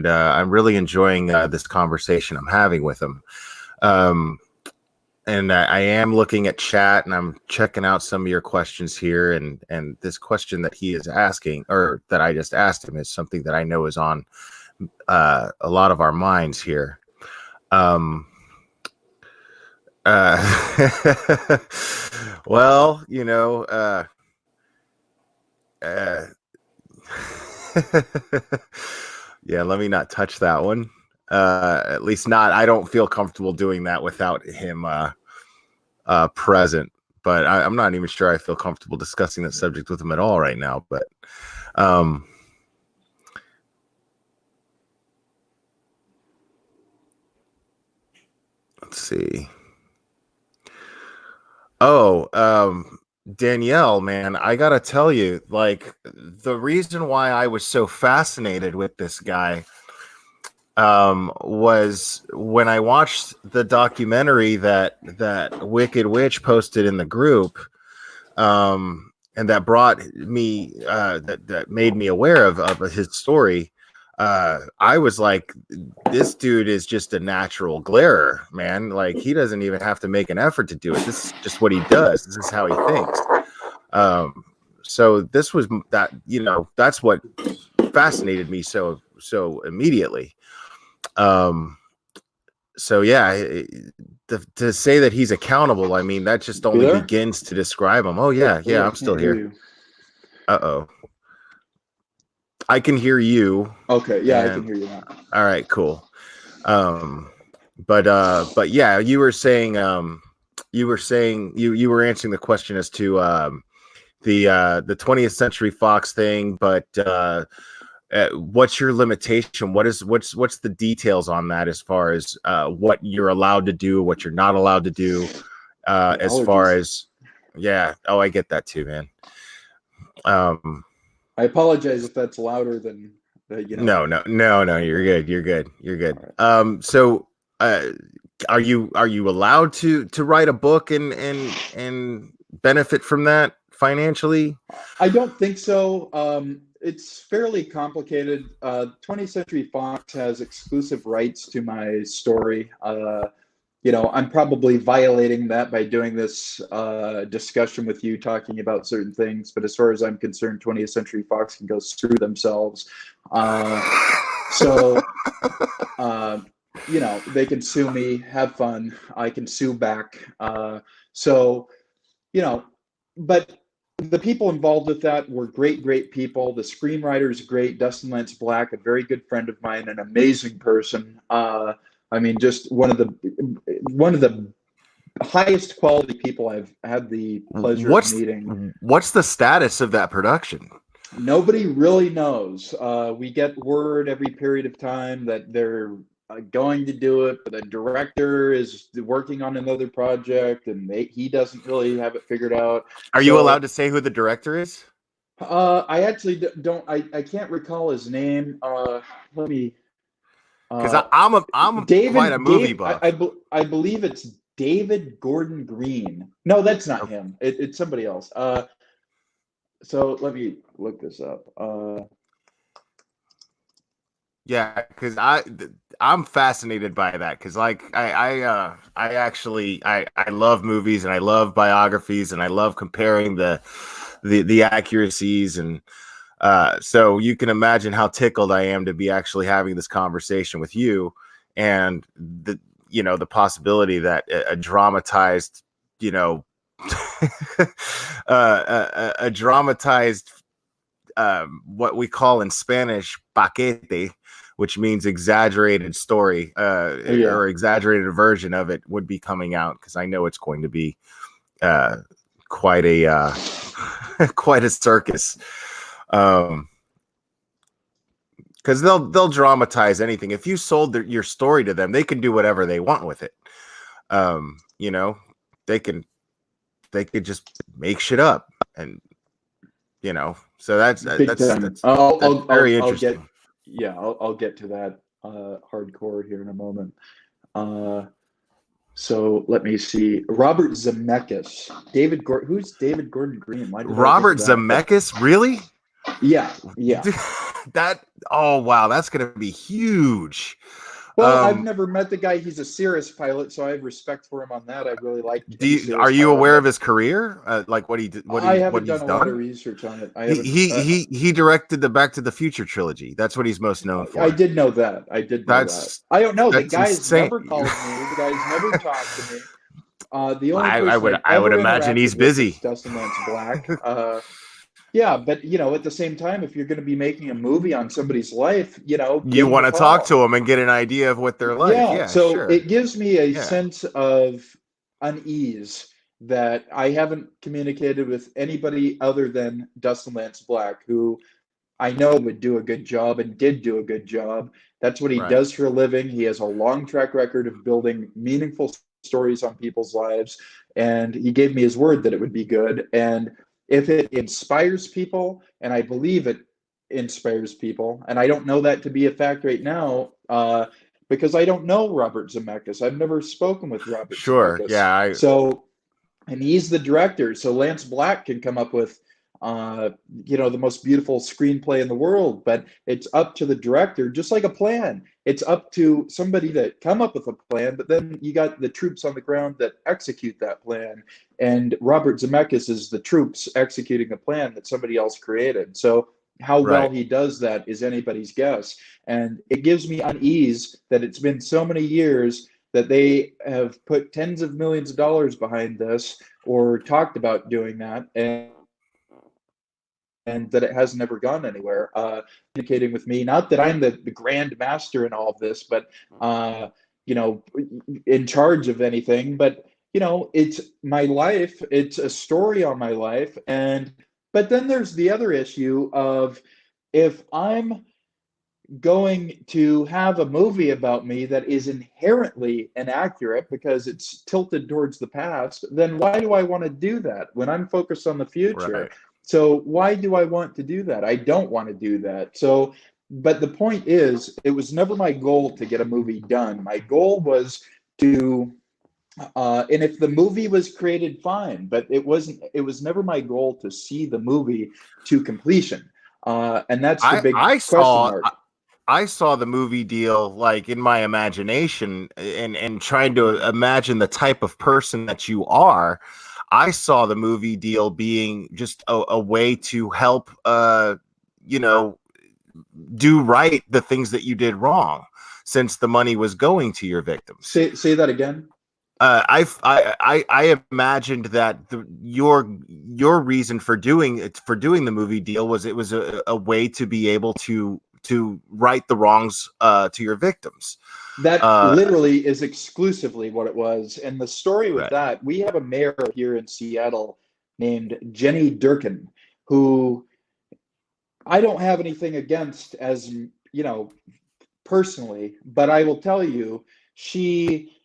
I'm really enjoying this conversation I'm having with him. And I am looking at chat and I'm checking out some of your questions here. And this question that he is asking, or that I just asked him, is something that I know is on a lot of our minds here. Well, you know, yeah, let me not touch that one. At least not, I don't feel comfortable doing that without him present. But I'm not even sure I feel comfortable discussing that subject with him at all right now. But let's see. Oh, Danielle, man, I gotta tell you, like, the reason why I was so fascinated with this guy was when I watched the documentary that Wicked Witch posted in the group, and that brought me that made me aware of his story. I was like, this dude is just a natural glarer, man. Like, he doesn't even have to make an effort to do it. This is just what he does. This is how he thinks. So this was that, you know, that's what fascinated me so immediately. So yeah, to say that he's accountable, I mean, that just only begins to describe him. Oh yeah, I'm still here. Uh-oh. I can hear you. Okay, yeah, I can hear you now. All right, cool. But yeah, you were saying you were answering the question as to the 20th Century Fox thing, but what's your limitation? What's the details on that, as far as what you're allowed to do, what you're not allowed to do, as far as I get that too, man. I apologize if that's louder than you know. No, you're good. Right. So are you allowed to write a book and benefit from that financially? I don't think so. It's fairly complicated. 20th Century Fox has exclusive rights to my story. You know, I'm probably violating that by doing this discussion with you, talking about certain things. But as far as I'm concerned, 20th Century Fox can go screw themselves. So, you know, they can sue me, have fun. I can sue back. So, you know, but the people involved with that were great people. The screenwriter is great. Dustin Lance Black, a very good friend of mine, an amazing person. I mean, just one of the highest quality people I've had the pleasure of meeting. What's the status of that production? Nobody really knows. We get word every period of time that they're going to do it, but the director is working on another project, and he doesn't really have it figured out. Are you allowed to say who the director is? I actually don't. I can't recall his name. Let me. Because I'm David, quite a movie buff. I believe it's David Gordon Green. No, that's not him. It's somebody else. So let me look this up. Yeah, because I'm fascinated by that, because like I actually love movies, and I love biographies, and I love comparing the accuracies, and so you can imagine how tickled I am to be actually having this conversation with you, and the possibility that a dramatized, a dramatized what we call in Spanish paquete, which means exaggerated story, or exaggerated version of it, would be coming out, because I know it's going to be quite a circus. because they'll dramatize anything. If you sold your story to them, they can do whatever they want with it. You know, they could just make shit up, and you know, so that's very interesting. I'll get to that hardcore here in a moment. So let me see. Robert Zemeckis, David Gordon. Who's David Gordon Green? Robert Zemeckis, really? Yeah. Oh wow, that's gonna be huge. Well, I've never met the guy. He's a Cirrus pilot, so I have respect for him on that. I really like. Are you aware of his career? Like what he did? I haven't done a lot of research on it. He directed the Back to the Future trilogy. That's what he's most known for. I did know that. I don't know. The guy's never called me. The guy's never talked to me. The only person I would imagine he's busy. Dustin Lance Black. Yeah, but you know, at the same time, if you're going to be making a movie on somebody's life, you know, you want to talk to them and get an idea of what they're like. Yeah, so sure. It gives me a sense of unease that I haven't communicated with anybody other than Dustin Lance Black, who I know would do a good job and did do a good job. That's what he does for a living. He has a long track record of building meaningful stories on people's lives, and he gave me his word that it would be good. And if it inspires people, and I believe it inspires people, and I don't know that to be a fact right now, because I don't know Robert Zemeckis. I've never spoken with Robert Zemeckis. Yeah. And he's the director, so Lance Black can come up with, you know, the most beautiful screenplay in the world, but it's up to the director, just like a plan. It's up to somebody to come up with a plan, but then you got the troops on the ground that execute that plan. And Robert Zemeckis is the troops executing the plan that somebody else created. So how well he does that is anybody's guess. And it gives me unease that it's been so many years that they have put tens of millions of dollars behind this or talked about doing that, and that it has never gone anywhere. Communicating with me, not that I'm the grand master in all of this, but you know, in charge of anything, but you know, it's my life, it's a story on my life. But then there's the other issue of, if I'm going to have a movie about me that is inherently inaccurate because it's tilted towards the past, then why do I want to do that when I'm focused on the future? So why do I want to do that? I don't want to do that. So, but the point is, it was never my goal to get a movie done. My goal was to, and if the movie was created, fine, but it was never my goal to see the movie to completion. And that's the big question mark. I saw the movie deal like in my imagination, and trying to imagine the type of person that you are. I saw the movie deal being just a way to help, you know, do right the things that you did wrong, since the money was going to your victims. Say that again. I imagined that your reason for doing the movie deal was it was a way to be able to right the wrongs to your victims. That literally is exclusively what it was. And the story with that, we have a mayor here in Seattle named Jenny Durkin, who I don't have anything against, as you know, personally, but I will tell you, she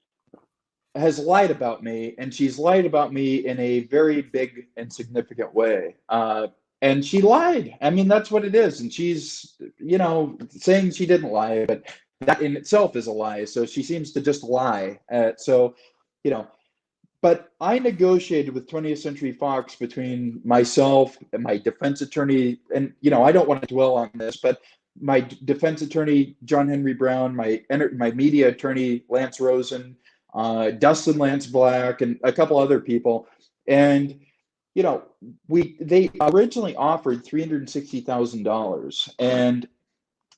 has lied about me, and she's lied about me in a very big and significant way. And she lied. I mean, that's what it is. And she's, you know, saying she didn't lie, but that in itself is a lie. So she seems to just lie. So, you know, but I negotiated with 20th Century Fox between myself and my defense attorney. And, you know, I don't want to dwell on this, but my defense attorney, John Henry Brown, my media attorney, Lance Rosen, Dustin Lance Black, and a couple other people. And, you know, they originally offered $360,000, and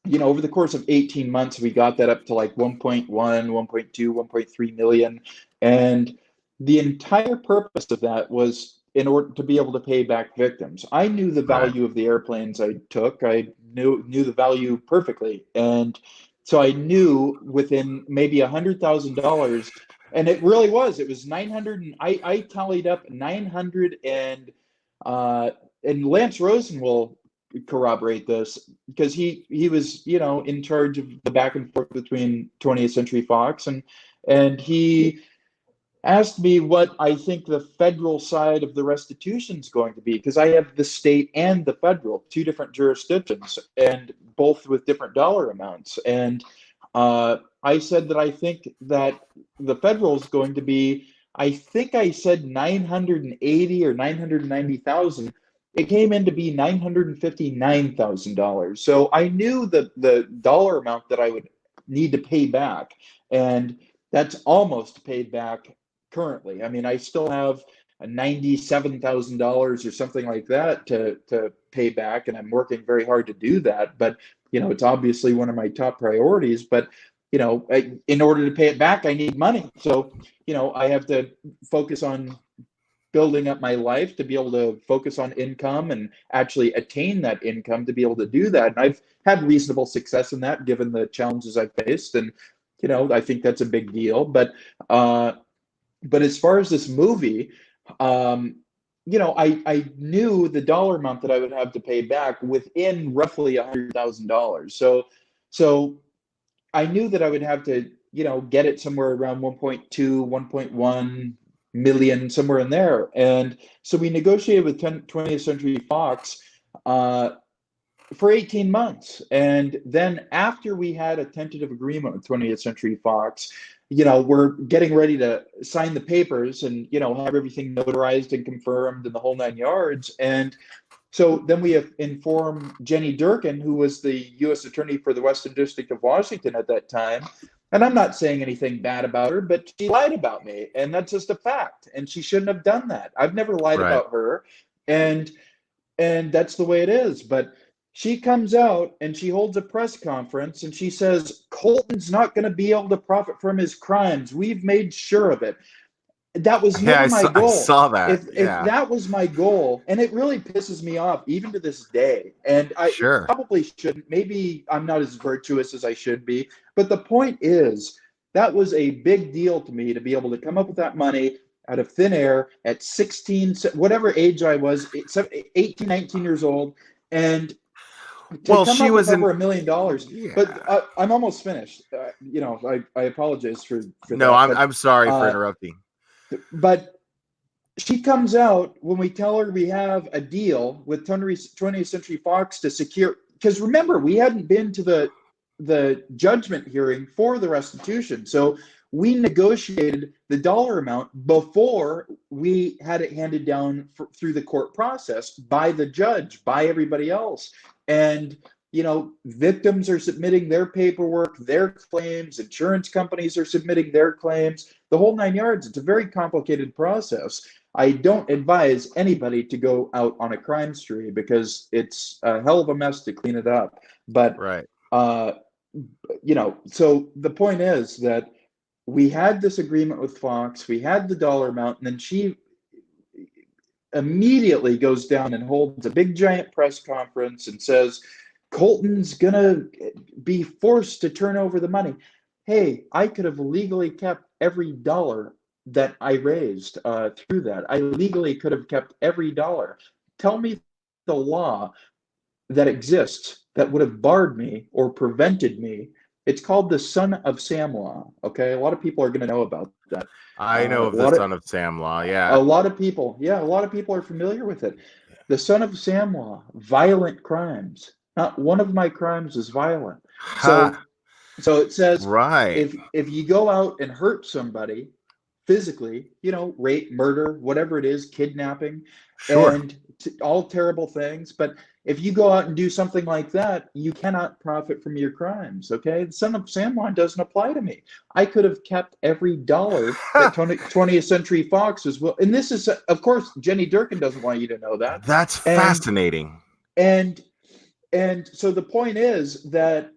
you know, over the course of 18 months, we got that up to like 1.1, 1.2, 1.3 million. And the entire purpose of that was in order to be able to pay back victims. I knew the value of the airplanes I took. I knew the value perfectly. And so I knew within maybe $100,000, and it really was, it was 900. And I tallied up 900, and Lance Rosen will corroborate this because he was, in charge of the back and forth between 20th Century Fox, and he asked me what I think the federal side of the restitution is going to be, because I have the state and the federal, two different jurisdictions, and both with different dollar amounts. And I said that I think that the federal is going to be, I think I said 980 or 990,000. It came in to be $959,000. So I knew the dollar amount that I would need to pay back, and that's almost paid back currently. I mean, I still have $97,000 or something like that to pay back, and I'm working very hard to do that. But it's obviously one of my top priorities. But in order to pay it back, I need money. So I have to focus on building up my life to be able to focus on income and actually attain that income to be able to do that. And I've had reasonable success in that, given the challenges I've faced. And I think that's a big deal. But as far as this movie, I knew the dollar amount that I would have to pay back within roughly $100,000. So I knew that I would have to, get it somewhere around 1.2, 1.1 million, somewhere in there. And so we negotiated with 20th Century Fox for 18 months. And then after we had a tentative agreement with 20th Century Fox, we're getting ready to sign the papers and, have everything notarized and confirmed and the whole 9 yards. And so then we have informed Jenny Durkin, who was the U.S. Attorney for the Western District of Washington at that time. And I'm not saying anything bad about her, but she lied about me. And that's just a fact. And she shouldn't have done that. I've never lied about her. And that's the way it is. But she comes out and she holds a press conference and she says, Colton's not going to be able to profit from his crimes. We've made sure of it. That was never my goal. I saw that. If that was my goal, and it really pisses me off even to this day. And I probably shouldn't. Maybe I'm not as virtuous as I should be. But the point is, that was a big deal to me to be able to come up with that money out of thin air at 16, whatever age I was, 18, 19 years old. And she was over $1 million. Yeah. But I'm almost finished. I apologize for no, that. I'm sorry for interrupting. But she comes out when we tell her we have a deal with 20th Century Fox to secure, because remember, we hadn't been to the judgment hearing for the restitution. So we negotiated the dollar amount before we had it handed down through the court process by the judge, by everybody else. And victims are submitting their paperwork, their claims, insurance companies are submitting their claims, the whole 9 yards. It's a very complicated process. I don't advise anybody to go out on a crime spree because it's a hell of a mess to clean it up. But, so the point is that we had this agreement with Fox, we had the dollar amount, and then she immediately goes down and holds a big giant press conference and says, Colton's gonna be forced to turn over the money. Hey, I could have legally kept every dollar that I raised through that. I legally could have kept every dollar. Tell me the law that exists that would have barred me or prevented me. It's called the Son of Sam law. Okay, a lot of people are going to know about that. I know of the Son of Sam law. Yeah, a lot of people are familiar with it. The Son of Sam law, violent crimes. Not one of my crimes is violent. So it says, if you go out and hurt somebody physically, rape, murder, whatever it is, kidnapping, and all terrible things. But if you go out and do something like that, you cannot profit from your crimes. Okay, the Son of Sam law doesn't apply to me. I could have kept every dollar that 20th Century Fox was. And this is, of course, Jenny Durkin doesn't want you to know that. That's fascinating. And so the point is that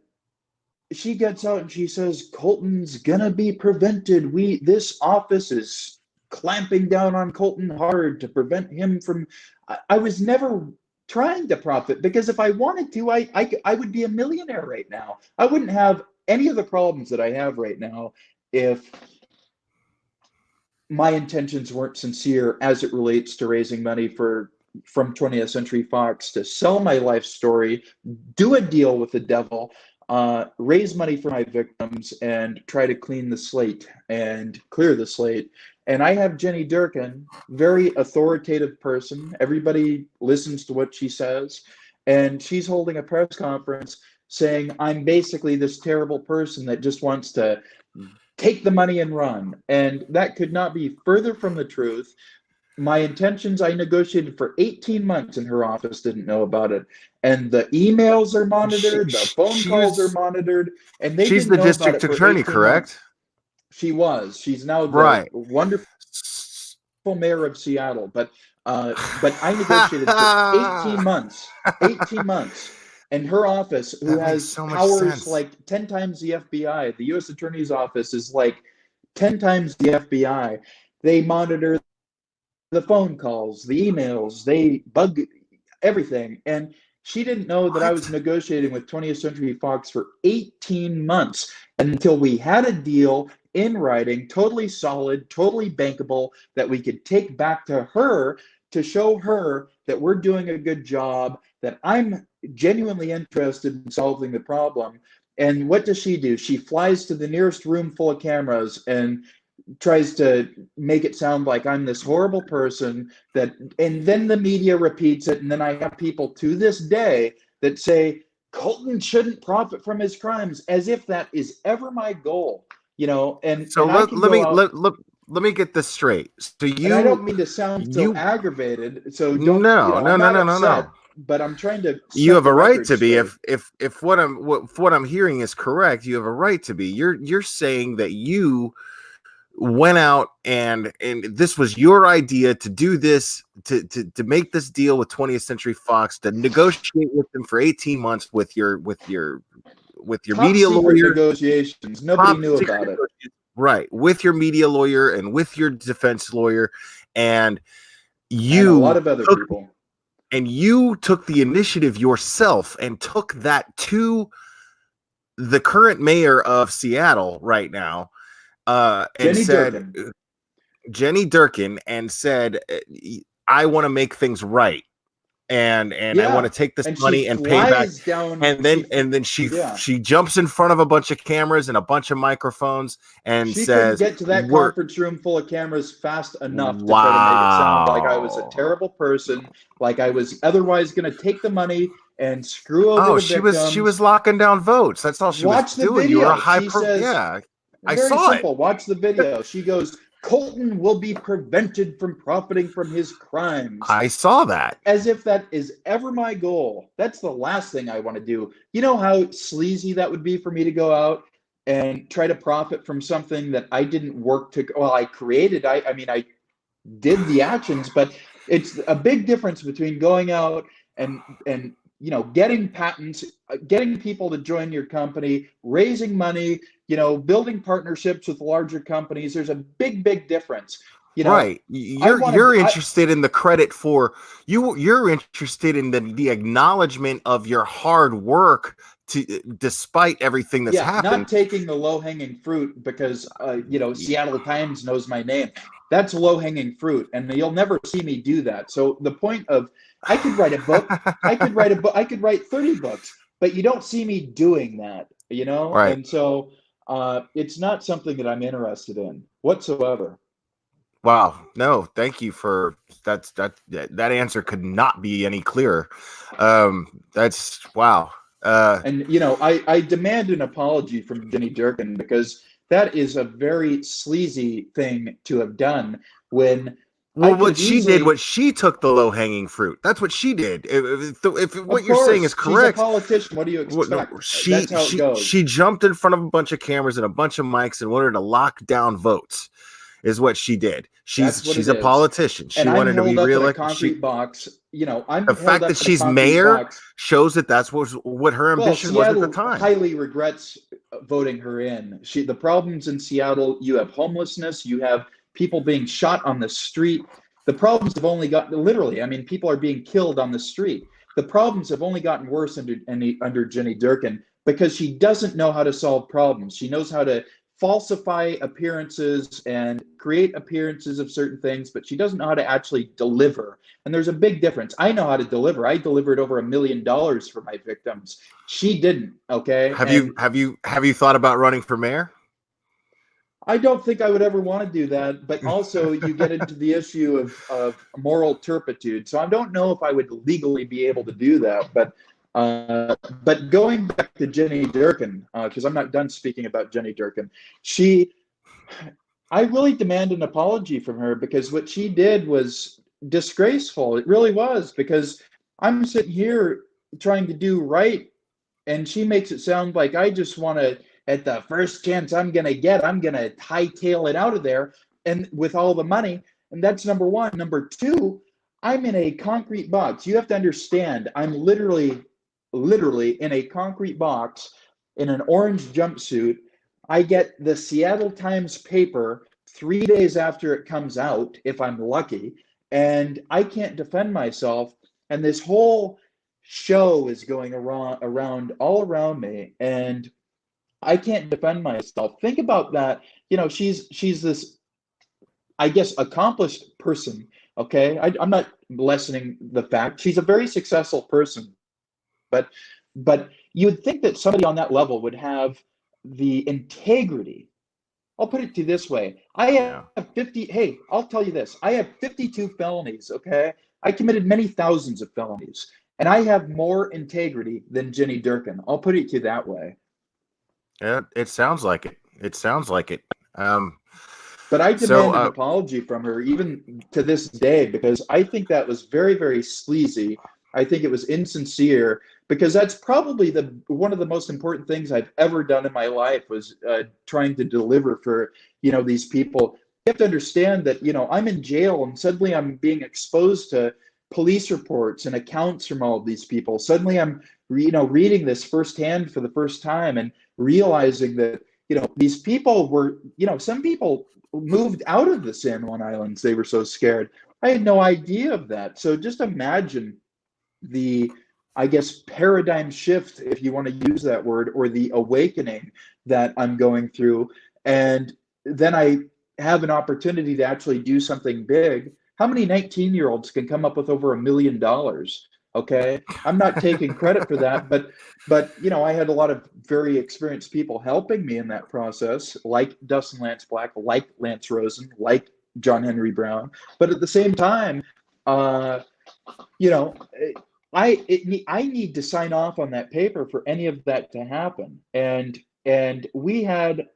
she gets out and she says, Colton's gonna be prevented. This office is clamping down on Colton hard to prevent him from. I was never trying to profit, because if I wanted to, I would be a millionaire right now. I wouldn't have any of the problems that I have right now if my intentions weren't sincere as it relates to raising money for from 20th Century Fox to sell my life story, do a deal with the devil, raise money for my victims, and try to clean the slate and clear the slate. And I have Jenny Durkin, very authoritative person. Everybody listens to what she says. And she's holding a press conference saying, I'm basically this terrible person that just wants to take the money and run. And that could not be further from the truth. My intentions, I negotiated for 18 months and her office didn't know about it. And the emails are monitored, the phone calls are monitored, and they she's didn't the know district about it for attorney, 18 correct? months. She was. She's now the Right. wonderful mayor of Seattle. But I negotiated for 18 months. 18 months. And her office, who has so much powers sense. like 10 times the FBI, the U.S. Attorney's Office is like 10 times the FBI. They monitor the phone calls, the emails, they bug everything. And she didn't know that I was negotiating with 20th Century Fox for 18 months until we had a deal in writing, totally solid, totally bankable, that we could take back to her to show her that we're doing a good job, that I'm genuinely interested in solving the problem. And what does she do? She flies to the nearest room full of cameras and tries to make it sound like I'm this horrible person and then the media repeats it. And then I have people to this day that say Colton shouldn't profit from his crimes, as if that is ever my goal, and so and let me get this straight. So and I don't mean to sound so aggravated, so don't. No. But I'm trying to. You have a right to be. If what I'm hearing is correct, you have a right to be. You're saying that you went out and this was your idea to do this, to make this deal with 20th Century Fox, to negotiate with them for 18 months with your media lawyer negotiations. Nobody knew about it. Right, with your media lawyer and with your defense lawyer, and a lot of other people. And you took the initiative yourself and took that to the current mayor of Seattle right now, and said, Jenny Durkin, and said, I want to make things right. And I want to take this money and pay back. And then she jumps in front of a bunch of cameras and a bunch of microphones and she says, couldn't get to that conference room full of cameras fast enough to try to make it sound like I was a terrible person, like I was otherwise going to take the money and screw over the victims. She was locking down votes. That's all she was doing. You were a high I saw simple. Watch the video. She goes, Colton will be prevented from profiting from his crimes. I saw that. As if that is ever my goal. That's the last thing I want to do. You know how sleazy that would be for me to go out and try to profit from something that I didn't work to. Well, I created. I did the actions, but it's a big difference between going out and getting patents, getting people to join your company, raising money, building partnerships with larger companies. There's a big difference. Right. You're interested in the credit for you're interested in the acknowledgement of your hard work despite everything that's happened. Not taking the low-hanging fruit because Seattle Times knows my name. That's low-hanging fruit, and you'll never see me do that. So the point of I could write a book, I could write 30 books, but you don't see me doing that, Right. And so it's not something that I'm interested in whatsoever. Wow. No, thank you for that answer could not be any clearer. That's wow. And I demand an apology from Jenny Durkin, because that is a very sleazy thing to have done when what she took the low-hanging fruit. That's what she did. If what you're saying is correct, she's a politician. What do you expect? That's how it goes. She jumped in front of a bunch of cameras and a bunch of mics and wanted to lock down votes. Is what she did. She's a politician. She wanted to be reelected. Concrete box. The fact that she's mayor shows that that's what her ambition was at the time. Highly regrets voting her in. The problems in Seattle. You have homelessness. You have people being shot on the street. The problems have only gotten people are being killed on the street. The problems have only gotten worse under Jenny Durkin, because she doesn't know how to solve problems. She knows how to falsify appearances and create appearances of certain things, but she doesn't know how to actually deliver. And there's a big difference. I know how to deliver. I delivered over $1 million for my victims. She didn't. Okay. Have you thought about running for mayor? I don't think I would ever want to do that, but also you get into the issue of moral turpitude. So I don't know if I would legally be able to do that, but going back to Jenny Durkin, because I'm not done speaking about Jenny Durkin, I really demand an apology from her, because what she did was disgraceful. It really was, because I'm sitting here trying to do right, and she makes it sound like I just want to, at the first chance I'm going to get, I'm going to hightail it out of there and with all the money. And that's number one. Number two, I'm in a concrete box. You have to understand, I'm literally in a concrete box in an orange jumpsuit. I get the Seattle Times paper 3 days after it comes out, if I'm lucky, and I can't defend myself. And this whole show is going around all around me, and I can't defend myself. Think about that. You know, she's this, I guess, accomplished person. Okay, I'm not lessening the fact she's a very successful person, but you would think that somebody on that level would have the integrity. I'll put it to you this way: I have 50. Hey, I'll tell you this: I have 52 felonies. Okay, I committed many thousands of felonies, and I have more integrity than Jenny Durkin. I'll put it to you that way. Yeah, it sounds like it. It sounds like it. But I demand an apology from her, even to this day, because I think that was very, very sleazy. I think it was insincere, because that's probably one of the most important things I've ever done in my life, was trying to deliver for, these people. You have to understand that, I'm in jail, and suddenly I'm being exposed to police reports and accounts from all of these people. Suddenly I'm, reading this firsthand for the first time, and realizing that, these people were, some people moved out of the San Juan Islands. They were so scared. I had no idea of that. So just imagine the, I guess, paradigm shift, if you want to use that word, or the awakening that I'm going through. And then I have an opportunity to actually do something big. How many 19-year-olds can come up with over $1 million? Okay, I'm not taking credit for that, but I had a lot of very experienced people helping me in that process, like Dustin Lance Black, like Lance Rosen, like John Henry Brown. But at the same time, I need to sign off on that paper for any of that to happen, and we had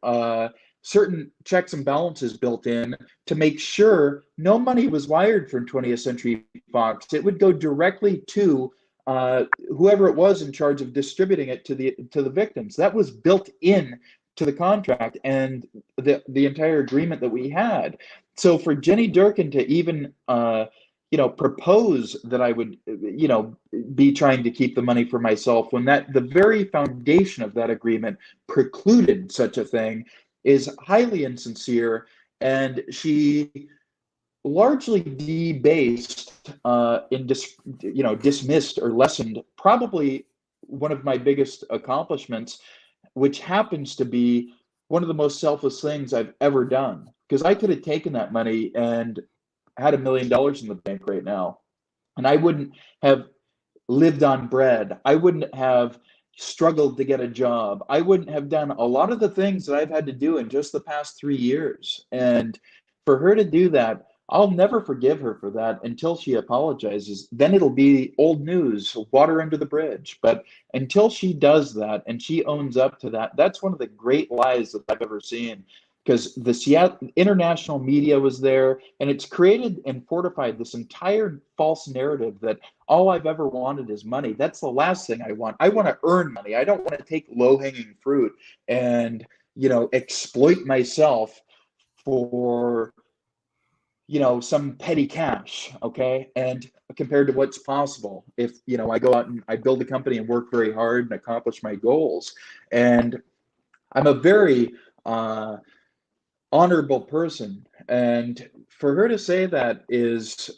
certain checks and balances built in to make sure no money was wired from 20th Century Fox. It would go directly to whoever it was in charge of distributing it to the victims. That was built in to the contract and the entire agreement that we had. So for Jenny Durkin to even propose that I would be trying to keep the money for myself, when the very foundation of that agreement precluded such a thing, is highly insincere. And she largely debased dismissed or lessened probably one of my biggest accomplishments, which happens to be one of the most selfless things I've ever done. Because I could have taken that money and had $1 million in the bank right now, and I wouldn't have lived on bread. I wouldn't have struggled to get a job. I wouldn't have done a lot of the things that I've had to do in just the past 3 years. And for her to do that, I'll never forgive her for that until she apologizes. Then it'll be old news, water under the bridge. But until she does that and she owns up to that, that's one of the great lies that I've ever seen. Because the Seattle international media was there, and it's created and fortified this entire false narrative that all I've ever wanted is money. That's the last thing I want. I want to earn money. I don't want to take low-hanging fruit and, exploit myself for, some petty cash, okay? And compared to what's possible if, I go out and I build a company and work very hard and accomplish my goals. And I'm a very honorable person, and for her to say that is,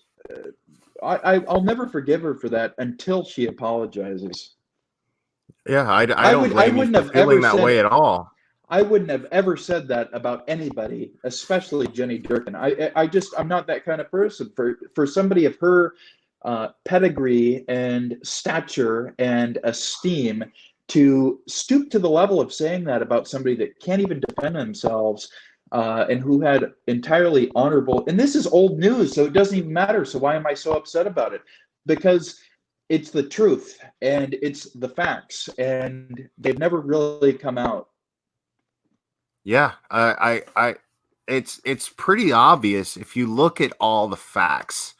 I'll never forgive her for that until she apologizes. Yeah, I don't blame you for feeling that way at all. I wouldn't have ever said that about anybody, especially Jenny Durkin. I'm not that kind of person. For somebody of her pedigree and stature and esteem to stoop to the level of saying that about somebody that can't even defend themselves, and who had entirely honorable, and this is old news, so it doesn't even matter. So why am I so upset about it? Because it's the truth and it's the facts, and they've never really come out. Yeah, it's pretty obvious if you look at all the facts,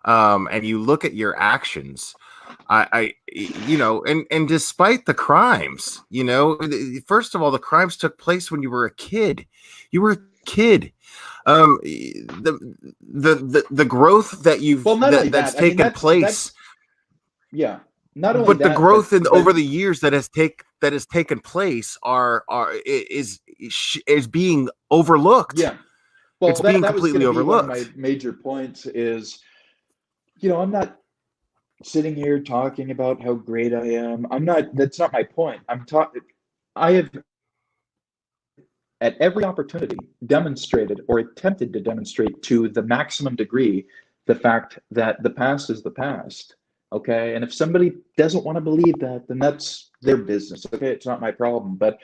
and you look at your actions. And despite the crimes, first of all, the crimes took place when you were a kid. You were a kid. The growth that that's taken place. Yeah. Not only but that, the growth but over the years that has taken place is being overlooked. Yeah. Well, it's being that was completely going to be one of overlooked. my major points is, I'm not sitting here talking about how great I am. That's not my point. I have at every opportunity demonstrated or attempted to demonstrate to the maximum degree the fact that the past is the past. Okay. And if somebody doesn't want to believe that, then that's their business. Okay. It's not my problem. But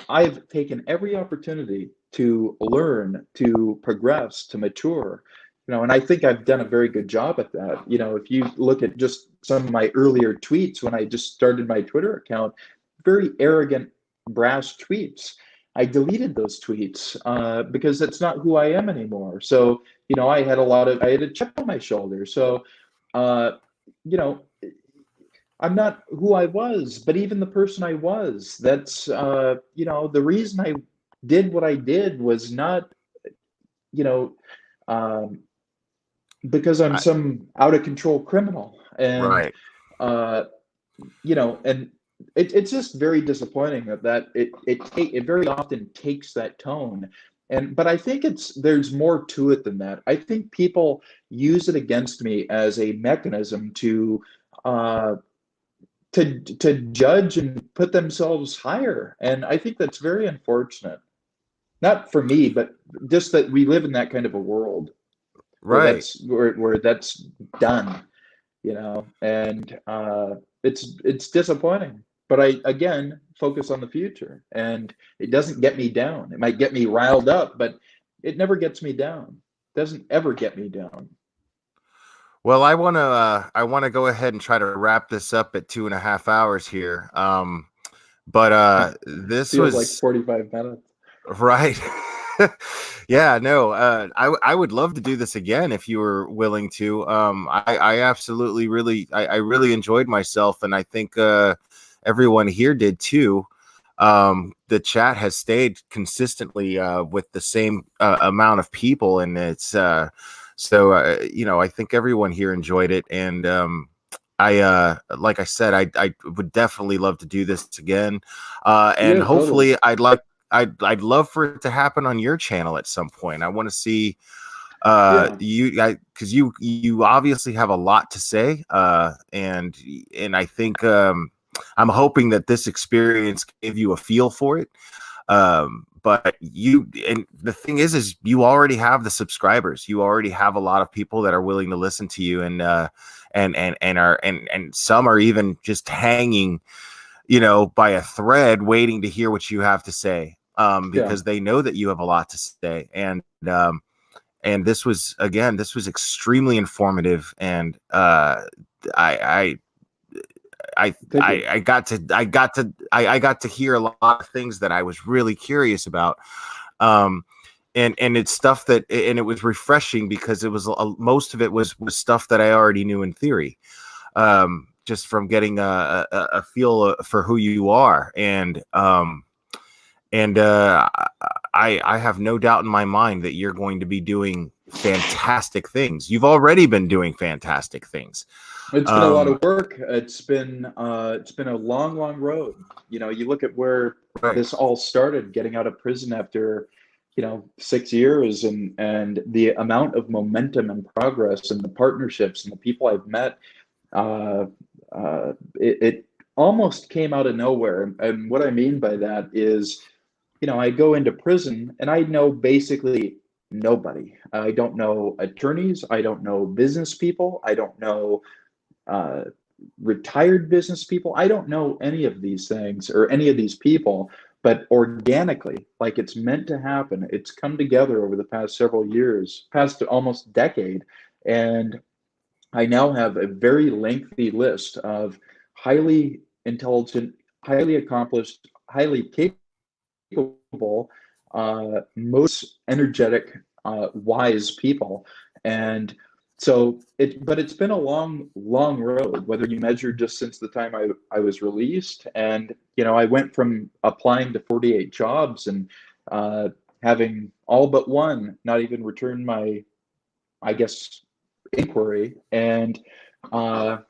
I've taken every opportunity to learn, to progress, to mature, and I think I've done a very good job at that. If you look at just some of my earlier tweets when I just started my Twitter account, very arrogant, brash tweets. I deleted those tweets because that's not who I am anymore. So, I had a chip on my shoulder. So, I'm not who I was, but even the person I was, that's, the reason I did what I did was not, because I'm some out of control criminal. And, right. And it's just very disappointing that it very often takes that tone. But I think there's more to it than that. I think people use it against me as a mechanism to judge and put themselves higher. And I think that's very unfortunate. Not for me, but just that we live in that kind of a world. Right. Where that's done, and it's disappointing. But I, again, focus on the future, and it doesn't get me down. It might get me riled up, but it never gets me down. It doesn't ever get me down. Well, I want to go ahead and try to wrap this up at 2.5 hours here. But this feels was like 45 minutes. Right. Yeah, no, I would love to do this again if you were willing to. I absolutely I really enjoyed myself, and I think everyone here did too. The chat has stayed consistently with the same amount of people, and it's I think everyone here enjoyed it, and like I said, I would definitely love to do this again, and Yeah, hopefully totally. I'd love for it to happen on your channel at some point. I want to see you guys, because you obviously have a lot to say, and I think I'm hoping that this experience gave you a feel for it. But and the thing is you already have the subscribers. You already have a lot of people that are willing to listen to you, and some are even just hanging, by a thread, waiting to hear what you have to say, because they know that you have a lot to say. And this was extremely informative, and I got to hear a lot of things that I was really curious about. And it's stuff and it was refreshing, because it was most of it was stuff that I already knew in theory, just from getting a feel for who you are. And I have no doubt in my mind that you're going to be doing fantastic things. You've already been doing fantastic things. It's been a lot of work. It's been a long, long road. You look at where this all started, getting out of prison after 6 years, and the amount of momentum and progress and the partnerships and the people I've met. almost came out of nowhere. And what I mean by that is, I go into prison and I know basically nobody. I don't know attorneys. I don't know business people. I don't know uh, retired business people. I don't know any of these things or any of these people, but organically, like it's meant to happen. It's come together over the past several years, past almost decade. And I now have a very lengthy list of highly intelligent, highly accomplished, highly capable, most energetic, wise people. And but it's been a long, long road, whether you measure just since the time I was released. And, I went from applying to 48 jobs and having all but one not even return my, I guess, inquiry. And, and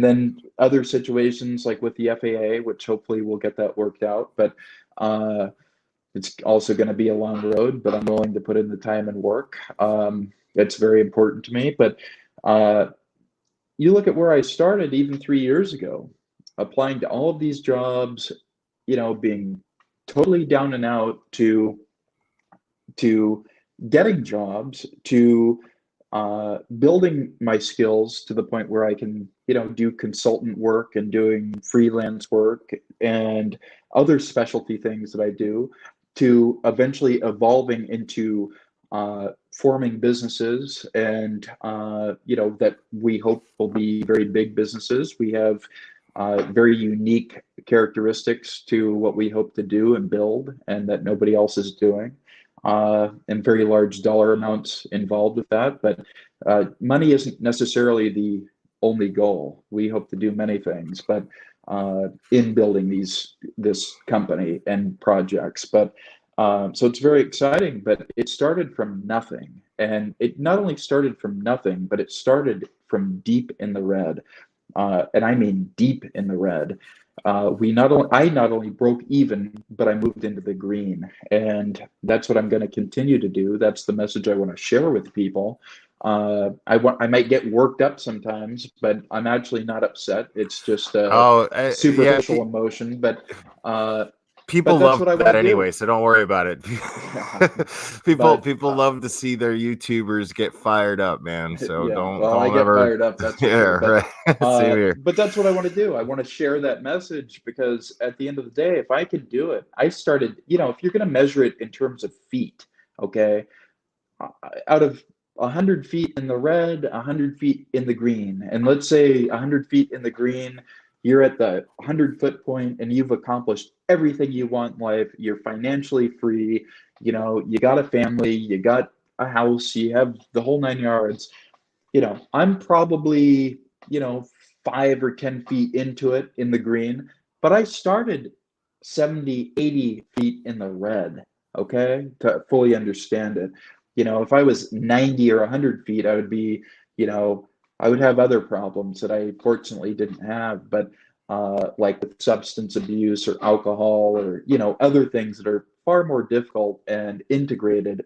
then other situations like with the FAA, which hopefully we'll get that worked out. But it's also going to be a long road, but I'm willing to put in the time and work. It's very important to me. But you look at where I started even 3 years ago, applying to all of these jobs, being totally down and out to getting jobs, to building my skills to the point where I can, do consultant work and doing freelance work and other specialty things that I do, to eventually evolving into forming businesses and, that we hope will be very big businesses. We have very unique characteristics to what we hope to do and build, and that nobody else is doing. And very large dollar amounts involved with that. But money isn't necessarily the only goal. We hope to do many things, but in building this company and projects. But so it's very exciting, but it started from nothing. And it not only started from nothing, but it started from deep in the red. And I mean deep in the red. I not only broke even, but I moved into the green, and that's what I'm going to continue to do. That's the message I want to share with people. I might get worked up sometimes, but I'm actually not upset. It's just superficial emotion, but people that's love what I that want to anyway, do. so don't worry about it. People love to see their YouTubers get fired up, man. So Yeah, don't well, I get ever. fired up. That's for Yeah, sure. But, right. Same here. but that's what I want to do. I want to share that message because at the end of the day, if I can do it, I started. If you're going to measure it in terms of feet, okay, out of 100 feet in the red, 100 feet in the green, and let's say 100 feet in the green, you're at the 100-foot point and you've accomplished everything you want in life. You're financially free. You got a family, you got a house, you have the whole 9 yards. I'm probably, 5 or 10 feet into it in the green, but I started 70, 80 feet in the red, okay, to fully understand it. If I was 90 or 100 feet, I would be, I would have other problems that I fortunately didn't have, but like with substance abuse or alcohol or, other things that are far more difficult and integrated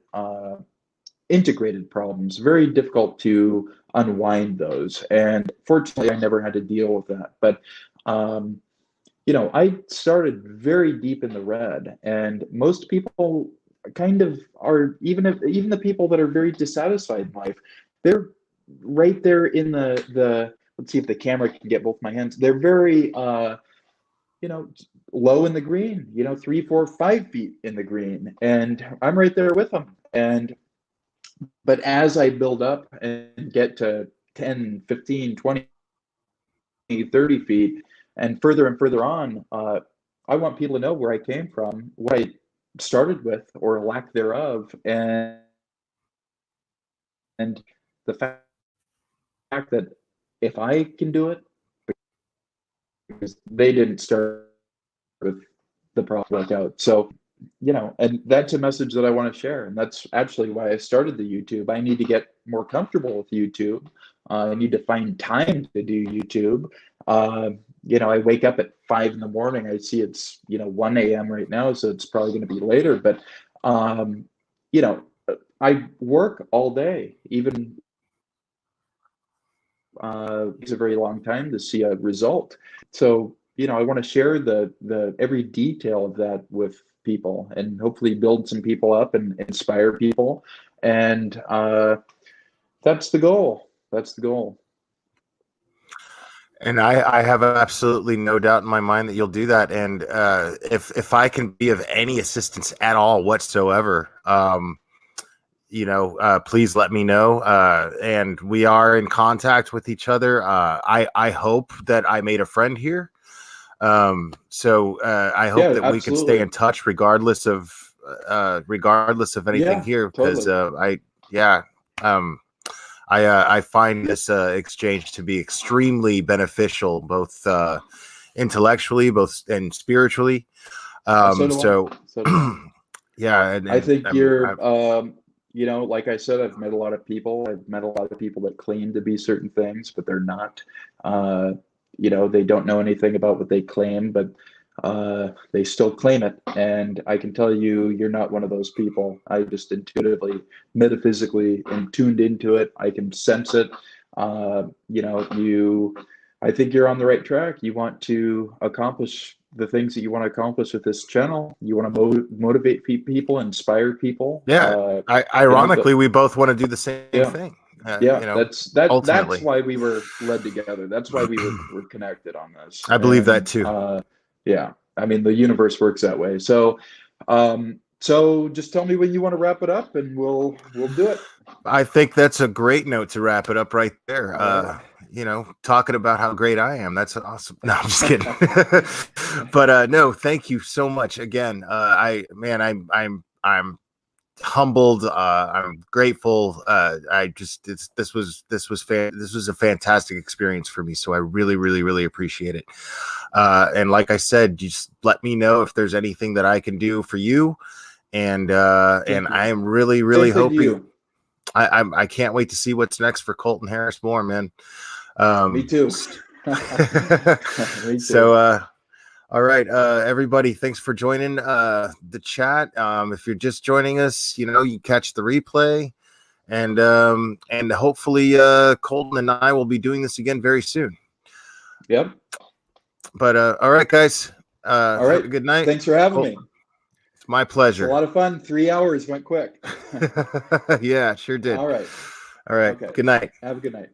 problems, very difficult to unwind those. And fortunately, I never had to deal with that. But, I started very deep in the red, and most people kind of are, even the people that are very dissatisfied in life, they're right there in the let's see if the camera can get both my hands. They're very, low in the green, 3, 4, 5 feet in the green. And I'm right there with them. But as I build up and get to 10, 15, 20, 30 feet and further on, I want people to know where I came from, what I started with or lack thereof, and the fact that if I can do it, because they didn't start with the problem workout. So, and that's a message that I want to share. And that's actually why I started the YouTube. I need to get more comfortable with YouTube. I need to find time to do YouTube. I wake up at 5 in the morning. I see it's, 1 a.m. right now, so it's probably going to be later. But, I work all day, even takes a very long time to see a result. So, I want to share the every detail of that with people and hopefully build some people up and inspire people. And that's the goal. That's the goal. And I have absolutely no doubt in my mind that you'll do that. And if I can be of any assistance at all whatsoever, please let me know. And we are in contact with each other. I hope that I made a friend here. So I hope that we can stay in touch regardless of anything here, because totally. I find this exchange to be extremely beneficial, both intellectually, and spiritually. So do I. Yeah, and I think you're, like I said, I've met a lot of people. I've met a lot of people that claim to be certain things, but they're not. They don't know anything about what they claim, but they still claim it. And I can tell you, you're not one of those people. I just intuitively, metaphysically, and tuned into it. I can sense it. I think you're on the right track. You want to accomplish the things that you want to accomplish with this channel. You want to motivate people, inspire people. Yeah. Ironically, we both want to do the same thing. That's why we were led together. That's why we were connected on this. I believe that too. I mean, the universe works that way. So, so just tell me when you want to wrap it up, and we'll do it. I think that's a great note to wrap it up right there. Talking about how great I am. That's awesome. No, I'm just kidding. But no, thank you so much again. I'm humbled. I'm grateful. This was a fantastic experience for me. So I really, really, really appreciate it. And like I said, just let me know if there's anything that I can do for you. And I am really, really hoping. I can't wait to see what's next for Colton Harris Moore, man. Me too. Me too. So, all right, everybody, thanks for joining the chat. If you're just joining us, you catch the replay, and hopefully Colton and I will be doing this again very soon. Yep. But all right, guys. All right. Have a good night. Thanks for having me. It's my pleasure. It's a lot of fun. 3 hours went quick. Yeah, sure did. All right. All right. Okay. Good night. Have a good night.